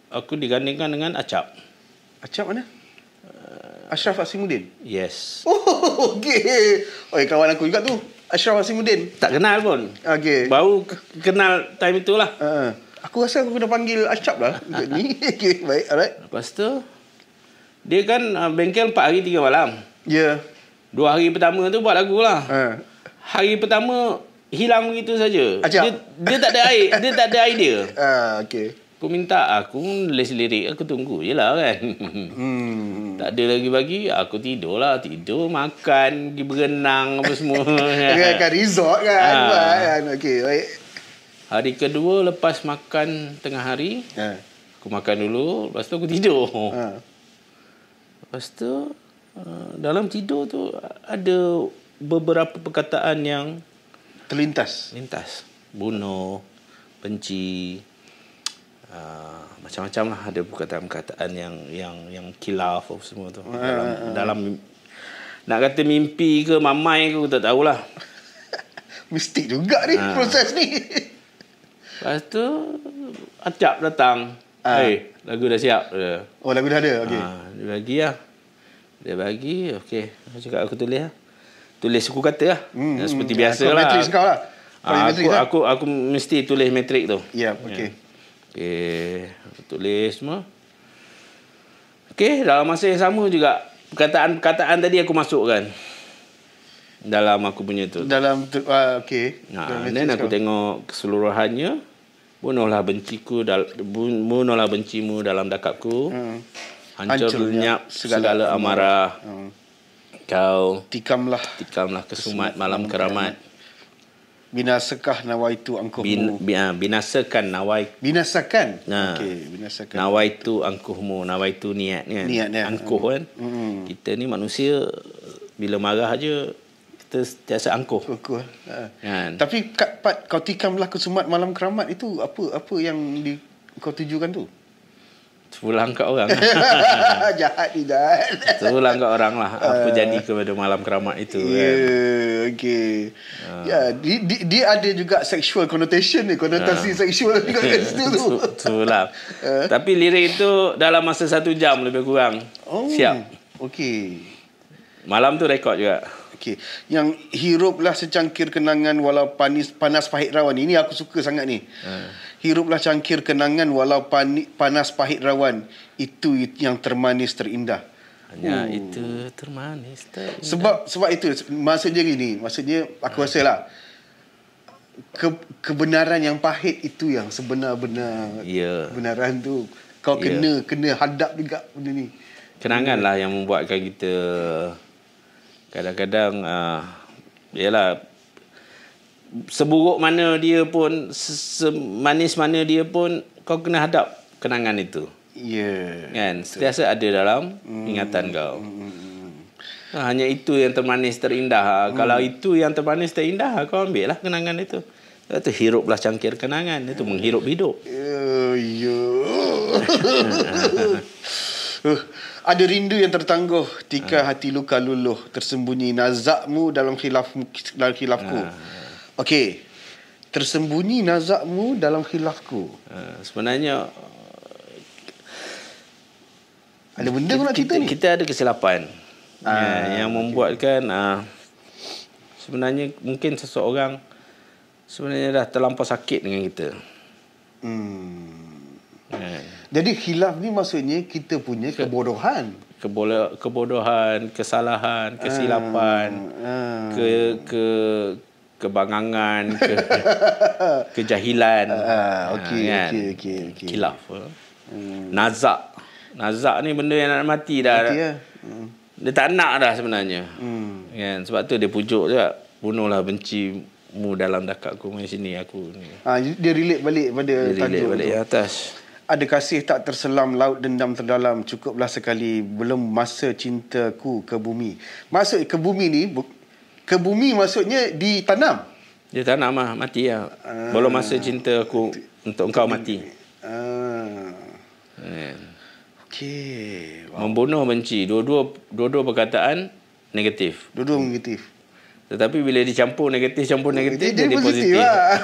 Speaker 2: aku digandingkan dengan Acap.
Speaker 1: Acap mana? Ashraf Asimuddin.
Speaker 2: Yes.
Speaker 1: Oh, okey. Oi, kawan aku juga tu. Ashraf Asimuddin.
Speaker 2: Tak kenal pun.
Speaker 1: Okey.
Speaker 2: Baru kenal time itulah.
Speaker 1: Aku rasa aku kena panggil Acap lah untuk ni. Okey, baik. Alright.
Speaker 2: Lepas tu dia kan bengkel 4 hari 3 malam.
Speaker 1: Ya.
Speaker 2: 2 hari pertama tu buat lagu lah. Hari pertama hilang begitu saja. Dia tak ada dia tak ada idea.
Speaker 1: Okey.
Speaker 2: Aku minta aku nulis lirik, aku tunggu je lah kan. Tak ada lagi bagi, aku tidur makan, pergi berenang apa semua.
Speaker 1: Kan resort kan. Okey, baik.
Speaker 2: Hari kedua lepas makan tengah hari, aku makan dulu, lepas tu aku tidur. Lepas tu dalam tidur tu ada beberapa perkataan yang
Speaker 1: terlintas.
Speaker 2: Bunuh, benci, macam-macam lah, ada perkataan-perkataan yang khilaf semua tu. Dalam nak kata mimpi ke mamai ke aku tak tahulah.
Speaker 1: Mistik juga ni proses ni.
Speaker 2: Lepas tu Acap datang. Lagu dah siap.
Speaker 1: Oh, lagu dah ada. Okey.
Speaker 2: Dia bagi, okey. Aku cakap aku tulis lah. Tulis suku kata lah. Seperti biasa lah.
Speaker 1: Matrik kau lah.
Speaker 2: Aku mesti tulis matrik tu.
Speaker 1: Ya, okey.
Speaker 2: Okey, aku tulis semua. Okey, dalam masa yang sama juga perkataan tadi aku masukkan dalam aku punya tu.
Speaker 1: Okey.
Speaker 2: Dan aku tengok keseluruhannya. Bunuhlah bencimu dalam dakapku. Hancur lenyap segala amarah. Kau
Speaker 1: tikamlah
Speaker 2: kesumat malam keramat.
Speaker 1: Binasakah nawaitu angkuhmu.
Speaker 2: Binasakan nawaitu.
Speaker 1: Binasakan. Okey, binasakan.
Speaker 2: Nawaitu angkuhmu. Nawaitu niat kan. Angkuh kan. Kita ni manusia bila marah aja kita sentiasa angkuh.
Speaker 1: Kan. Tapi kau tikamlah kesumat malam keramat itu apa yang kau tujukan tu?
Speaker 2: Pulang kat orang.
Speaker 1: Jahat ni dah.
Speaker 2: Pulang kat orang lah. Apa jadi kepada malam keramat itu.
Speaker 1: Okey. Dia ada juga sexual connotation ni. Konotasi sexual kat situ tu.
Speaker 2: Itulah. Tapi lirik itu dalam masa 1 jam lebih kurang. Siap.
Speaker 1: Okey.
Speaker 2: Malam tu rekod juga.
Speaker 1: Okey. Yang hiruplah secangkir kenangan walau panas pahit rawan. Ini aku suka sangat ni. Hiruplah cangkir kenangan walau panas pahit rawan. Itu yang termanis terindah.
Speaker 2: Hanya itu termanis terindah.
Speaker 1: Sebab itu maksudnya gini. Maksudnya aku rasa lah kebenaran yang pahit itu yang sebenar-benar kebenaran tu. Kau kena hadap juga benda ni.
Speaker 2: Kenangan lah yang membuatkan kita kadang-kadang yalah, seburuk mana dia pun, semanis mana dia pun, kau kena hadap kenangan itu. Kan? Sentiasa ada dalam ingatan kau. Hanya itu yang termanis terindah. Kalau itu yang termanis terindah, kau ambil lah kenangan itu. Itu hiruplah cangkir kenangan. Itu menghirup hidup.
Speaker 1: Ada rindu yang tertangguh tika hati luka luluh, tersembunyi nazakmu dalam khilafku. Okey. Tersembunyi nazakmu dalam khilafku.
Speaker 2: Sebenarnya
Speaker 1: ada benda pun nak cerita ni.
Speaker 2: Kita ada kesilapan yang membuatkan sebenarnya mungkin seseorang sebenarnya dah terlampau sakit dengan kita.
Speaker 1: Jadi khilaf ni maksudnya kita punya kebodohan.
Speaker 2: Kebodohan, kesalahan, kesilapan, kebangangan, kejahilan.
Speaker 1: Okey.
Speaker 2: Khilaf. Nazak ni benda yang nak mati dah. Dia tak nak dah sebenarnya. Kan? Sebab tu dia pujuk juga, bunuhlah mu dalam dakakku main sini aku ni.
Speaker 1: Dia relate balik pada
Speaker 2: Dia relate
Speaker 1: tajuk
Speaker 2: balik
Speaker 1: tu.
Speaker 2: atas.
Speaker 1: Ada kasih tak terselam, laut dendam terdalam, cukuplah sekali, belum masa cintaku ke bumi. Maksud ke bumi ni, ke bumi maksudnya ditanam.
Speaker 2: Dia tanam lah, mati lah. Belum masa cinta aku untuk engkau mati.
Speaker 1: Okey.
Speaker 2: Membunuh, benci. Dua-dua perkataan negatif.
Speaker 1: Dua-dua negatif.
Speaker 2: Tetapi bila dicampur negatif, jadi positif.
Speaker 1: Lah.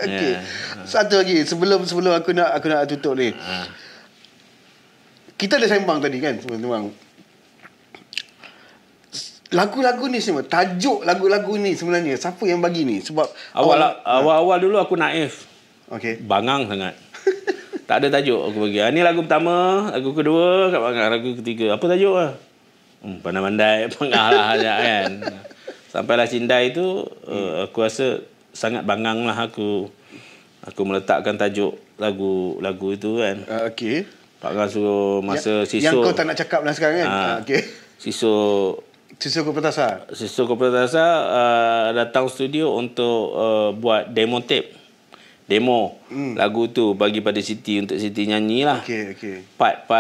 Speaker 1: Okey. Satu lagi sebelum aku nak tutup ni. Kita dah sembang tadi kan, teman-teman. Lagu-lagu ni semua, tajuk lagu-lagu ni sebenarnya siapa yang bagi ni? Sebab
Speaker 2: awal-awal dulu aku naif.
Speaker 1: Okey.
Speaker 2: Bangang sangat. Tak ada tajuk aku bagi. Ni lagu pertama, lagu kedua, kat bangang, lagu ketiga. Apa tajuk lah? Pandai-pandai pengah lah kan. Sampailah Cindai tu aku rasa sangat bangang lah aku meletakkan tajuk lagu itu kan.
Speaker 1: Okey.
Speaker 2: Pak Gang suruh masa sisuk.
Speaker 1: Yang kau tak nak cakap lah sekarang kan. Okey.
Speaker 2: Sisuk
Speaker 1: Kopetasa.
Speaker 2: Sisuk Kopetasa datang studio untuk buat demo tape. Lagu tu bagi pada Siti untuk Siti nyanyi lah.
Speaker 1: Okey.
Speaker 2: Part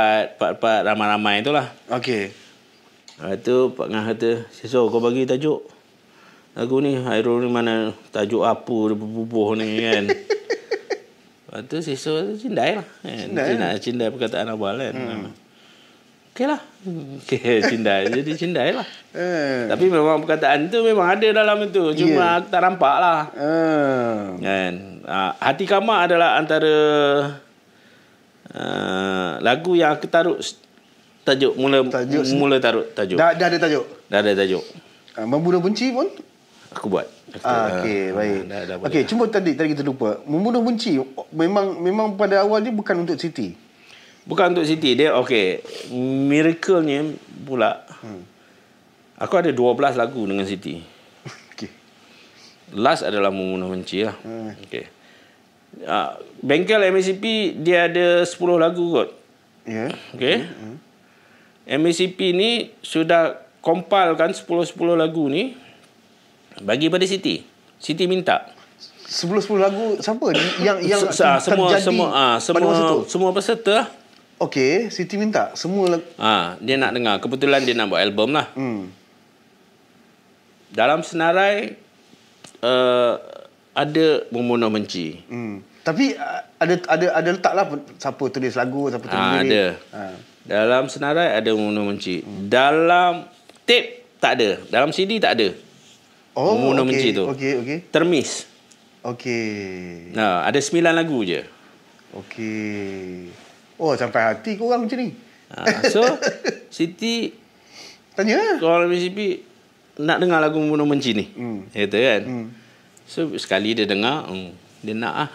Speaker 2: ramai-ramai tu lah.
Speaker 1: Okey.
Speaker 2: Lepas tu Pak Ngah kata, Sisuk kau bagi tajuk lagu ni. Hairul ni mana tajuk apa dia berbubuh ni kan. Lepas tu Sisuk cindai lah kan. Cindai perkataan awal kan. Okey lah. Cindai. Jadi cindai lah. Tapi memang perkataan tu memang ada dalam itu. Cuma aku tak nampak lah. Kan. Hati Kamar adalah antara lagu yang aku taruh tajuk. Mula taruh tajuk.
Speaker 1: Dah ada tajuk?
Speaker 2: Dah ada tajuk.
Speaker 1: Membunuh benci pun?
Speaker 2: Aku buat.
Speaker 1: Okey, baik. Okey, cuma tadi kita lupa. Membunuh benci memang pada awalnya bukan untuk Siti.
Speaker 2: Bukan untuk Siti. Dia okey. Miracle-nya pula. Aku ada 12 lagu dengan Siti.
Speaker 1: Okey.
Speaker 2: Last adalah Membunuh Benci lah. Okey. Bengkel MACP dia ada 10 lagu kot.
Speaker 1: Ya.
Speaker 2: Okey. MACP ni sudah compile-kan 10 lagu ni bagi pada Siti. Siti minta.
Speaker 1: 10 lagu siapa yang
Speaker 2: semua peserta lah.
Speaker 1: Okey, Siti minta semua lagu.
Speaker 2: Dia nak dengar. Kebetulan dia nak buat album lah. Dalam senarai ada Membunuh Benci.
Speaker 1: Tapi ada letak lah siapa tulis lagu, siapa tulis lirik.
Speaker 2: Ada. Dalam senarai ada Membunuh Benci. Dalam tape tak ada. Dalam CD tak ada. Membunuh Benci tu.
Speaker 1: Okey.
Speaker 2: Termis.
Speaker 1: Okey.
Speaker 2: Ada 9 lagu je.
Speaker 1: Okey. Oh, sampai hati korang macam ni.
Speaker 2: So Siti
Speaker 1: tanya
Speaker 2: kalau MCP nak dengar lagu Membunuh Benci ni. Kata kan. So sekali dia dengar, dia nak lah.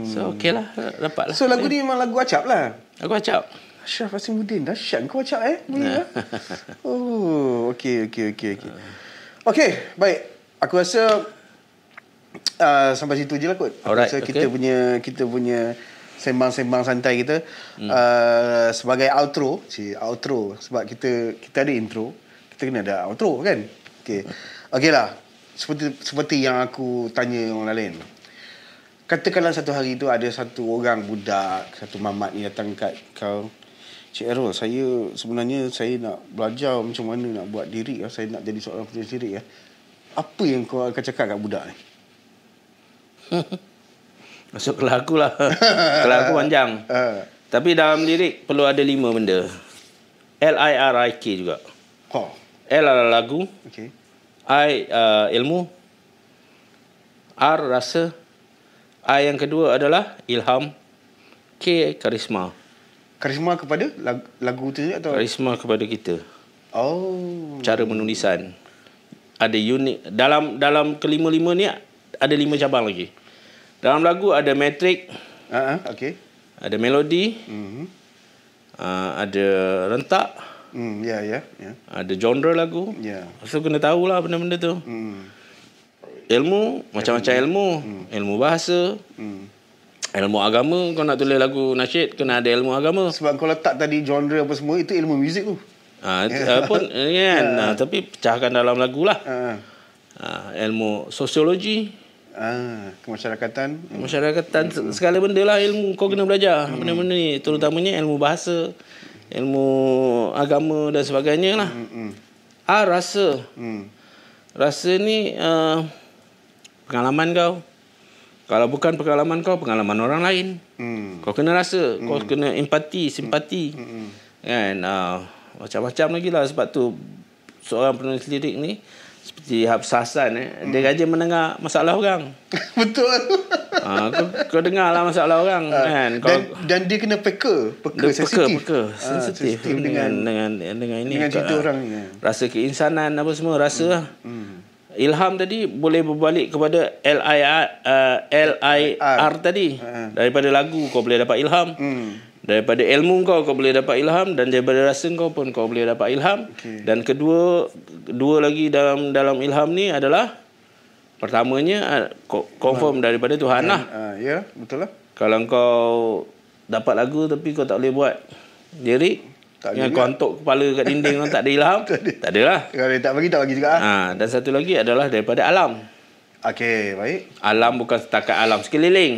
Speaker 2: So okey lah, dapat lah. So
Speaker 1: lagu ni memang lagu acap lah.
Speaker 2: Lagu acap.
Speaker 1: Ashraf Asimuddin, dahsyat kau acap boleh lah. Oh, okey. Okey, baik. Aku rasa sampai situ je lah kot.
Speaker 2: Alright,
Speaker 1: so, kita punya sembang-sembang santai kita sebagai outro sebab kita ada intro, kita kena ada outro kan. Okey lah, seperti yang aku tanya orang lain. Katakanlah satu hari tu ada satu orang budak, satu mamat ni datang kat kau, Cik Errol, sebenarnya saya nak belajar macam mana nak buat lirik, saya nak jadi seorang penulis lirik. Apa yang kau akan cakap kat budak ni?
Speaker 2: Masuk ke lagu lah. Ke lagu panjang. Tapi dalam lirik perlu ada 5 benda. LIRIK juga. L adalah lagu. I ilmu. R rasa. I yang kedua adalah ilham. K karisma.
Speaker 1: Karisma kepada lagu tu atau?
Speaker 2: Karisma kepada kita. Cara menulisan. Ada unik. Dalam kelima-lima ni ada 5 cabang lagi. Dalam lagu ada metrik. Ada melodi. Ada rentak. Ada genre lagu. So kena tahulah benda-benda tu. Ilmu, macam-macam ilmu. Ilmu bahasa. Ilmu agama. Kau nak tulis lagu nasyid, kena ada ilmu agama.
Speaker 1: Sebab kau letak tadi genre apa semua, itu ilmu muzik tu.
Speaker 2: Tapi pecahkan dalam lagu lah. ilmu sosiologi,
Speaker 1: kemasyarakatan.
Speaker 2: segala benda lah ilmu kau kena belajar. Benda-benda ni, terutamanya ilmu bahasa, ilmu agama dan sebagainya lah. Rasa. Rasa ni pengalaman kau. Kalau bukan pengalaman kau, pengalaman orang lain. Kau kena rasa, kau kena empati, simpati. Kan? Macam-macam lagi lah. Sebab tu seorang penulis lirik ni seperti Hafsah Hassan, dia rajin mendengar masalah orang.
Speaker 1: Betul.
Speaker 2: Kau dengar lah masalah orang. Kan?
Speaker 1: Dan dia kena peka sensitif.
Speaker 2: Sensitif dengan ini.
Speaker 1: Dengan cerita orang ni.
Speaker 2: Rasa keinsanan apa semua, rasa lah. Ilham tadi boleh berbalik kepada LIR tadi. Daripada lagu kau boleh dapat ilham. Daripada ilmu kau boleh dapat ilham, dan daripada rasa kau pun kau boleh dapat ilham. Dan dua lagi dalam ilham ni adalah, pertamanya confirm daripada Tuhan lah.
Speaker 1: Ya, betul lah.
Speaker 2: Kalau kau dapat lagu tapi kau tak boleh buat lirik, yang kau hantuk kepala kat dinding tak ada ilham, tak ada lah.
Speaker 1: Kalau dia tak bagi juga.
Speaker 2: Dan satu lagi adalah daripada alam.
Speaker 1: Okey, baik.
Speaker 2: Alam bukan setakat alam sekeliling.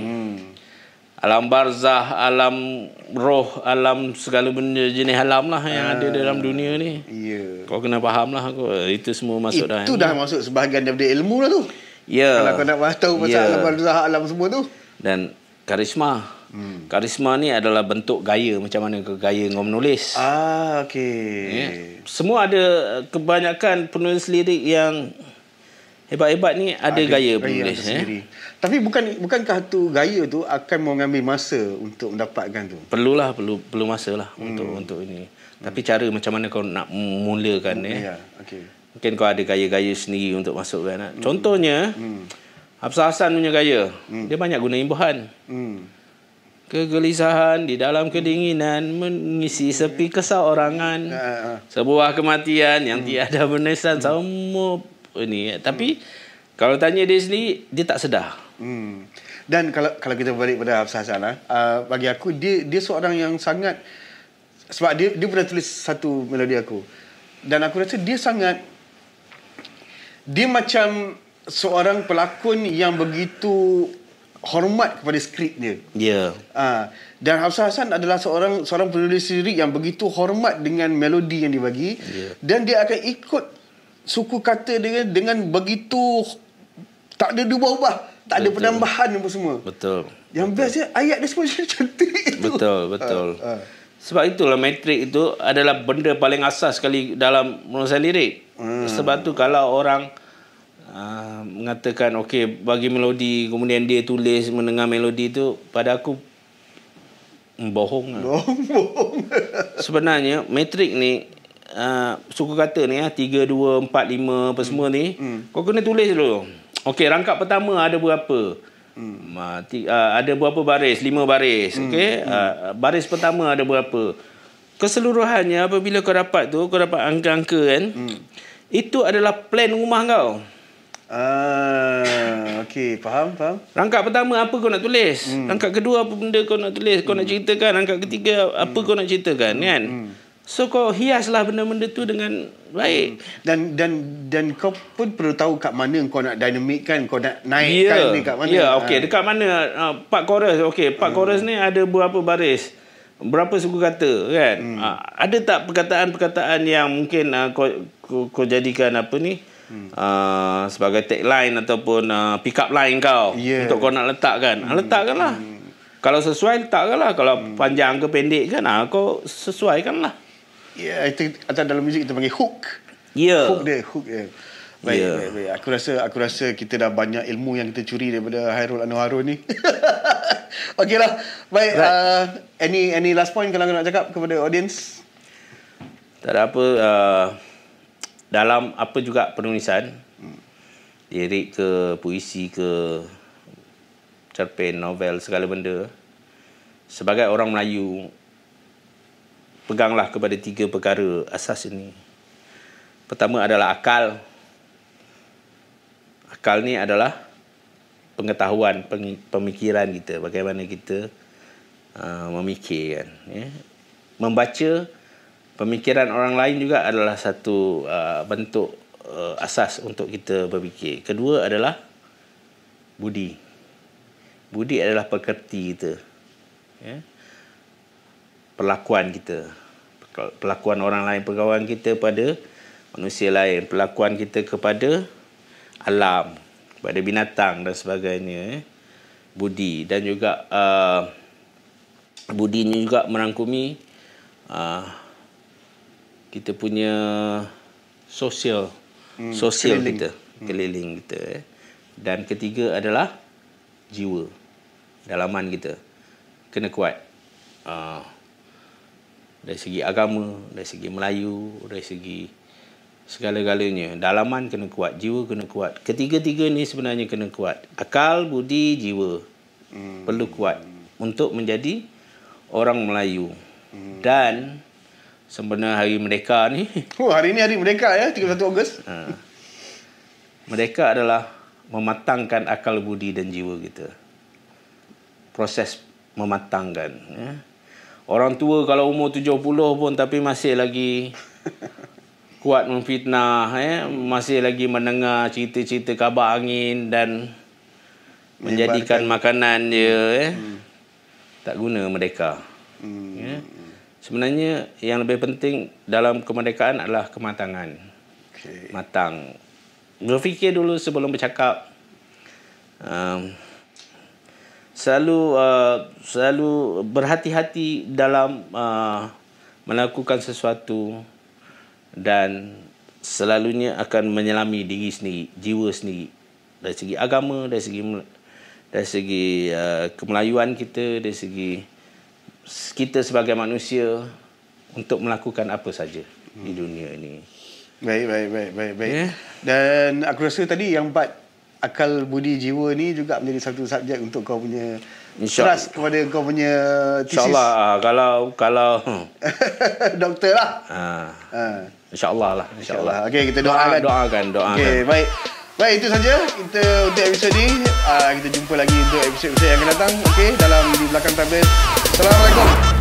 Speaker 2: Alam barzah, alam roh, alam segala benda jenis alam lah yang ada dalam dunia ni.
Speaker 1: Ya.
Speaker 2: Kau kena faham lah. Itu semua masuk dalam.
Speaker 1: Itu dah masuk sebahagian daripada ilmu lah tu.
Speaker 2: Ya.
Speaker 1: Kalau kau nak tahu pasal alam barzah, alam semua tu.
Speaker 2: Dan karisma. Karisma ni adalah bentuk gaya. Macam mana gaya kau menulis. Okey. Semua ada, kebanyakan penulis lirik yang hebat-hebat ni ada gaya penulis.
Speaker 1: Tapi bukankah tu gaya tu akan mengambil masa untuk mendapatkan tu?
Speaker 2: Perlu masa lah untuk ini. Tapi cara macam mana kau nak mulakan mungkin kau ada gaya-gaya sendiri untuk masukkan. Contohnya Hafsah Hassan punya gaya, dia banyak guna imbuhan. Kegelisahan di dalam kedinginan mengisi sepi keseorangan, sebuah kematian yang tiada menesan semua ini. Tapi kalau tanya dia sendiri, dia tak sedar.
Speaker 1: Dan kalau kita balik pada Hafsah Hassan, bagi aku dia seorang yang sangat, sebab dia pernah tulis satu melodi aku, dan aku rasa dia macam seorang pelakon yang begitu hormat kepada skrip dia.
Speaker 2: Ya.
Speaker 1: Dan Hafsah Hassan adalah seorang penulis lirik yang begitu hormat dengan melodi yang dibagi, dan dia akan ikut suku kata dia dengan begitu, tak ada ubah-ubah, tak ada penambahan apa semua.
Speaker 2: Betul.
Speaker 1: Yang biasa ayat dia semua cantik itu.
Speaker 2: Betul. Sebab itulah metrik itu adalah benda paling asas sekali dalam penulisan lirik. Sebab tu kalau orang mengatakan okey bagi melodi, kemudian dia tulis mendengar melodi itu, pada aku bohong. Sebenarnya metrik ni, suku kata ni 3, 2, 4, 5 apa semua ni, kau kena tulis dulu. Okey, rangkap pertama ada berapa? Ada berapa baris? 5 baris. Okey, baris pertama ada berapa? Keseluruhannya apabila kau dapat tu, kau dapat angka-angka kan, itu adalah plan rumah kau.
Speaker 1: Okey, faham.
Speaker 2: Rangkap pertama apa kau nak tulis? Rangkap kedua apa benda kau nak tulis, kau nak ceritakan. Rangkap ketiga apa kau nak ceritakan, kan? So kau hiaslah benda-benda tu dengan baik. Dan
Speaker 1: kau pun perlu tahu kat mana kau nak dinamikkan, kau nak naikkan ni kat mana.
Speaker 2: Okey, dekat mana part chorus. Okey, part chorus ni ada berapa baris? Berapa suku kata, kan? Ada tak perkataan-perkataan yang mungkin kau jadikan apa ni? Sebagai tagline ataupun pick up line kau untuk kau nak letakkan. Letakkanlah. Kalau sesuai letakkanlah. Kalau panjang ke pendek kan, kau sesuaikanlah.
Speaker 1: Itu atau dalam muzik kita panggil hook. Hook dia. Baik. Aku rasa kita dah banyak ilmu yang kita curi daripada Hairul Anwar Harun ni. Okeylah. Baik, any last point kalau nak cakap kepada audience?
Speaker 2: Tak ada apa. Dalam apa juga penulisan, lirik ke, puisi ke, cerpen, novel, segala benda, sebagai orang Melayu, peganglah kepada 3 perkara asas ini. Pertama adalah akal. Akal ni adalah pengetahuan, pemikiran kita, bagaimana kita memikir, kan? Membaca pemikiran orang lain juga adalah satu bentuk asas untuk kita berfikir. Kedua adalah budi. Budi adalah pekerti kita. Ya. Perlakuan kita. Perlakuan orang lain, pergaulan kita pada manusia lain, perlakuan kita kepada alam, kepada binatang dan sebagainya. Budi. Dan juga budi ini juga merangkumi kita punya sosial keliling kita, keliling kita. Dan ketiga adalah jiwa, dalaman kita kena kuat. Dari segi agama, dari segi Melayu, dari segi segala-galanya, dalaman kena kuat, jiwa kena kuat. Ketiga-tiga ni sebenarnya kena kuat. Akal, budi, jiwa perlu kuat untuk menjadi orang Melayu. Dan sebenarnya hari Merdeka ni,
Speaker 1: hari ni hari Merdeka ya, 31 Ogos.
Speaker 2: Merdeka adalah mematangkan akal, budi dan jiwa kita. Proses mematangkan. Ya. Orang tua kalau umur 70 pun tapi masih lagi kuat memfitnah, ya. Masih lagi mendengar cerita-cerita kabar angin dan menjadikan makanan dia. Ya. Tak guna merdeka. Ya. Sebenarnya yang lebih penting dalam kemerdekaan adalah kematangan. Matang. Berfikir dulu sebelum bercakap. Selalu berhati-hati dalam melakukan sesuatu dan selalunya akan menyelami diri sendiri, jiwa sendiri. Dari segi agama, dari segi kemelayuan kita, dari segi kita sebagai manusia untuk melakukan apa saja di dunia ini.
Speaker 1: Baik. Yeah. Dan aku rasa tadi yang 4 akal, budi, jiwa ni juga menjadi satu subjek untuk kau punya trust kepada kau punya thesis.
Speaker 2: InsyaAllah kalau
Speaker 1: doktor lah.
Speaker 2: InsyaAllah lah. InsyaAllah.
Speaker 1: Okey, kita doakan. Okey, baik. Baik, itu saja kita untuk episod ni. Kita jumpa lagi untuk episod-episod yang akan datang. Okey, dalam Di Belakang Tabir. Assalamualaikum.